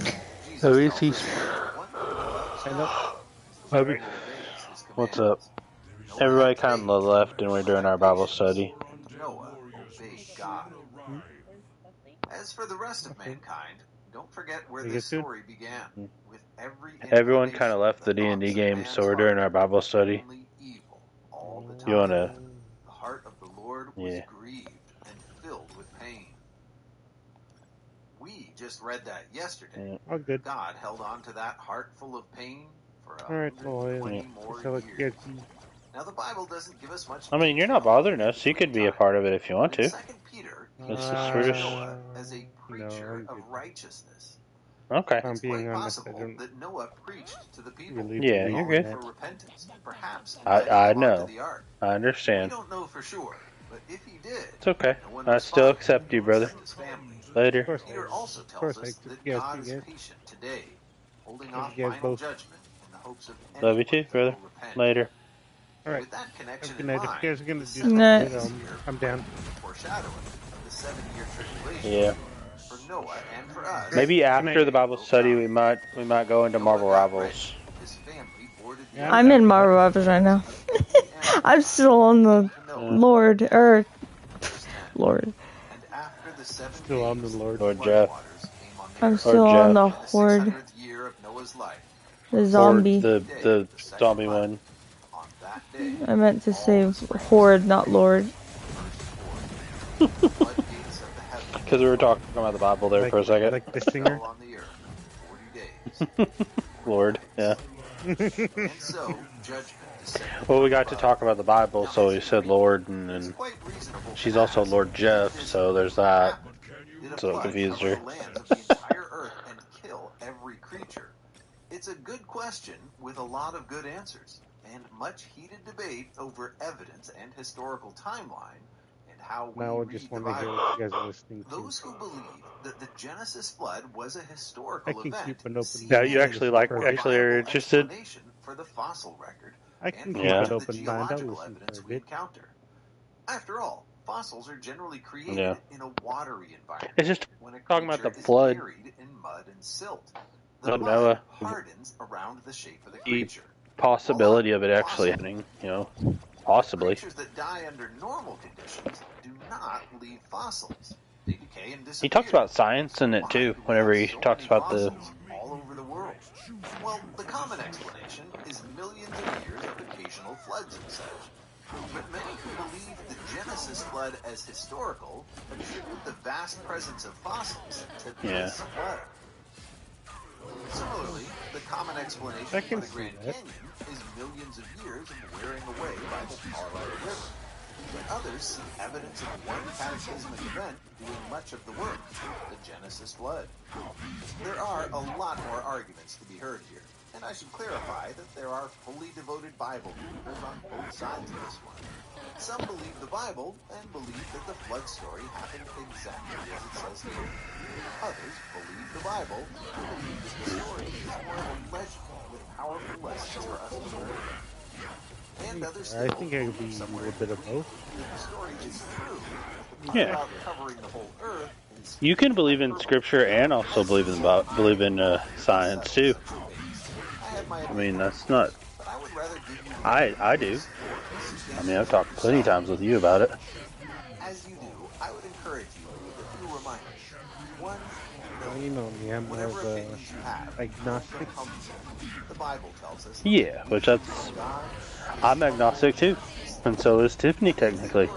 him. Jesus tells us that one who loves God is the one who obeys his What's commandments. up? Everybody kind of left and we're doing our Bible study. Noah obeyed God. As for the rest of mankind, don't forget where this story began. With every Everyone kind of left the D&D game, so we're doing our Bible study. evil all the time. You want to? The heart of the Lord was grieved and filled with pain. We just read that yesterday. Oh, good. God held on to that heart full of pain for Alright, 120 more years. Now the Bible doesn't give us much. I mean, you're not bothering us. You could be a part of it if you want to. In 2 Peter, he describes Noah as a preacher of righteousness. Okay. It's quite possible that Noah preached to the people. Yeah, you're good. For repentance, perhaps I them know. onto the ark. I understand. We don't know for sure, but if he did, It's okay. no one I still accept you, brother. his family. Later. Peter also tells us that God is patient today, holding off final judgment in the hopes of Love you too, brother. Later. Alright. With that connection Good in night. If mind, you guys are going to do Night. something, I'm down. foreshadowing of the 7-year tribulation Yeah. for Noah and for us. Maybe after the Bible study, we might go into Marvel Rivals. His family boarded the I'm in Marvel Rivals right now. I'm still on the Lord. And after the 7 Still on the Lord. Lord Jeff. I'm still on the the Horde. 600th year of Noah's life. The zombie. The zombie one. On that day, I meant to say Horde, not Lord. Because we were talking about the Bible there for a second. Like the singer. on the earth 40 days. Lord, yeah. And so judgment descended. Well, we got to talk about the Bible, so he said Lord, and then Quite reasonable. she's also Lord Jeff, so there's that. Did a So it flood confused cover her. the lands of the entire earth and kill every creature? It's a good question with a lot of good answers, and much heated debate over evidence and historical timeline, and how we Now I read just the want to hear Bible. what you guys are listening to. Those who believe that the Genesis flood was a I historical can event keep an open see Now you mind. actually are interested? explanation for the fossil record I can and keep for Yeah. an much of the open mind. I'll geological listen evidence for a we bit. encounter. After all, fossils are generally created Yeah. in a watery environment. It's just When a talking about the creature is flood. buried in mud and silt, the No, mud Noah. hardens around the shape of the The creature. possibility of it actually happening, possibly. Creatures that die under normal conditions do not leave fossils. They decay and disappear. He talks about science in it too, whenever he talks about the. Fossils all over the world. Well, the common explanation is millions of years of occasional floods and such. But many who believe the Genesis flood as historical attribute the vast presence of fossils to this flood. Similarly, the common explanation I for can the see Grand that. Canyon is millions of years of wearing away by the Colorado River. But others see evidence of one cataclysmic event doing much of the work, the Genesis flood. There are a lot more arguments to be heard here, and I should clarify that there are fully devoted Bible believers on both sides of this one. Some believe the Bible and believe that the flood story happened exactly as it says here. Others believe the Bible and believe that the story is more of a legend with powerful lessons for us to learn. And others I still think I could be a little bit of both. that the story is true. The part Yeah. about covering the whole earth is You can believe in scripture and also believe in science too. I mean, that's not. but I would rather give you I do. I mean, I've talked plenty of times with you about it. as you do, I would encourage you with a few reminders. One one, Well, you know me, I'm more whatever of a opinions you have, agnostic. the Bible tells us. Yeah, which that's... I'm agnostic too. And so is Tiffany, technically.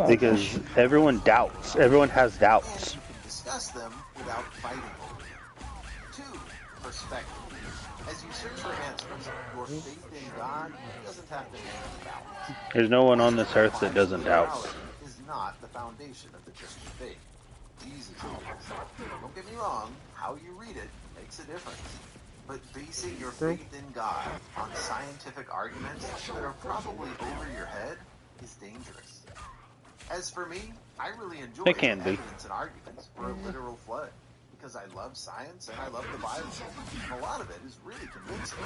Because everyone doubts. Everyone has doubts. You can discuss them without fighting over them. 2, perspective. As you search for answers, your faith in God doesn't have to hang in the balance. There's no one on this earth that doesn't doubt. Morality is not the foundation of the Christian faith. Jesus is. Don't get me wrong, how you read it makes a difference. But basing your faith in God on scientific arguments that are probably over your head is dangerous. As for me, I really enjoy It can be. evidence and arguments for a literal flood because I love science and I love the Bible. And a lot of it is really convincing.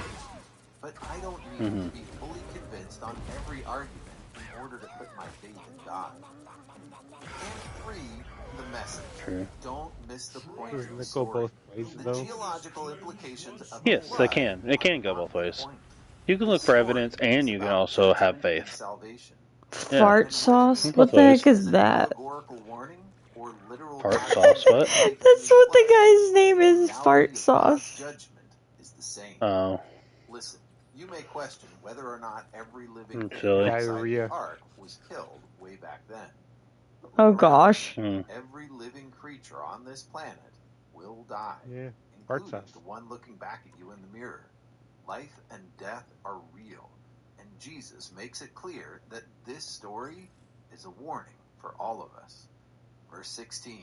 But I don't need to be fully convinced on every argument in order to put my faith in God. And 3, the message. True. Don't miss the point Doesn't of the it go story. both ways, The though? geological implications of Yes, the they flood can. It can go both ways. point. You can look for evidence and you can also have faith. Salvation. Yeah. Fart sauce? Both What the ways. heck is that? Allegorical warning or literal Fart sauce, what? That's what the guy's name is, Fart Sauce. judgment is the same. Oh. Listen, you may question whether or not every living Mm, thing silly. inside Diarrhea. the ark was killed way back then. Oh gosh. Every living creature on this planet will die, Yeah, fart including sauce. the one looking back at you in the mirror. Life and death are real, and Jesus makes it clear that this story is a warning for all of us. Verse 16,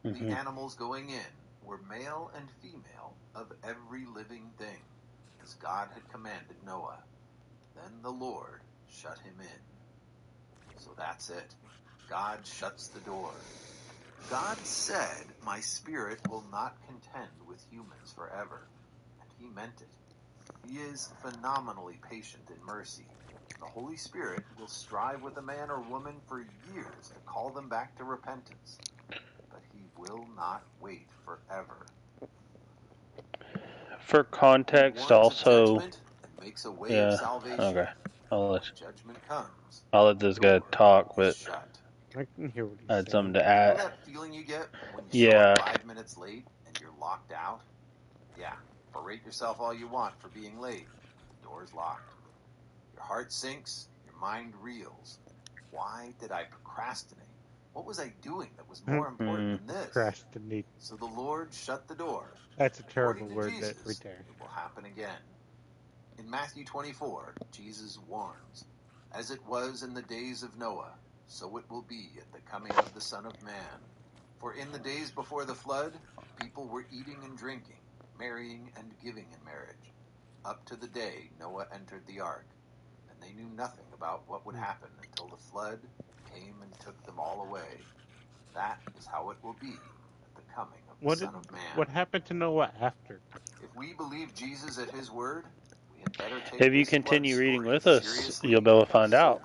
the animals going in were male and female of every living thing, as God had commanded Noah. Then the Lord shut him in. So that's it. God shuts the door. God said, my spirit will not contend with humans forever. And he meant it. He is phenomenally patient in mercy. The Holy Spirit will strive with a man or woman for years to call them back to repentance. But he will not wait forever. For context, also... Makes a way Yeah, of salvation. okay. When judgment comes, I'll let this guy talk, but I can hear what he's I had saying. something to You know add. that feeling you get when you show Yeah. up 5 minutes late and you're locked out? Yeah, berate yourself all you want for being late. The door's locked. Your heart sinks, your mind reels. Why did I procrastinate? What was I doing that was more important than this? Procrastinate. So the Lord shut the door. That's a terrible According to word Jesus, that right there. it will happen again. In Matthew 24, Jesus warns, as it was in the days of Noah, so it will be at the coming of the Son of Man. For in the days before the flood, people were eating and drinking, marrying and giving in marriage, up to the day Noah entered the ark. And they knew nothing about what would happen until the flood came and took them all away. That is how it will be at the coming of the Son of Man. What happened to Noah after? If we believe Jesus at his word, we had better take If you this flood continue reading story with us, seriously you'll be able to find out.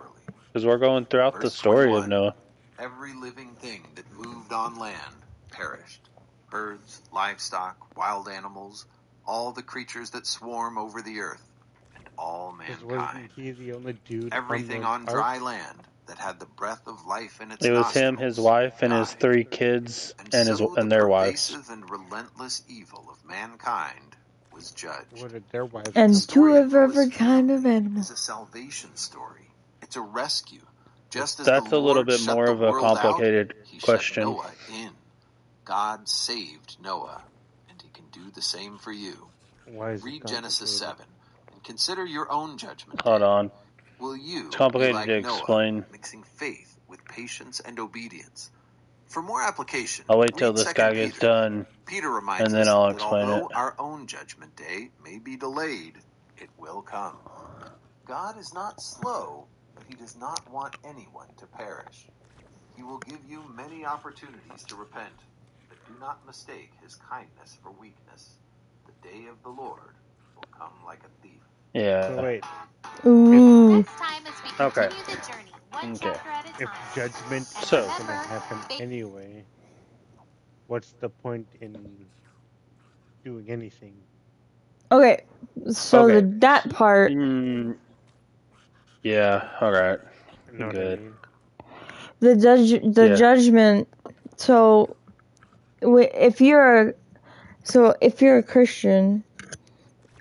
Because we're going throughout the Verse story 21, of Noah. every living thing that moved on land perished. Birds, livestock, wild animals, all the creatures that swarm over the earth, and all mankind. Wasn't he the only dude Everything on on the dry ark? land that had the breath of life in its It was nostrils him, his wife, and his 3 kids, and so and the their wives. pervasive and relentless evil of mankind was judged. What did their wives And come 2 of every kind of animal. It's a salvation story. It's a rescue. Just as That's the a little Lord bit shut more the of a world out, complicated he question. shut Noah in. God saved Noah, and he can do the same for you. Why is Read it Genesis complicated? 7 and consider your own judgment. Hold on. Will you It's complicated be like to Noah, explain. mixing faith with patience and obedience? For more application, I'll wait till read this 2 guy gets done, Peter reminds and then us I'll that explain although it. our own judgment day may be delayed, it will come. God is not slow, but he does not want anyone to perish. He will give you many opportunities to repent, but do not mistake his kindness for weakness. The day of the Lord will come like a thief. Yeah. So wait. Ooh. Okay. Okay. If judgment is So, going to happen anyway, what's the point in doing anything? Okay, so okay. that part. Yeah, alright. You know what I Good. mean? The Yeah. judgment. So if you're a Christian,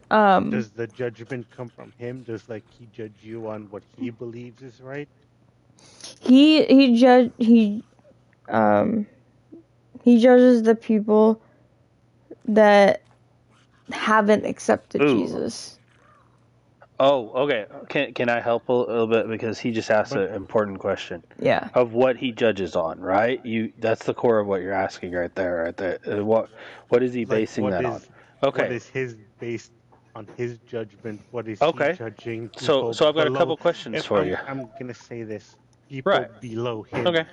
Does the judgment come from him? Does like he judge you on what he believes is right? he judges the people that haven't accepted Ooh. Jesus. Oh, okay. Can I help a little bit because he just asked an important question. Yeah. Of what he judges on, right? That's the core of what you're asking right there. Right there. What is he basing that on? Okay. What is his based on his judgment? What is Okay. he judging? So I've got a below- couple questions for you. I'm gonna say this: people Right. below him. Okay.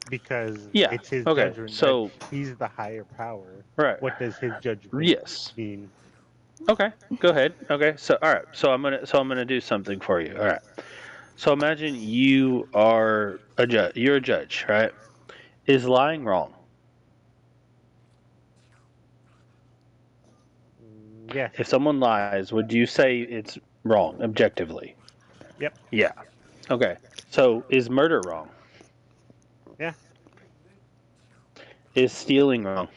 Because Yeah, it's his okay, judgment. so- Right? He's the higher power. Right. What does his judgment Yes. mean? Okay, go ahead. Okay, so all right, so I'm gonna do something for you. All right. So imagine you are a judge. You're a judge, right? Is lying wrong? Yes. If someone lies, would you say it's wrong objectively? Yep. Yeah. Okay. So is murder wrong? Yeah. Is stealing wrong?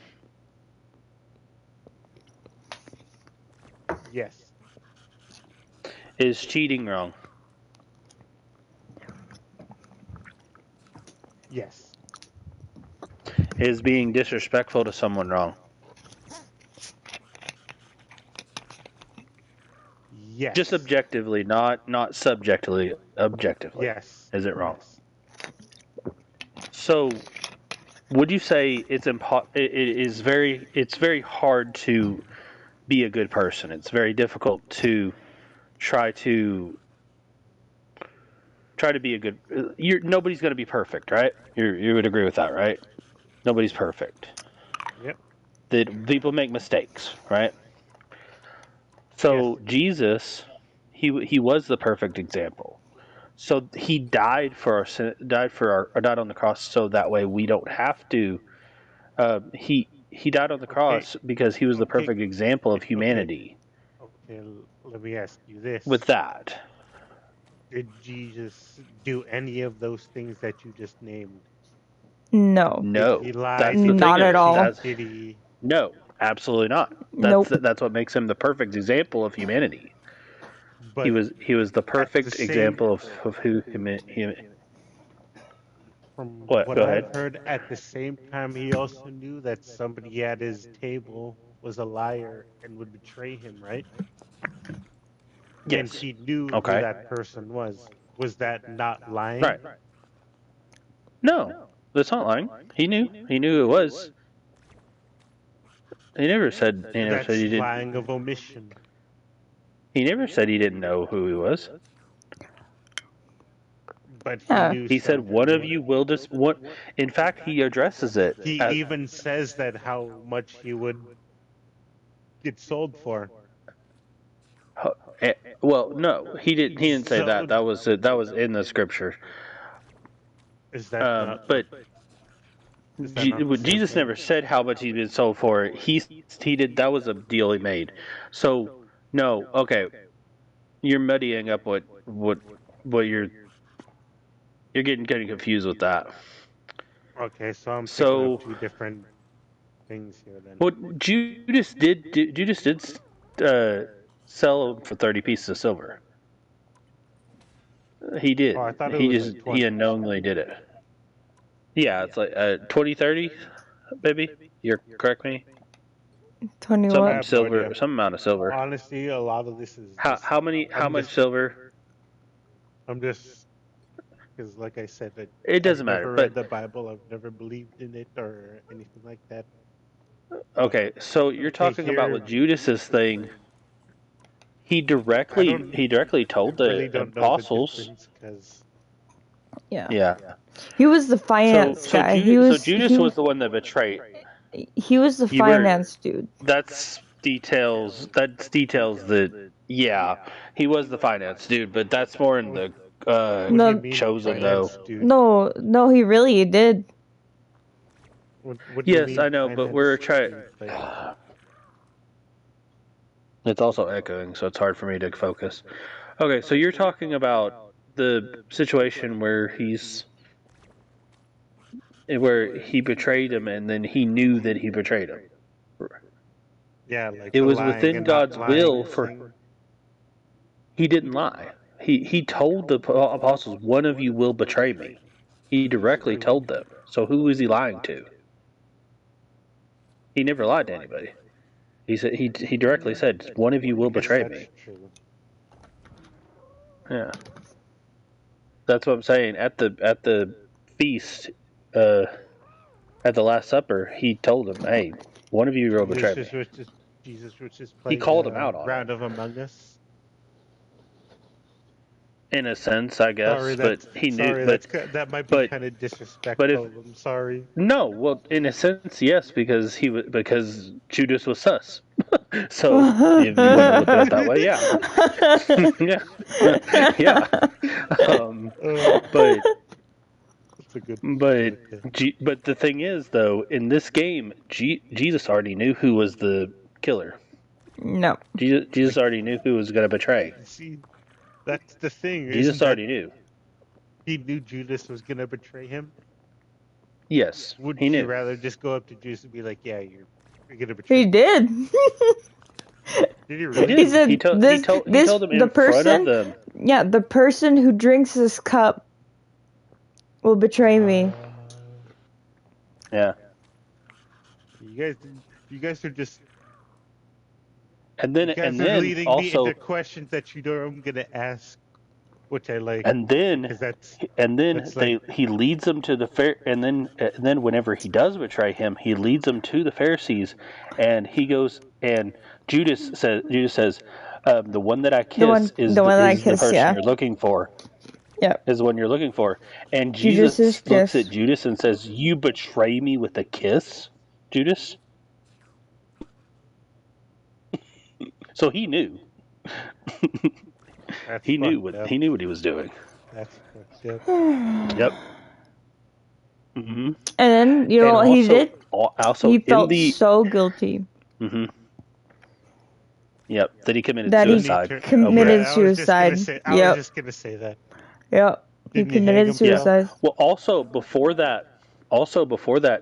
Yes. Is cheating wrong? Yes. Is being disrespectful to someone wrong? Yes. Just objectively, not subjectively. Objectively. Yes. Is it wrong? So, would you say it's it's very hard to be a good person? It's very difficult to try to be a good. Nobody's going to be perfect, right? You would agree with that, right? Nobody's perfect. Yep. That people make mistakes, right? So Yes. Jesus, he was the perfect example. So he died for our sin, died on the cross, so that way we don't have to. He died on the cross because he was the perfect example of humanity. Okay. Let me ask you this: With that, did Jesus do any of those things that you just named? No. no, Did he lie? that's the Not thing. at all. Did he? No, absolutely not. Nope. That's what makes him the perfect example of humanity. But He was the perfect same- example of who From What? what Go I've ahead. heard, at the same time, he also knew that somebody at his table was a liar and would betray him, right? And Yes. he knew Okay. who that person was. Was that not lying? Right. No, that's not lying. He knew who it was. He never said he That's didn't. lying of omission. He never said he didn't know who he was. But he Yeah. knew. He said something. one of you will just what. In fact, he addresses it. He as- even says that how much he would get sold for. well, no, he didn't. He didn't say So- that. That was in the scripture. Is that not? But Is that not the same Jesus thing? never said how much he'd been sold for. He did. That was a deal he made. So no, okay, you're muddying up what you're getting confused with that. Okay, so I'm So- picking up two different things here then. What Judas did sell him for 30 pieces of silver. He did. Oh, I thought it he was just like 20. he unknowingly did it. Yeah, it's like 20, 30, baby. You're correct me. 21. Some I have no silver, idea. some amount of silver. Honestly, a lot of this is. How much silver? I'm just because, like I said, It doesn't I've matter, never but- read the Bible. I've never believed in it or anything like that. Okay, so you're talking about here- with Judas's thing. He directly told the really don't know apostles. because Yeah. Yeah. He was the finance guy. Judas was the one that betrayed. He was the You were- finance dude. That's details. That's details that. Yeah, he was the finance dude, but that's more in the No. chosen though. No, he really did. What do you Yes, mean I know, but finance we're trying. dude? Like, It's also echoing, so it's hard for me to focus. Okay, so you're talking about the situation where where he betrayed him, and then he knew that he betrayed him. Yeah, like It the was lying within and not God's lying will thing. for. He didn't lie. He told the apostles, "One of you will betray me." He directly told them. So who was he lying to? He never lied to anybody. He said he directly said, "One of you will betray me." True. Yeah, that's what I'm saying. At the feast, at the Last Supper, he told them, "Hey, one of you will betray me." Jesus was just He playing called him out on round it. of Among Us. In a sense, I guess, Sorry, but that's he knew. sorry. That might be kind of disrespectful. but if I'm sorry. no, well, in a sense, yes, because because Judas was sus. So if you want to look at it that way, yeah, yeah. But That's a good. but the thing is, though, in this game, Jesus already knew who was the killer. No. Jesus already knew who was going to betray. See, that's the thing. Jesus already knew. He knew Judas was gonna betray him. Yes, Would he you knew. rather just go up to Judas and be like, "Yeah, you're gonna betray"? He did. Did he really? He said, He told them in the person, front of them. Yeah, the person who drinks this cup will betray me. Yeah. You guys are just. And then You guys are then leading also me into questions that you know I'm gonna ask, which I like. And then he leads them to the fair, and then whenever he does betray him, he leads them to the Pharisees, and he goes and Judas says the one that I kiss is the person you're looking for. Yep. Is the one you're looking for. And Judas's Jesus looks kiss. at Judas and says, "You betray me with a kiss, Judas?" So he knew. He knew what he was doing. That's fucked up. Yep. Mm-hmm. And then you know what he did? Also, he felt so guilty. Mm-hmm. Yep. That he committed That suicide. he committed suicide. I was just gonna say that. Yep. He committed suicide. Yeah. Well, also before that,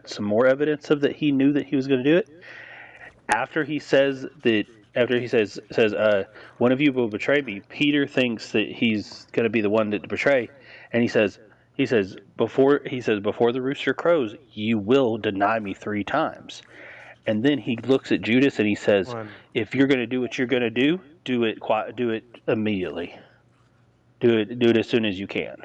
some more evidence of that he knew that he was going to do it. After he says, one of you will betray me, Peter thinks that he's going to be the one to betray, and he says before the rooster crows, you will deny me 3 times. And then he looks at Judas and he says, if you're going to do what you're going to do it immediately. Do it as soon as you can.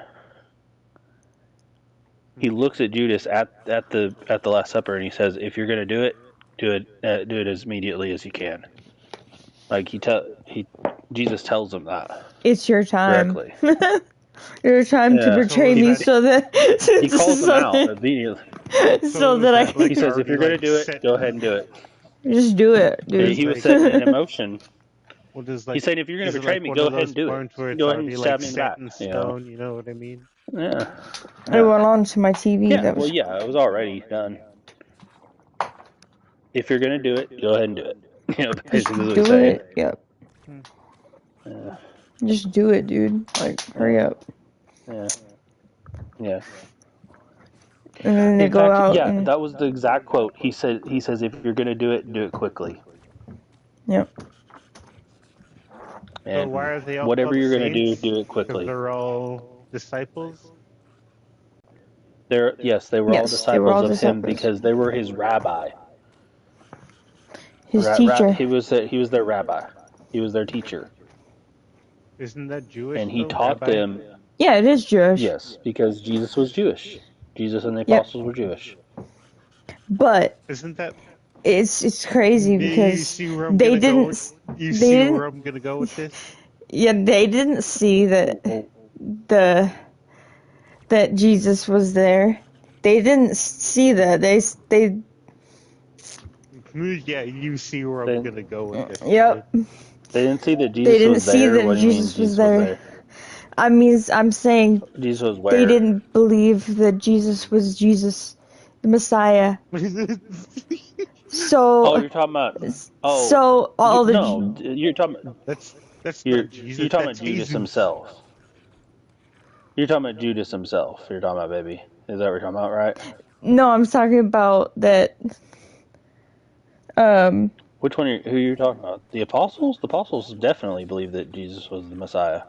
He looks at Judas at the Last Supper and he says, if you're going to do it as immediately as you can. Like Jesus tells him that. It's your time. Directly. Your time to betray me, so that he calls him out immediately. So that I can. He says, if you're going to do it, go ahead and do it. Just do it, dude. He was setting in emotion. He's saying, if you're going to betray me, go ahead and do it. Go ahead and stab me back. Stone, you know what I mean? Yeah. I went on to my TV. Yeah, it was already done. If you're going to do it, go ahead and do it. You know, basically what he's saying. Yep. Yeah. Just do it, dude. Like, hurry up. Yeah. Yeah. And then they go out. Yeah, that was the exact quote. He says, if you're going to do it quickly. Yep. And so why are they all whatever you're going to saints? do it quickly. They're all disciples? They were all disciples of him because they were his rabbi. His teacher. He was their rabbi. He was their teacher. Isn't that Jewish? And he taught them. Yeah, it is Jewish. Yes, because Jesus was Jewish. Jesus and the apostles were Jewish. But isn't that? It's crazy because they didn't. You see where I'm gonna go with this? Yeah, they didn't see that that Jesus was there. They didn't see that. They. Yeah, you see where I'm gonna go with this. Yep. They didn't see that Jesus was there. They didn't see that Jesus was there. I mean, I'm saying Jesus was where? They didn't believe that Jesus was Jesus, the Messiah. So. Oh, you're talking about. Oh. So all the. No, you're talking about. That's you're, not Jesus. You're talking about Judas himself. You're talking about Judas himself. You're talking about, baby. Is that what you're talking about, right? No, I'm talking about that. Which one? Who are you talking about? The apostles? The apostles definitely believed that Jesus was the Messiah.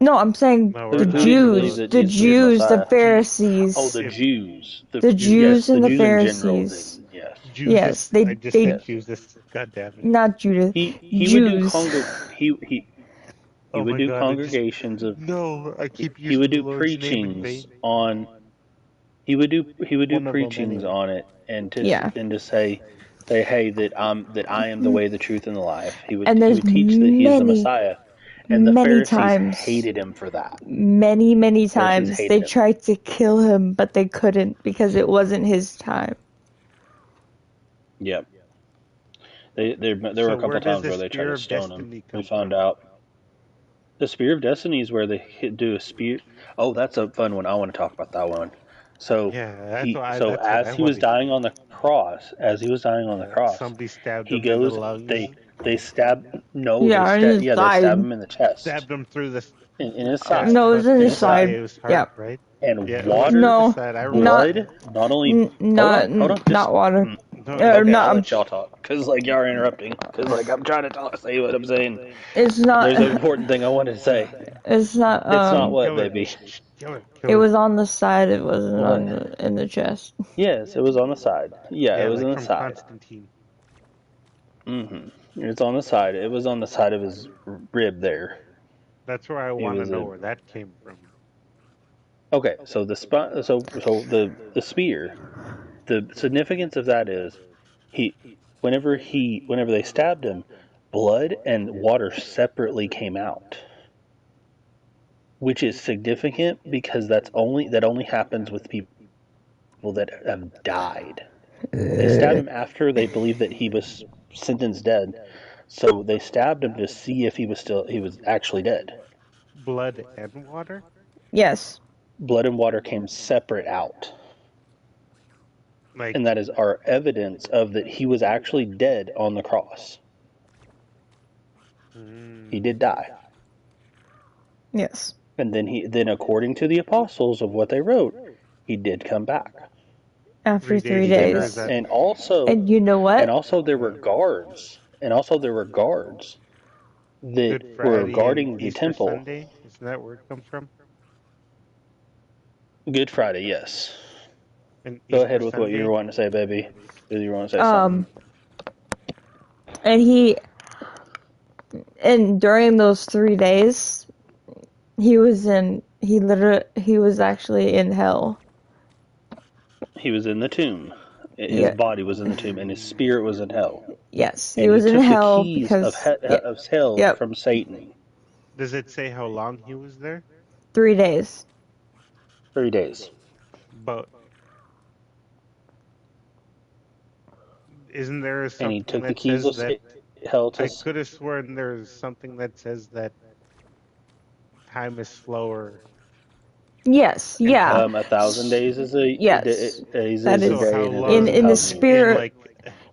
No, I'm saying No, the we're not. Who didn't believe Jews, that the Jesus was the Jews, the Messiah? Pharisees. Oh, the Jews. The Jews yes, and the Jews in general Pharisees. did. Yes. Yes, I they just said Judas. God damn it. not Judas. He Jews. would do he Oh would my do God, congregations of No, I keep he would using the do Lord's name in preachings vain. on he would do One of them, preachings anyway. on it and to Yeah. say hey that I am the way, the truth, and the life. He would And there's teach that he is the many, Messiah, and the many Pharisees times, hated him for that. many Pharisees times hated they him. tried to kill him, but they couldn't because it wasn't his time. Yep. There were So a couple where does times the where they tried Spear to of stone him. Destiny We come found from? out. The Spear of Destiny is where they do a spear. Oh, that's a fun one. I want to talk about that one. So Yeah, that's what as I he was want to dying hear. on the cross, Somebody stabbed he him in the goes. lungs. They stab. No, Yeah, in his they stab side. him in the chest, Stabbed him through the in his chest, side, No, it was but in they his didn't say side. it was Yeah. heart, right? and Yeah, it was water, in the No, side. I remember not, that. blood. Not only. not, Hold on. Just not water. No, Or okay. I'll not. let y'all talk because like y'all are interrupting. Because like I'm trying to say what I'm saying. It's not. There's an important thing I wanted to say. It's not. It's not what, baby. It was on the side. It wasn't What? on in the chest. Yes, it was on the side. Yeah, Yeah, it was like on the from side. Constantine. It's on the side. It was on the side of his rib there. That's where I want to know where that came from. Okay, so the the spear, the significance of that is whenever they stabbed him, blood and water separately came out, which is significant because that only happens with people that have died. They stabbed him after they believed that he was sentenced dead, so they stabbed him to see if he was actually dead. Blood and water? Yes. Blood and water came separate out. Like, and that is our evidence of that he was actually dead on the cross. He did die. Yes. And then according to the apostles of what they wrote, he did come back. After 3 days. And also, and you know what? And also there were guards. And also there were guards that Good were Friday guarding and the Easter temple. Sunday? Isn't that where it comes from? Good Friday, yes. And Go Easter ahead with what you Sunday? were wanting to say, baby. You were wanting to say something. And during those 3 days, he was actually in hell. He was in the tomb. His body was in the tomb, and his spirit was in hell. Yes, and he was in took hell the keys because of hell from Satan. Does it say how long he was there? 3 days. 3 days. But isn't there something And he took the that keys says of that? hell to I could have sworn there's something that says that time is slower. Yes, yeah. 1,000 days is a yes. Is that a is day, and in the spirit.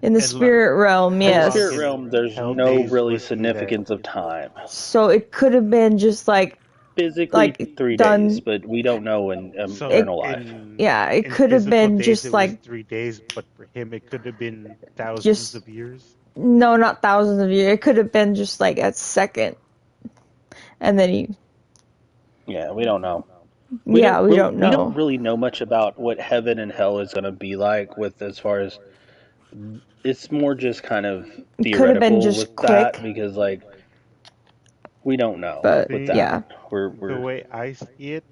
In the spirit realm, yes. In the spirit realm, there's no really significance of time. So it could have been just like physically 3 done, days, but we don't know in eternal life. Yeah, it could have been days, just like 3 days, but for him it could have been thousands of years. No, not thousands of years. It could have been just like a second, and then he. Yeah, we don't know. We don't know. We don't really know much about what heaven and hell is going to be like. With as far as it's more just kind of theoretical with that because like we don't know. But with that. Yeah, the way I see it,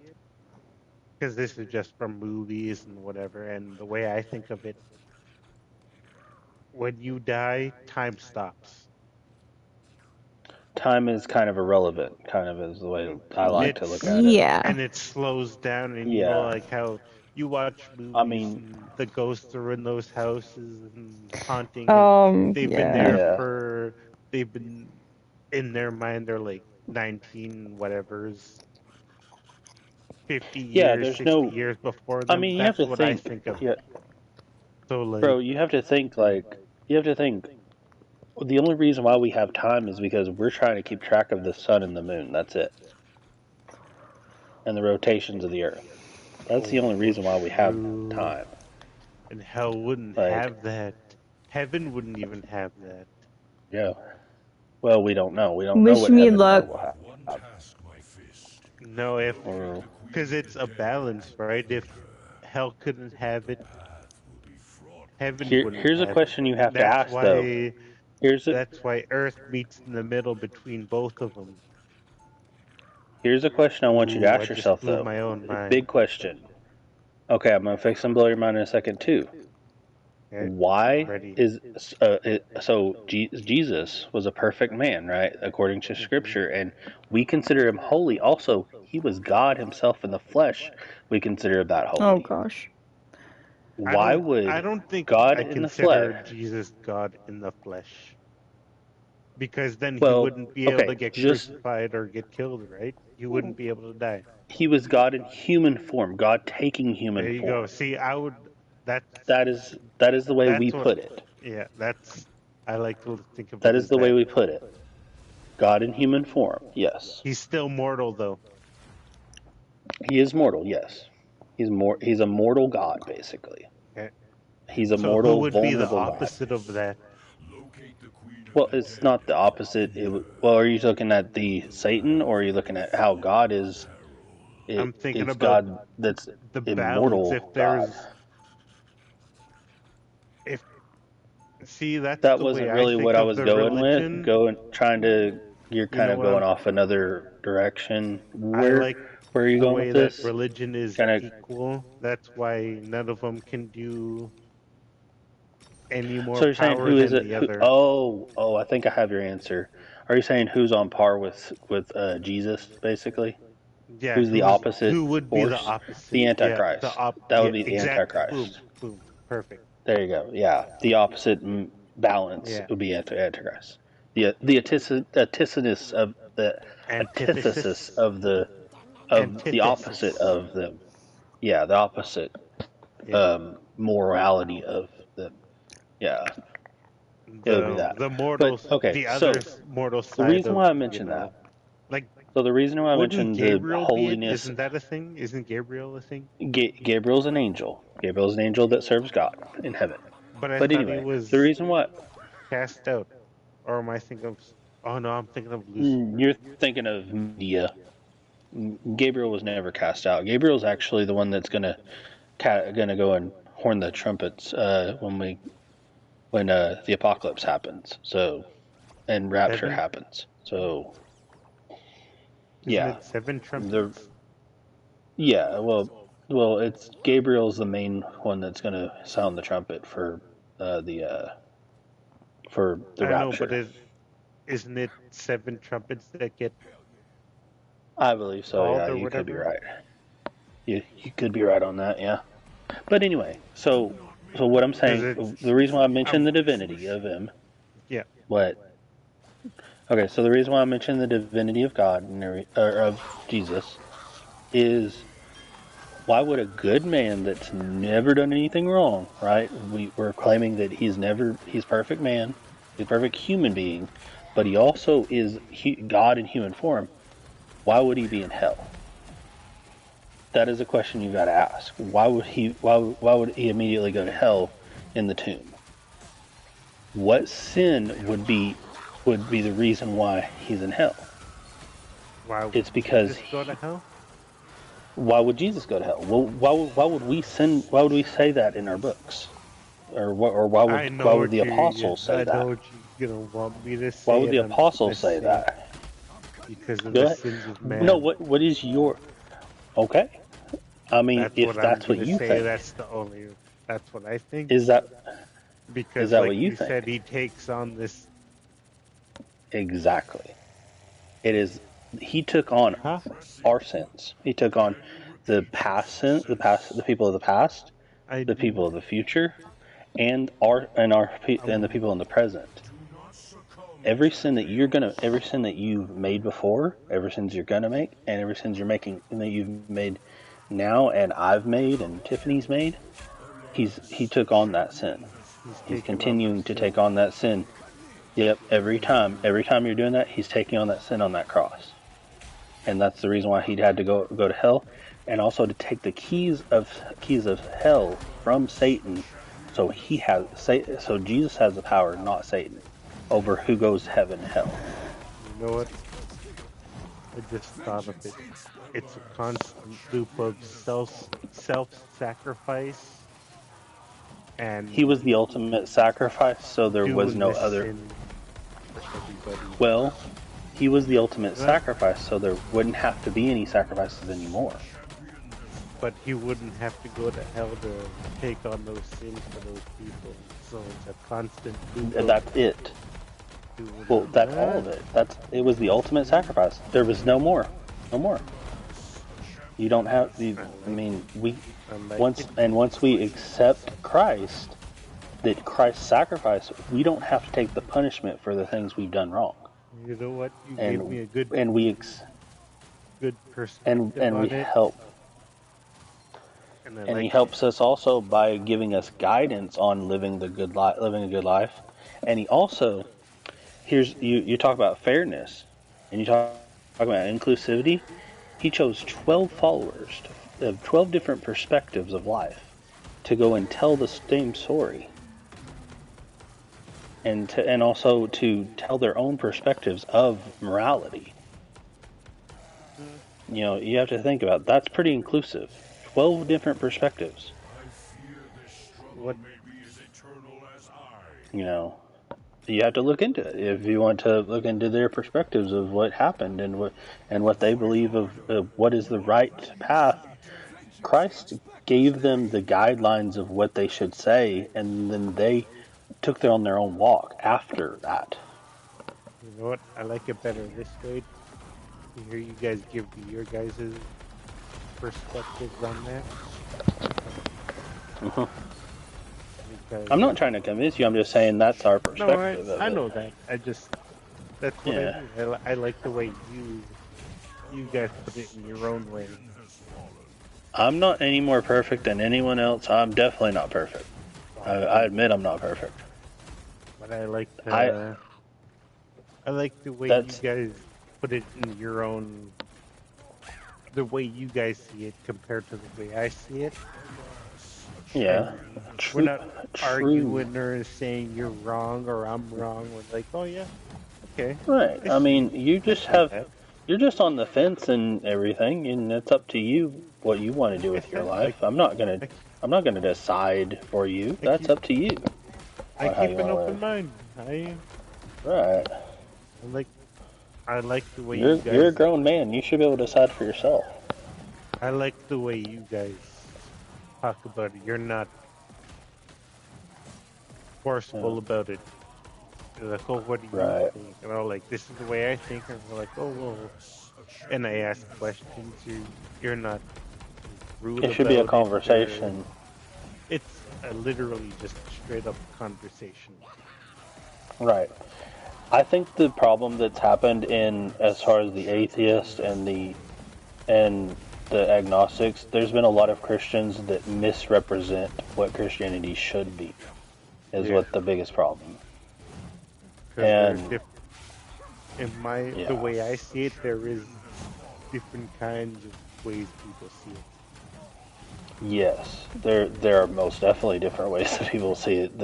because this is just from movies and whatever, and the way I think of it, when you die, time stops. Time is kind of irrelevant, kind of is the way I like to look at it. Yeah. And it slows down, and you know, like how you watch movies, and the ghosts are in those houses and haunting. And they've been there they've been in their mind, they're like 19 whatever's 50 years, 60 years before them. I mean, That's you have to what think. I think of. Yeah. So, like, bro, you have to think. The only reason why we have time is because we're trying to keep track of the sun and the moon. That's it. And the rotations of the earth. That's the only reason why we have time. And hell wouldn't Like- have that. Heaven wouldn't even have that. Yeah. Well, we don't know. We don't Wish know what me heaven and hell luck. will have. No, if Or- because it's a balance, right? If hell couldn't have it, heaven wouldn't. Here's a have question it. you have to That's ask, why, though. That's why Earth meets in the middle between both of them. Here's a question I want you to Ooh, ask I just yourself, blew though. my own mind. Big question. Okay, I'm gonna fix and blow your mind in a second too. Okay, Why ready. is Jesus was a perfect man, right? According to Scripture, and we consider him holy. Also, he was God Himself in the flesh. We consider that holy. Oh gosh. Why would I don't think God I in the consider flesh? Jesus God in the flesh? Because then he Well, wouldn't be able okay, to get just- crucified or get killed, right? He wouldn't be able to die. He was God in human form. God taking human There you form. go. See, I would. That That is the way we put it. Yeah, that's. I like to think of That it is as the way that. we put it. God in human form. Yes. He's still mortal, though. He is mortal. Yes. He's a mortal God, basically. Okay. He's a So mortal, who would be the vulnerable God. opposite of that? Well, it's not the opposite. Well, are you looking at the Satan, or are you looking at how God is? I'm thinking it's about God that's the immortal. balance. If there's, God. if see, that's That the wasn't way really I think what I of was the going religion. with. You're kind know of what going I'm- off another direction. I like Where are you the going way with that this? religion is Kinda- equal. That's why none of them can do any more So you're saying power who is than it? the other. Oh, I think I have your answer. Are you saying who's on par with Jesus, basically? Yeah, Who's the opposite? Who would be the force? opposite? The Antichrist. That would be the exactly. Antichrist. Boom. Perfect. There you go. Yeah, the opposite balance Yeah. would be Antichrist. The antithesis of the antithesis of the opposite of them. Yeah, the opposite morality of them. Yeah, it would be that. The mortal, But, okay, the so other mortal the side. reason of, why I mentioned you know, that. like, So the reason why I wouldn't mentioned Gabriel the be it? holiness. Isn't that a thing? Isn't Gabriel a thing? Gabriel's an angel. Gabriel's an angel that serves God in heaven. But I But thought anyway, he was the reason why cast out. Or am I thinking of? Oh no, I'm thinking of Lucifer. you're thinking of media. Gabriel was never cast out. Gabriel's actually the one that's gonna go and horn the trumpets when the apocalypse happens. So, and rapture Seven? happens. So, Isn't yeah, it 7 trumpets? yeah. Well, it's Gabriel's the main one that's gonna sound the trumpet for the I know, rapture. but isn't it 7 trumpets that get? I believe so. Called Yeah, or you could be whatever? right. You could be right on that. Yeah. But anyway, so what I'm saying, the reason why I mentioned the divinity of him. Yeah. What? Okay, so the reason why I mentioned the divinity of God or of Jesus is, why would a good man that's never done anything wrong, right? We're claiming that he's perfect man, he's a perfect human being, but he also is God in human form. Why would he be in hell? That is a question you've got to ask. Why would he immediately go to hell in the tomb? What sin would be the reason why he's in hell? Why would It's because Jesus go to hell? Why would Jesus go to hell? Well, why would we say that in our books? Or why would the apostles say that? I know what you're gonna want me to say. Why would the and I'm apostles gonna say that? Because of Go the ahead. sins of man. No, what is your... Okay. I mean, if that's what you think. That's what I think. Is that because that like what you you think? said, he takes on this. Exactly. It is. He took on our sins. He took on the past sin, the people of the past, the people of the future, and the people in the present. Every sin that you've made before, every sins you're gonna make, and every sins you're making, and that you've made now, and I've made, and Tiffany's made, he took on that sin. He's continuing to take on that sin. Yep, every time you're doing that, he's taking on that sin on that cross, and that's the reason why he had to go to hell, and also to take the keys of hell from Satan So so Jesus has the power, not Satan, over who goes to heaven and hell. You know what? I just thought of it. It's a constant loop of self-sacrifice and He was the ultimate sacrifice, so there was doing no the other. sin for everybody. Well, he was the ultimate Well, sacrifice, so there wouldn't have to be any sacrifices anymore. but he wouldn't have to go to hell to take on those sins for those people. So it's a constant loop. And that's it. Well, that's all of it. It was the ultimate sacrifice. There was no more. No more. You don't have once we accept Christ, that Christ's sacrifice, we don't have to take the punishment for the things we've done wrong. You know what? You gave me a good perspective and on we it. help. And he helps us also by giving us guidance on living a good life. And he also, you talk about fairness, and you talk about inclusivity. He chose 12 followers of 12 different perspectives of life to go and tell the same story, and also to tell their own perspectives of morality. You know, you have to think about that's pretty inclusive. 12 different perspectives. What? You know, you have to look into it if you want to look into their perspectives of what happened and what they believe of what is the right path. Christ gave them the guidelines of what they should say, and then they took on their own walk after that. You know what? I like it better this way. To hear you guys give your guys' perspectives on that. Mm-hmm. I'm not trying to convince you. I'm just saying that's our perspective. No, I know that. That's what Yeah. I do. I like the way you guys put it in your own way. I'm not any more perfect than anyone else. I'm definitely not perfect. I admit I'm not perfect. But I like the way you guys put it in your own, the way you guys see it compared to the way I see it. Yeah. We're not arguing or saying you're wrong or I'm wrong. We're like, oh yeah, okay. Right. I mean, you're just on the fence and everything, and it's up to you what you want to do with your life. I'm not gonna decide for you. That's up to you. I keep an open mind. Right. I like the way You're you guys. a grown man. You should be able to decide for yourself. I like the way you guys talk about it. You're not forceful about it. You're like, oh, what do you think? And I'm like, this is the way I think. And we're like, oh, well. And I ask questions. You're not rude. It should be a about conversation. It's literally just a straight up conversation. Right. I think the problem that's happened as far as the atheists and the agnostics, there's been a lot of Christians that misrepresent what Christianity should be. Is what the biggest problem. And the way I see it, there is different kinds of ways people see it. Yes, there are most definitely different ways that people see it.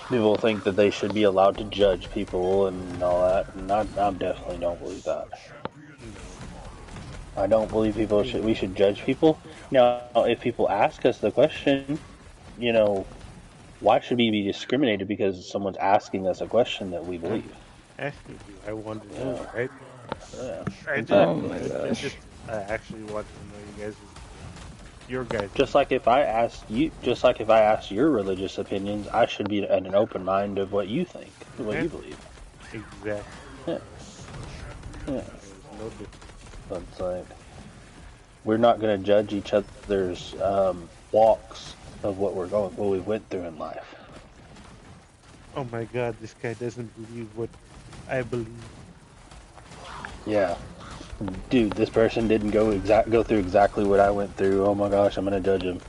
People think that they should be allowed to judge people and all that, and I definitely don't believe that. I don't believe we should judge people. Now, if people ask us the question, you know, why should we be discriminated because someone's asking us a question that we believe? Asking you, I wanted to know, right? Yeah. I actually want to know your guys. Just like if I asked your religious opinions, I should be at an open mind of what you think, what you believe. Exactly. Yeah. No difference. But it's like, we're not going to judge each other's walks of what we went through in life. Oh my God, this guy doesn't believe what I believe. Yeah. Dude, this person didn't go through exactly what I went through. Oh my gosh, I'm gonna judge him.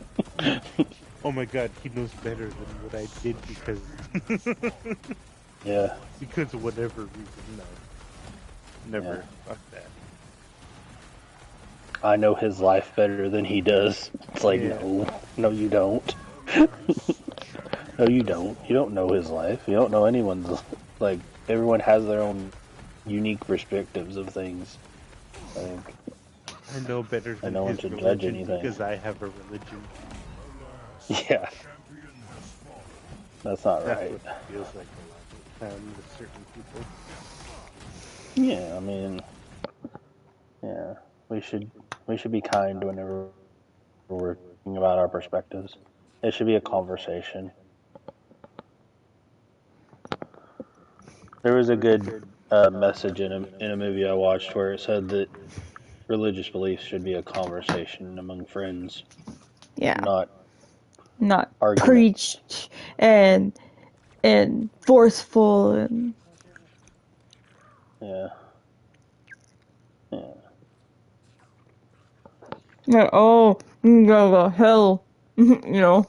Oh my God, he knows better than what I did because. Yeah. Because of whatever reason, no. Never. Yeah. Fuck that. I know his life better than he does. It's like, Yeah. no, you don't. No, you don't. You don't know his life. You don't know anyone's. Like, everyone has their own unique perspectives of things. Like, I know better than no one his should judge religion anything. because I have a religion. Yeah. That's not That's right. what it feels like a lot of the time with certain people. Yeah, I mean, yeah, we should be kind whenever we're thinking about our perspectives. It should be a conversation. There was a good message in a movie I watched where it said that religious beliefs should be a conversation among friends. Yeah. Not argument. Preached and forceful and Yeah. like, oh, you gotta go to hell, you know.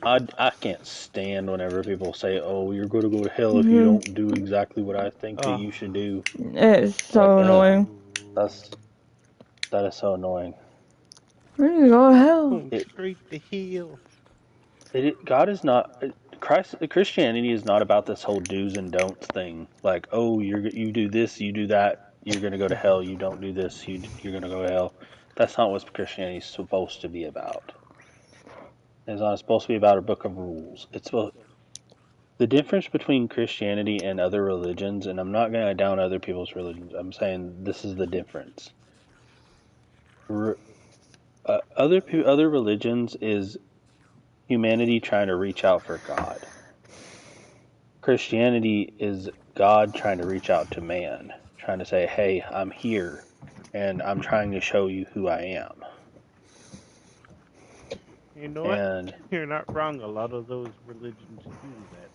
I can't stand whenever people say, "Oh, you're going to go to hell if you don't do exactly what I think that you should do." It's so annoying. That is so annoying. Where do you go to hell? Straight to hell. God is not Christianity is not about this whole do's and don'ts thing. Like, oh, you do this, you do that, you're going to go to hell. You don't do this, you're going to go to hell. That's not what Christianity is supposed to be about. It's not supposed to be about a book of rules. The difference between Christianity and other religions, and I'm not going to down other people's religions. I'm saying this is the difference. Other religions is humanity trying to reach out for God. Christianity is God trying to reach out to man, trying to say, "Hey, I'm here, and I'm trying to show you who I am." You know what? You're not wrong. A lot of those religions do that.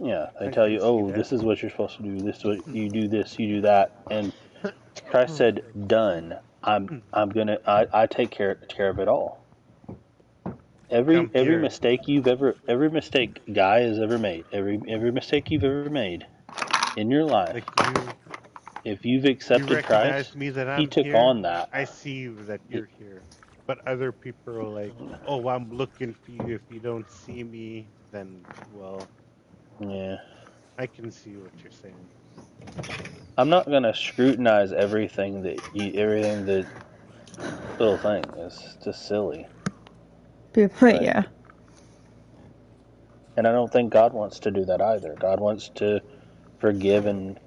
Yeah, they tell you, "Oh, this is what you're supposed to do. This is what you do. This, you do that." And Christ said, "Done. I take care of it all." Every mistake Guy has ever made, every mistake you've ever made in your life, if you've accepted Christ, He took on that. I see that you're here, but other people are like, "Oh, I'm looking for you. If you don't see me, then well." Yeah. I can see what you're saying. I'm not gonna scrutinize everything that little thing is just silly. Yeah. And I don't think God wants to do that either. God wants to forgive and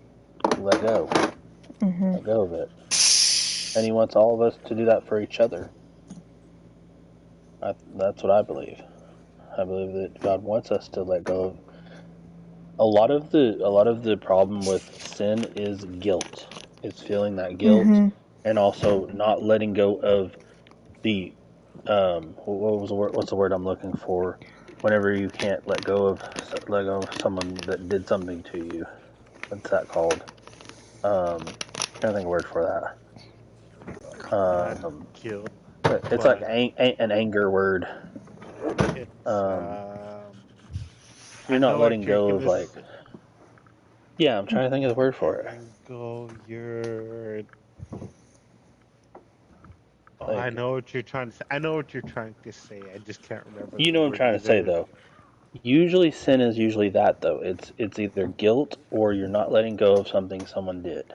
let go. Let go of it. And He wants all of us to do that for each other. That's what I believe. I believe that God wants us to let go of. A lot of the problem with sin is guilt. It's feeling that guilt, and also not letting go of the what's the word I'm looking for? Whenever you can't let go of someone that did something to you. What's that called? I can't think of a word for that. Guilt. It's like an anger word. You're not letting go of like. Yeah, I'm trying to think of the word for it. I know what you're trying to say. I know what you're trying to say. I just can't remember. You know what I'm trying to say, though. Usually, sin is usually that, though. It's either guilt or you're not letting go of something someone did,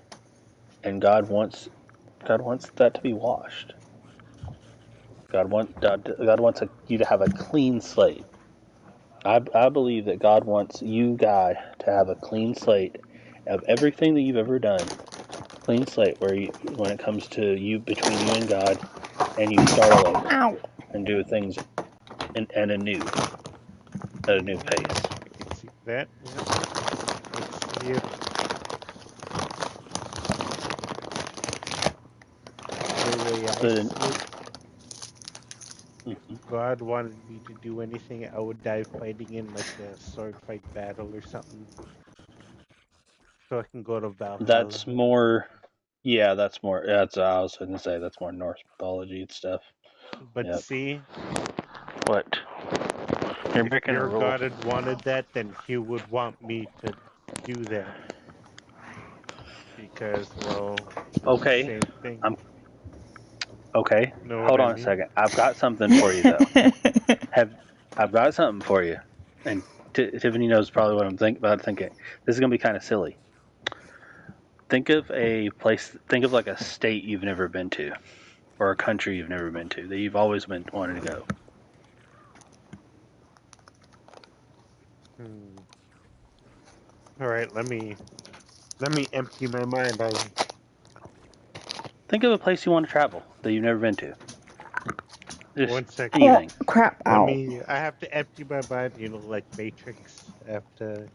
and God wants that to be washed. God wants you to have a clean slate. I believe that God wants you, God, to have a clean slate of everything that you've ever done. Clean slate when it comes to you, between you and God, and you start all over and do things at a new pace. I can see that. Let's see if the way I see it. If God wanted me to do anything, I would die fighting in like a sword fight battle or something. So I can go to Valhalla. That's more. Yeah, that's more. That's I was going to say that's more Norse mythology and stuff. But see, what? If your God had wanted that, then He would want me to do that. because, well, Okay. same thing. Okay. Know Hold what I on a mean? second. I've got something for you though. I've got something for you, and Tiffany knows probably what I'm thinking. This is gonna be kind of silly. Think of a place. Think of like a state you've never been to, or a country you've never been to that you've always been wanting to go. All right, let me empty my mind. Think of a place you want to travel that you've never been to. Just 1 second. anything. Crap out. I have to empty my mind. You know, like Matrix. I have to,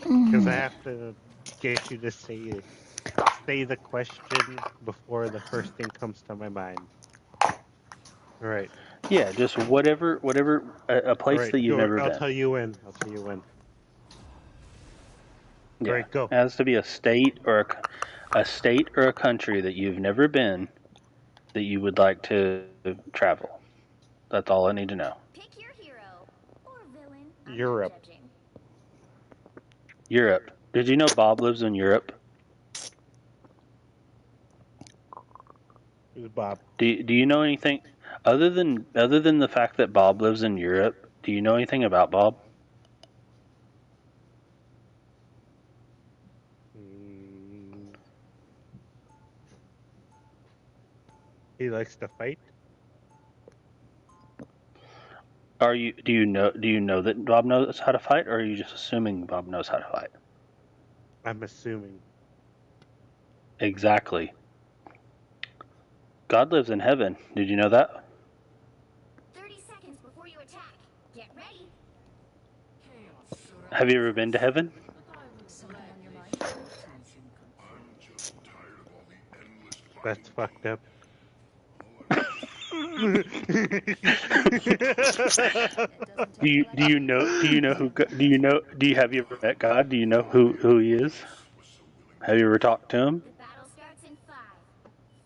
because I have to get you to say the question before the first thing comes to my mind. All right. Yeah, just whatever a place All right, that you've never I'll been. tell you when. Yeah, All right, go. it has to be a state or a country that you've never been that you would like to travel. That's all I need to know. Pick your hero or villain. Europe. Europe. Did you know Bob lives in Europe? Who's Bob? Do you know anything other than the fact that Bob lives in Europe? Do you know anything about Bob? He likes to fight. Do you know that Bob knows how to fight, or are you just assuming Bob knows how to fight? I'm assuming. Exactly. God lives in heaven. Did you know that? 30 seconds before you attack. Get ready. Have you ever been to heaven? That's fucked up. Do you have you ever met God? Do you know who he is? Have you ever talked to him?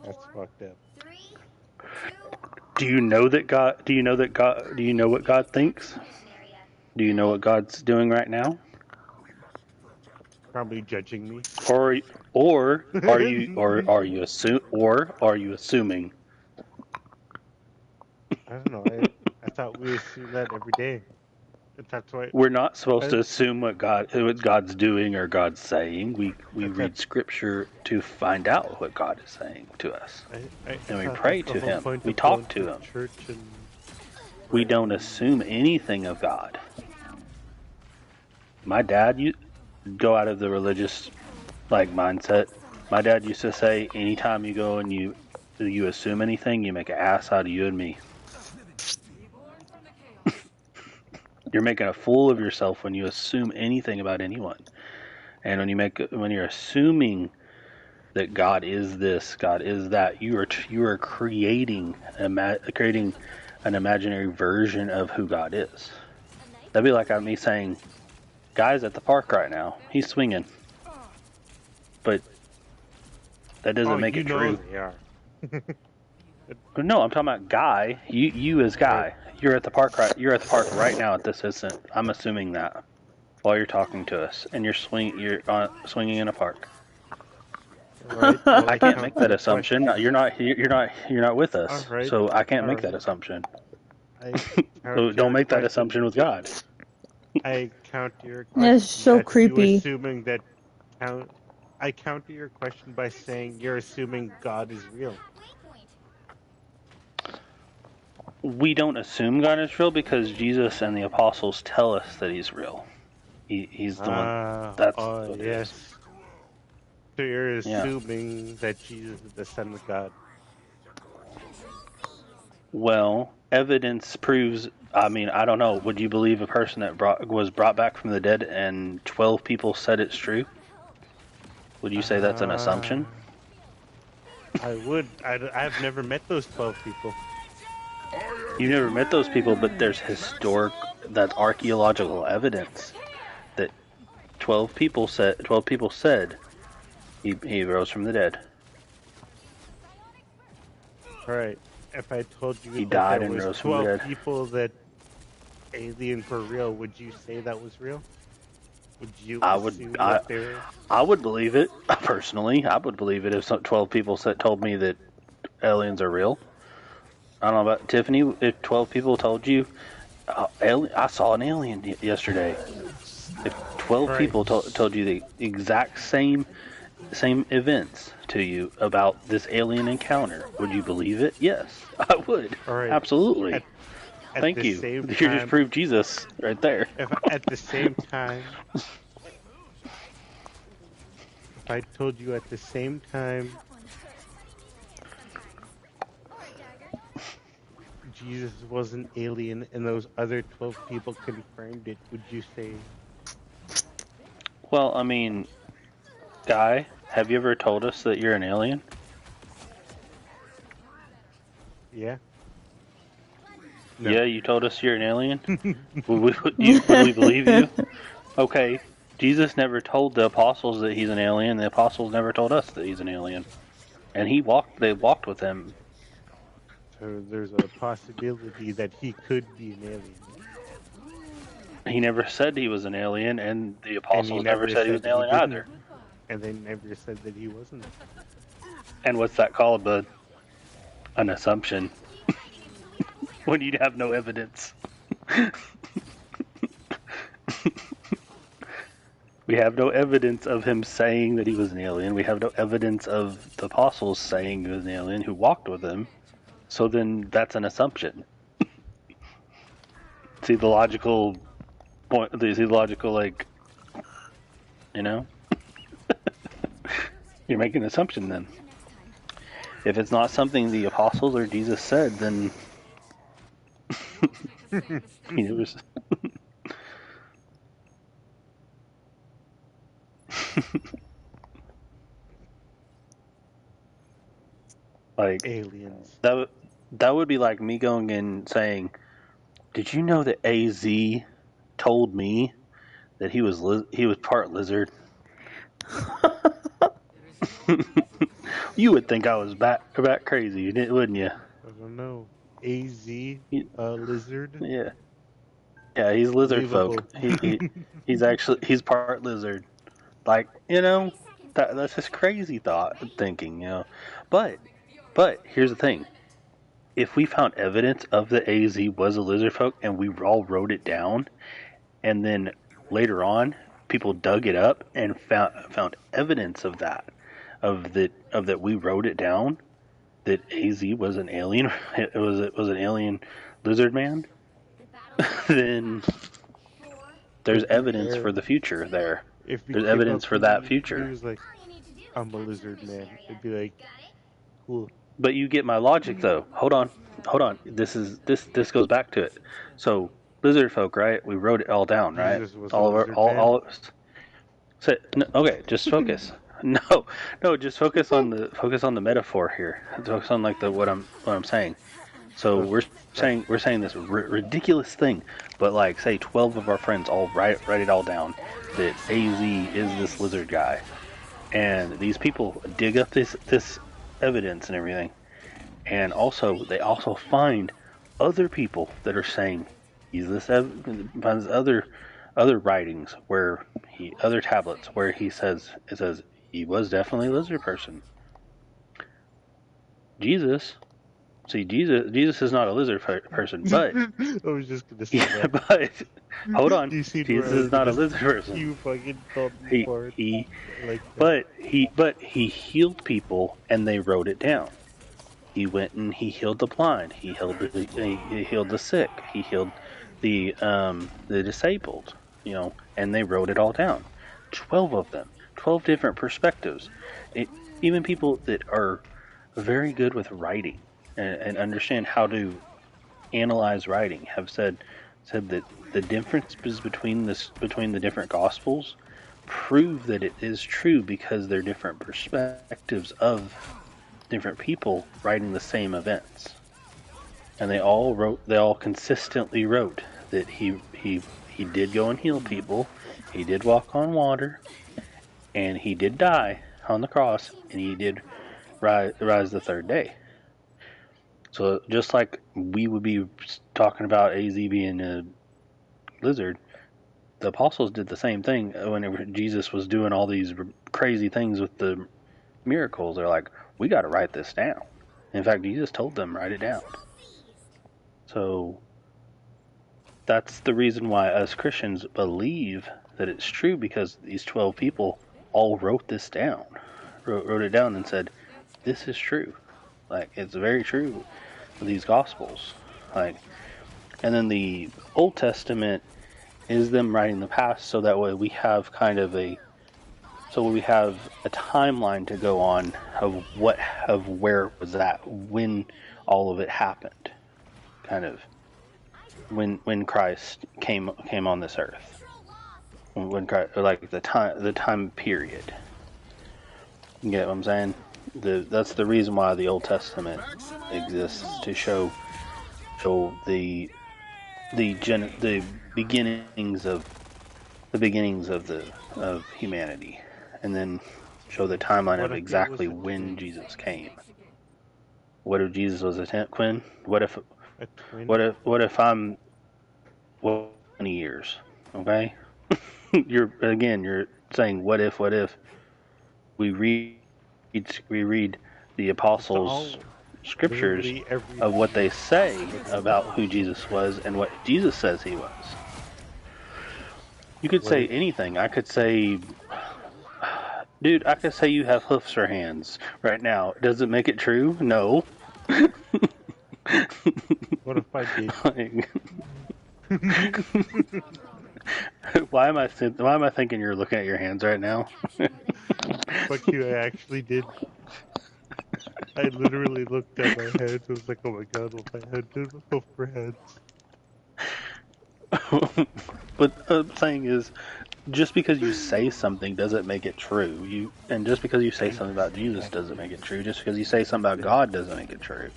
That's fucked up. Do you know what God thinks? Do you know what God's doing right now? Probably judging me. Or are you assuming? I don't know. I thought we assume that every day. That's why We're not supposed to assume what God's doing or God's saying. We read Scripture to find out what God is saying to us, and we pray to Him. We talk to Him. We don't assume anything of God. My dad, you go out of the religious mindset. My dad used to say, anytime you go and you assume anything, you make an ass out of you and me. You're making a fool of yourself when you assume anything about anyone. And when you're assuming that God is this, God is that, you are creating an imaginary version of who God is. That'd be like me saying, "Guy's at the park right now. He's swinging," but that doesn't make it true. They are. No, I'm talking about Guy. You as Guy. You're at the park right now at this instant. I'm assuming that while you're talking to us, and you're swinging in a park. Right. Well, I can't make that assumption. You're not with us, Right. so I can't make that assumption. So don't make that assumption with God. I counter your question. That's so you creepy. Assuming that I counter your question by saying you're assuming God is real. We don't assume God is real because Jesus and the apostles tell us that He's real. He's the one. That's what it yes. is. So you're assuming that Jesus is the Son of God. Well, evidence proves. I mean, I don't know. Would you believe a person that was brought back from the dead and 12 people said it's true? Would you say that's an assumption? I would. I've never met those 12 people. You've never met those people, but there's that's archaeological evidence that 12 people said he rose from the dead. All right. If I told you He that died there and was rose from the 12 dead. people that aliens were real, would you say that was real? Would you I would assume that they're... I would believe it personally. I would believe it if 12 people told me that aliens are real. I don't know about Tiffany. If 12 people told you, I saw an alien yesterday. If 12 people told you the exact same events to you about this alien encounter, would you believe it? Yes, I would. Absolutely. At Thank the you. same You time- just proved Jesus right there. If at the same time, if I told you at the same time Jesus was an alien and those other 12 people confirmed it, would you say? Well, I mean, Guy, have you ever told us that you're an alien? Yeah. Yeah, you told us you're an alien? would we believe you? Okay, Jesus never told the apostles that he's an alien. The apostles never told us that he's an alien. And they walked with him. So there's a possibility that he could be an alien. He never said he was an alien, and the And he apostles never said he was an that alien didn't. either. And they never said that he wasn't. And what's that called, bud? An assumption. When you have no evidence. We have no evidence of him saying that he was an alien. We have no evidence of the apostles saying he was an alien who walked with him. So then that's an assumption. See the logical point? See the logical, like, you know? You're making an assumption then. If it's not something the apostles or Jesus said, then he never said. Like aliens. That would be like me going and saying, "Did you know that AZ told me that he was part lizard?" You would think I was bat crazy, wouldn't you? I don't know. AZ, lizard? Yeah. Yeah, he's lizard folk. He's part lizard. Like, you know, that's just crazy thinking, you know. But here's the thing. If we found evidence of the AZ was a lizard folk and we all wrote it down, and then later on people dug it up and found evidence of that, of that we wrote it down, that AZ was an alien, it was an alien lizard man, then there's evidence for the future there. If There's evidence for that future. He was like, I'm a lizard man. It'd be like, cool. But you get my logic though. Hold on. This goes back to it. So lizard folk, right? We wrote it all down, right? Jesus was All a of our lizard all man? of us. So, no, okay, just focus. No, just focus on the metaphor here. Focus on like what I'm saying. So we're saying this ridiculous thing, but like say 12 of our friends all write it all down that AZ is this lizard guy, and these people dig up this evidence and everything, and they also find other people that are saying he's this finds other writings where other tablets where it says he was definitely a lizard person. Jesus is not a lizard person, but I was just gonna say that. but hold on, You see Jesus where I is not a was lizard person. You fucking called me for it. But he healed people and they wrote it down. He went and he healed the blind. He healed the sick. He healed the disabled. You know, and they wrote it all down. 12 of them, 12 different perspectives. Even people that are very good with writing and understand how to analyze writing have said that the differences between the different gospels prove that it is true because they're different perspectives of different people writing the same events, and they all consistently wrote that he did go and heal people, he did walk on water, and he did die on the cross, and he did rise the third day. So just like we would be talking about AZ being a lizard, the apostles did the same thing whenever Jesus was doing all these crazy things with the miracles. They're like, we got to write this down. In fact, Jesus told them, write it down. So that's the reason why us Christians believe that it's true, because these 12 people all wrote this down, wrote it down and said, this is true. Like, it's very true, these Gospels. Like, and then the Old Testament is them writing the past, so that way we have kind of a timeline to go on of where it was at, when all of it happened, kind of when Christ came on this earth, when Christ, like the time period. You get what I'm saying? That's the reason why the Old Testament exists, to show the beginnings of humanity, and then show the timeline of exactly when Jesus came. What if Jesus was a twin? What if I'm 20 years? Okay, you're saying what if? We read the apostles' scriptures of what they say about who Jesus was and what Jesus says he was. You could say anything. I could say, dude, I could say you have hoofs for hands right now. Does it make it true? No. What if I did? Why am I thinking you're looking at your hands right now? Fuck you, I actually did. I literally looked at my hands and was like, oh my god, what my hand did with both for hands. But I'm saying is, just because you say something doesn't make it true. And just because you say something about Jesus doesn't make it true. Just because you say something about God doesn't make it true.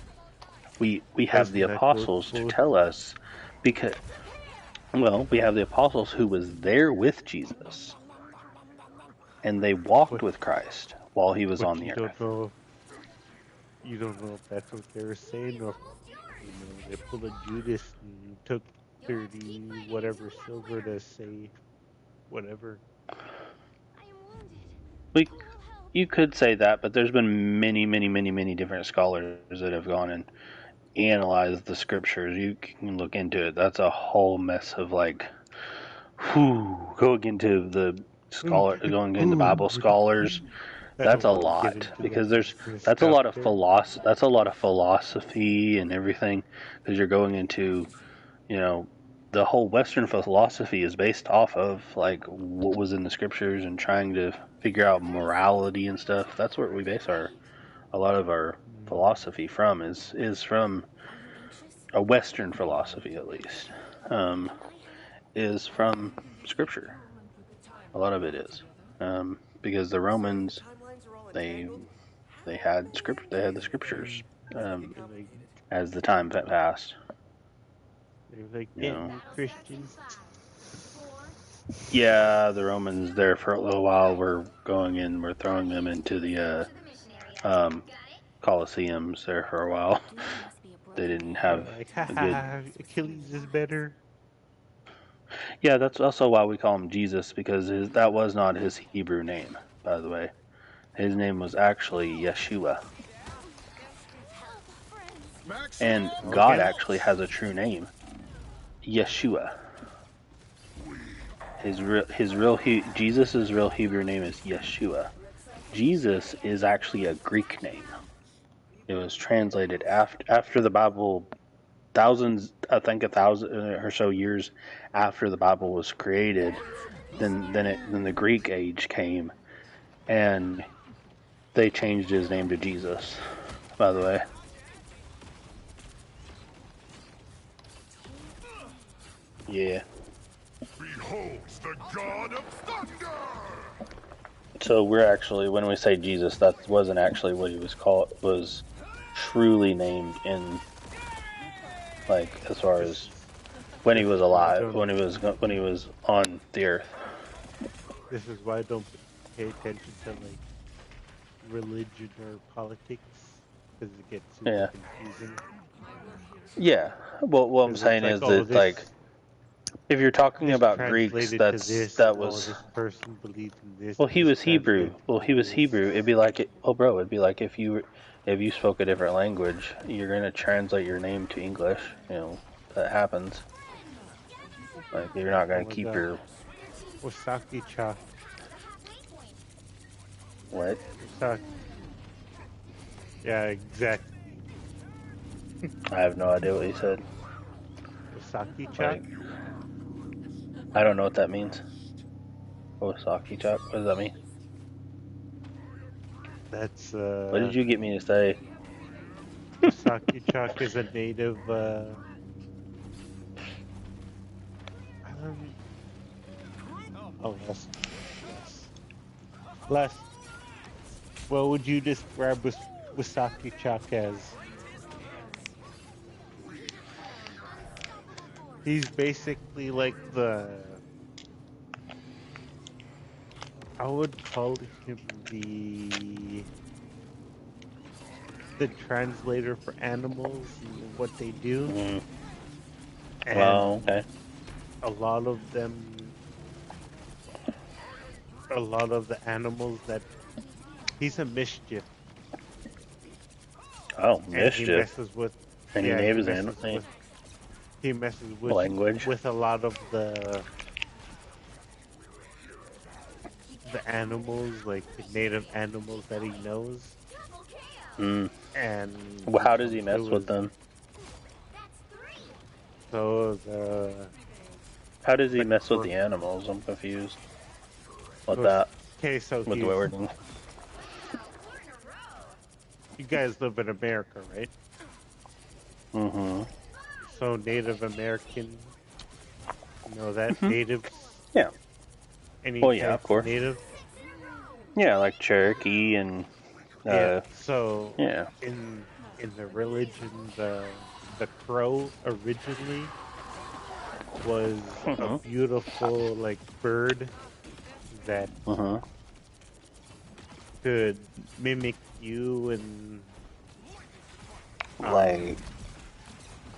We have the apostles to tell us, because, well, we have the apostles who was there with Jesus, and they walked with Christ while he was on the earth. You don't know if that's what they were saying, or they pulled a Judas and took 30 whatever silver to say whatever. You could say that, but there's been many different scholars that have gone and analyzed the scriptures. You can look into it. That's a whole mess of going into Bible scholars. That's a lot, because that's a lot of philosophy and everything, because you're going into, the whole Western philosophy is based off of what was in the scriptures and trying to figure out morality and stuff. That's where we base a lot of our philosophy from, is from a Western philosophy, at least, is from scripture. A lot of it is, because the Romans, they had the scriptures, as the time passed. They're like, Christians. Yeah, the Romans there for a little while were we're throwing them into the Colosseums there for a while. They didn't have Achilles is better. Yeah, that's also why we call him Jesus, because that was not his Hebrew name, by the way. His name was actually Yeshua. And God actually has a true name, Yeshua. Jesus' real Hebrew name is Yeshua. Jesus is actually a Greek name. It was translated after the Bible, thousands, I think 1,000 or so years after the Bible was created. Then the Greek age came, and they changed his name to Jesus, by the way. Yeah. Behold the God of thunder! So we're actually, when we say Jesus, that wasn't actually what he was called, was truly named in, as far as when he was alive, when he was on the earth. This is why I don't pay attention to religion or politics, because it gets super confusing. Yeah. Well, what I'm saying is that If you're talking This about Greeks, translated to this. that Oh, was. this person believes in this. Well, he this was Hebrew. translated Well, to he was this. Hebrew. It'd be like, bro, it'd be like if you spoke a different language, you're gonna translate your name to English. You know, that happens. Like you're not gonna Oh my keep God. your Wasaki-cha. what? Wasaki. Yeah, exactly. I have no idea what he said. Wasaki-cha. Like, I don't know what that means. Osaki Chuck? What does that mean? That's What did you get me to say? Wasaki-cha is a native. Oh, yes. Les, what would you describe Wasaki-cha as? He's basically like I would call him the translator for animals and what they do. Mm. And Well, okay. a lot of the animals that he's a mischief. Oh, And mischief. he messes with. And Yeah, he names he messes with language with a lot of the animals, like the native animals that he knows. Mm. And well, how does he mess with them? So how does he mess with the animals? I'm confused. With that. Okay, so with the way we're doing. You guys live in America, right? Mm-hmm. So Native American, you know that natives. Yeah. Any well, yeah, of course. Native. Yeah, like Cherokee and. Yeah. So. Yeah. In the religion, the crow originally was a beautiful like bird that could mimic you and like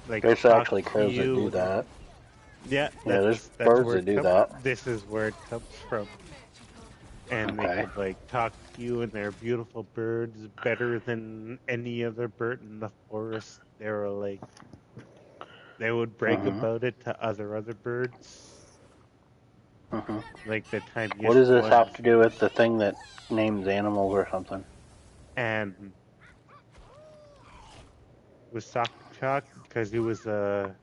there's actually crows that do that. Yeah, there's birds that do that. This is where it comes from. And they could like talk to you, and they're beautiful birds, better than any other bird in the forest. They were like, they would brag about it to other birds. Like the tiniest. What does this have to do with the thing that names animals or something? And with Wasaki-cha, because he was a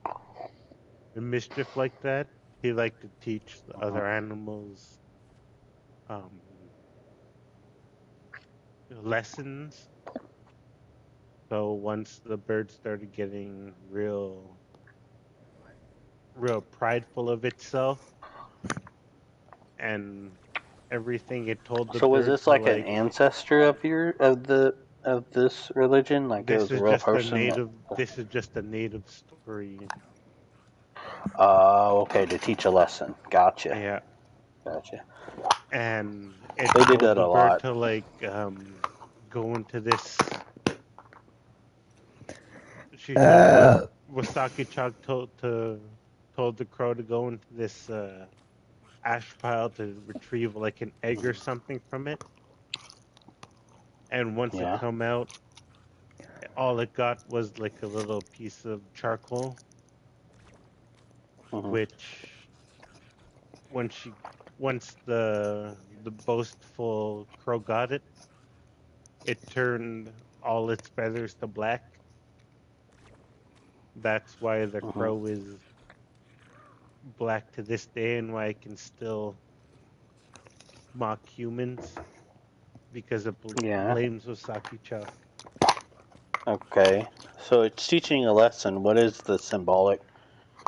mischief like that, he liked to teach the other animals lessons. So once the bird started getting real prideful of itself and everything, it told the So was bird this like an ancestor of this religion? Like it was a real person? This is just a native story. Oh, okay, to teach a lesson. Gotcha. Yeah. Gotcha. And they did that a lot. To like go into this. She Wasaki-cha told the crow to go into this ash pile to retrieve like an egg or something from it. And once it come out, all it got was like a little piece of charcoal, which once the boastful crow got it, it turned all its feathers to black. That's why the crow is black to this day, and why it can still mock humans, because it blames Wasaki-cha. Okay, so it's teaching a lesson. What is the symbolic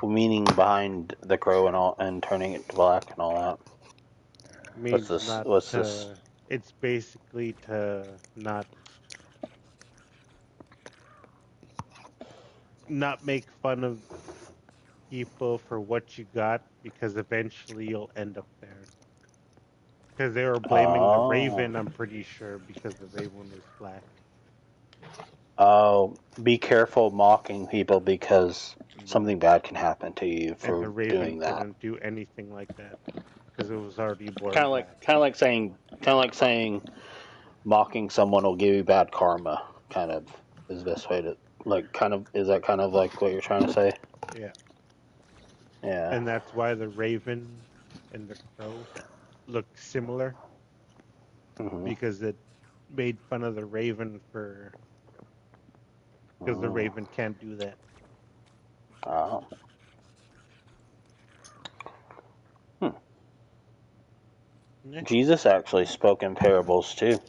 meaning behind the crow and turning it to black and all that? What's this? It's basically to not make fun of people for what you got, because eventually you'll end up there. Because they were blaming the raven, I'm pretty sure, because the raven was black. Oh, be careful mocking people, because something bad can happen to you And for the Raven doing that. couldn't do anything like that because it was already born. Kind of like saying, mocking someone will give you bad karma. Kind of is the best way to Is that kind of like what you're trying to say? Yeah. Yeah. And that's why the Raven and the Crow look similar, because it made fun of the Raven because the Raven can't do that. Oh. Jesus actually spoke in parables too.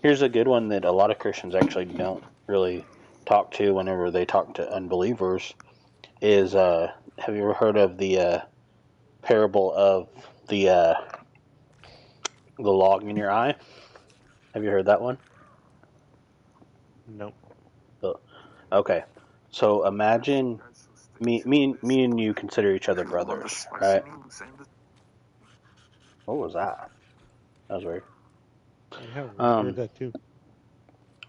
Here's a good one that a lot of Christians actually don't really talk to whenever they talk to unbelievers. Is have you ever heard of the parable of the log in your eye? Have you heard that one? No. Okay, so imagine me and you consider each other brothers, right? What was that? That was weird. Yeah, I heard that too.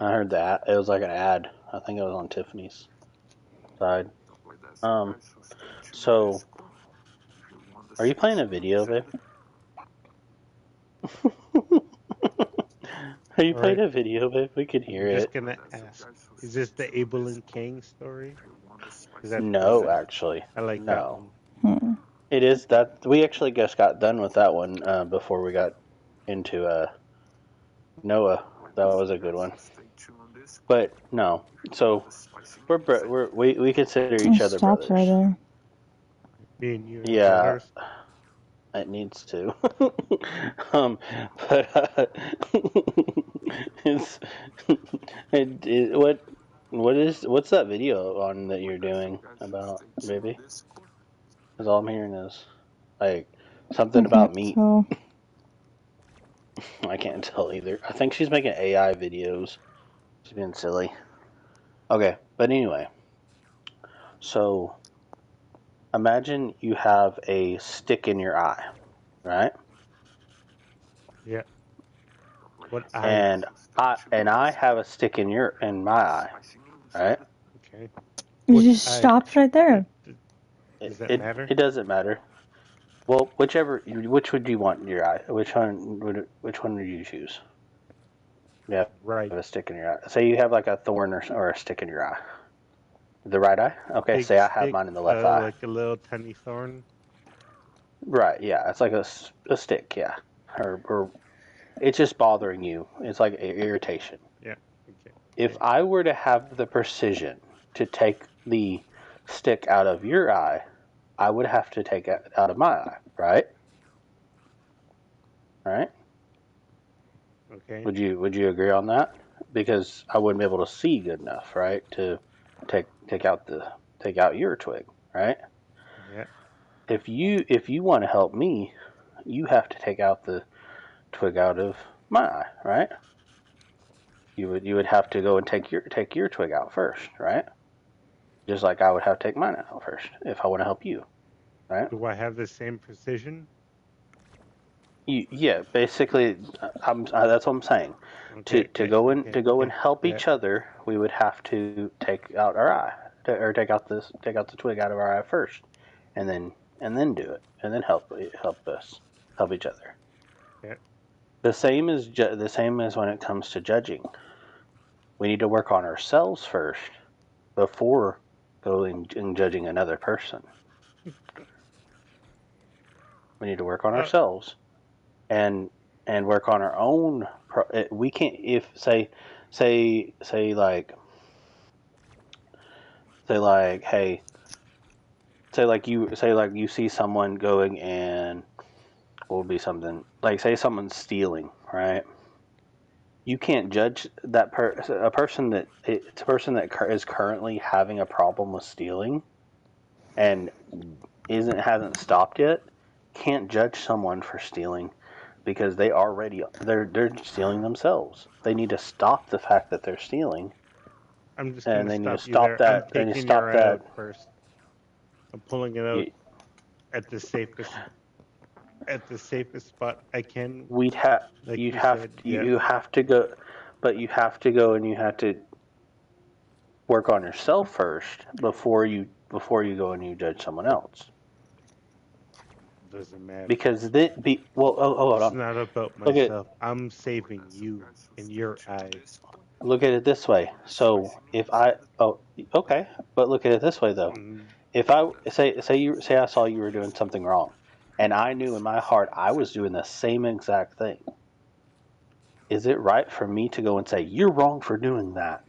I heard that. It was like an ad. I think it was on Tiffany's side. So, are you playing a video, babe? Are you playing a video, babe? We could hear I'm it. just gonna ask: is this the Abel and Cain story? No, actually. I like no. that one. It is that we actually just got done with that one before we got into Noah. That was a good one. But no, so we consider each other stops brothers. right there. Me and you. Yeah, brothers. it needs to. But what's that video on that you're doing about, baby? Because all I'm hearing is like something about meat. So, I can't tell either. I think she's making AI videos. She's being silly. Okay, but anyway. So, imagine you have a stick in your eye, right? Yeah. What eye? And I have a stick in my eye, right? Okay. it just stops right there. Does that matter? It doesn't matter. Well, which would you want in your eye? Which one would you choose? Yeah, right. Have a stick in your eye. Say you have like a thorn or a stick in your eye. The right eye? Okay, Big say I have stick, mine in the left eye. Like a little tiny thorn. Right, yeah, it's like a stick, yeah. Or it's just bothering you. It's like irritation. Yeah. Okay. If I were to have the precision to take the stick out of your eye, I would have to take it out of my eye, right? Right? Okay. Would you agree on that? Because I wouldn't be able to see good enough, right, to take out your twig, right? Yeah. If you want to help me, you have to take out the twig out of my eye, right? You would have to go and take your twig out first, right? Just like I would have to take mine out first if I want to help you, right? Do I have the same precision? Yeah, basically, that's what I'm saying. Okay, To go and help each other, we would have to take out our eye, or take out the twig out of our eye first, and then do it, and then help each other. Yeah. The same as when it comes to judging. We need to work on ourselves first before going and judging another person. We need to work on ourselves and work on our own. We can't, if say like you see someone going and what would be something like, say someone's stealing, right? You can't judge that a person that is currently having a problem with stealing and hasn't stopped yet. Can't judge someone for stealing because they're stealing themselves. They need to stop the fact that they're stealing. I'm just and gonna they need to stop you stop there. that. I'm They need to taking stop your eye that. out first. I'm pulling it out at the safest spot I can. You have to go, but you have to go and you have to work on yourself first before you go and you judge someone else. Doesn't matter. Because hold It's on. not about Look at myself. I'm saving you in your eyes. look at it this way. So if okay, but look at it this way though. If I say I saw you were doing something wrong, and I knew in my heart I was doing the same exact thing, is it right for me to go and say you're wrong for doing that?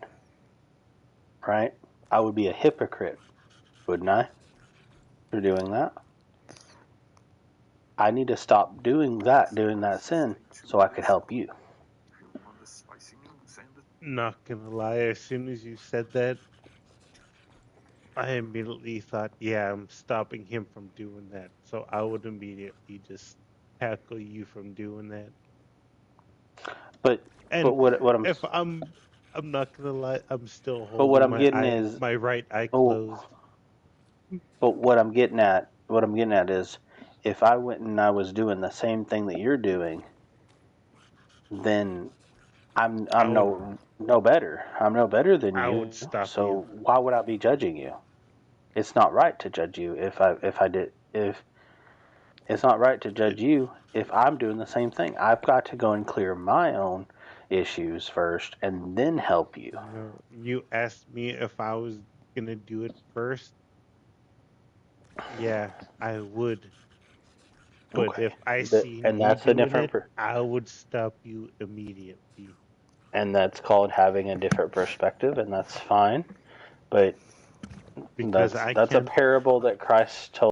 Right? I would be a hypocrite, wouldn't I? For doing that. I need to stop doing that sin, so I could help you. Not gonna lie, as soon as you said that, I immediately thought, yeah, I'm stopping him from doing that. So I would immediately just tackle you from doing that. But what I'm if I'm not gonna lie, I'm still but what I'm holding getting my right eye oh, closed. but what I'm getting at is if I went and I was doing the same thing that you're doing, then I'm no better. I'm no better than you. I would stop so why would I be judging you? It's not right to judge you if it's not right to judge you if I'm doing the same thing. I've got to go and clear my own issues first and then help you. No, you asked me if I was gonna do it first. Yeah, I would. But Okay. if I see And you that's a doing different it, I would stop you immediately. and that's called having a different perspective, and that's fine. But Because that's a parable that Christ told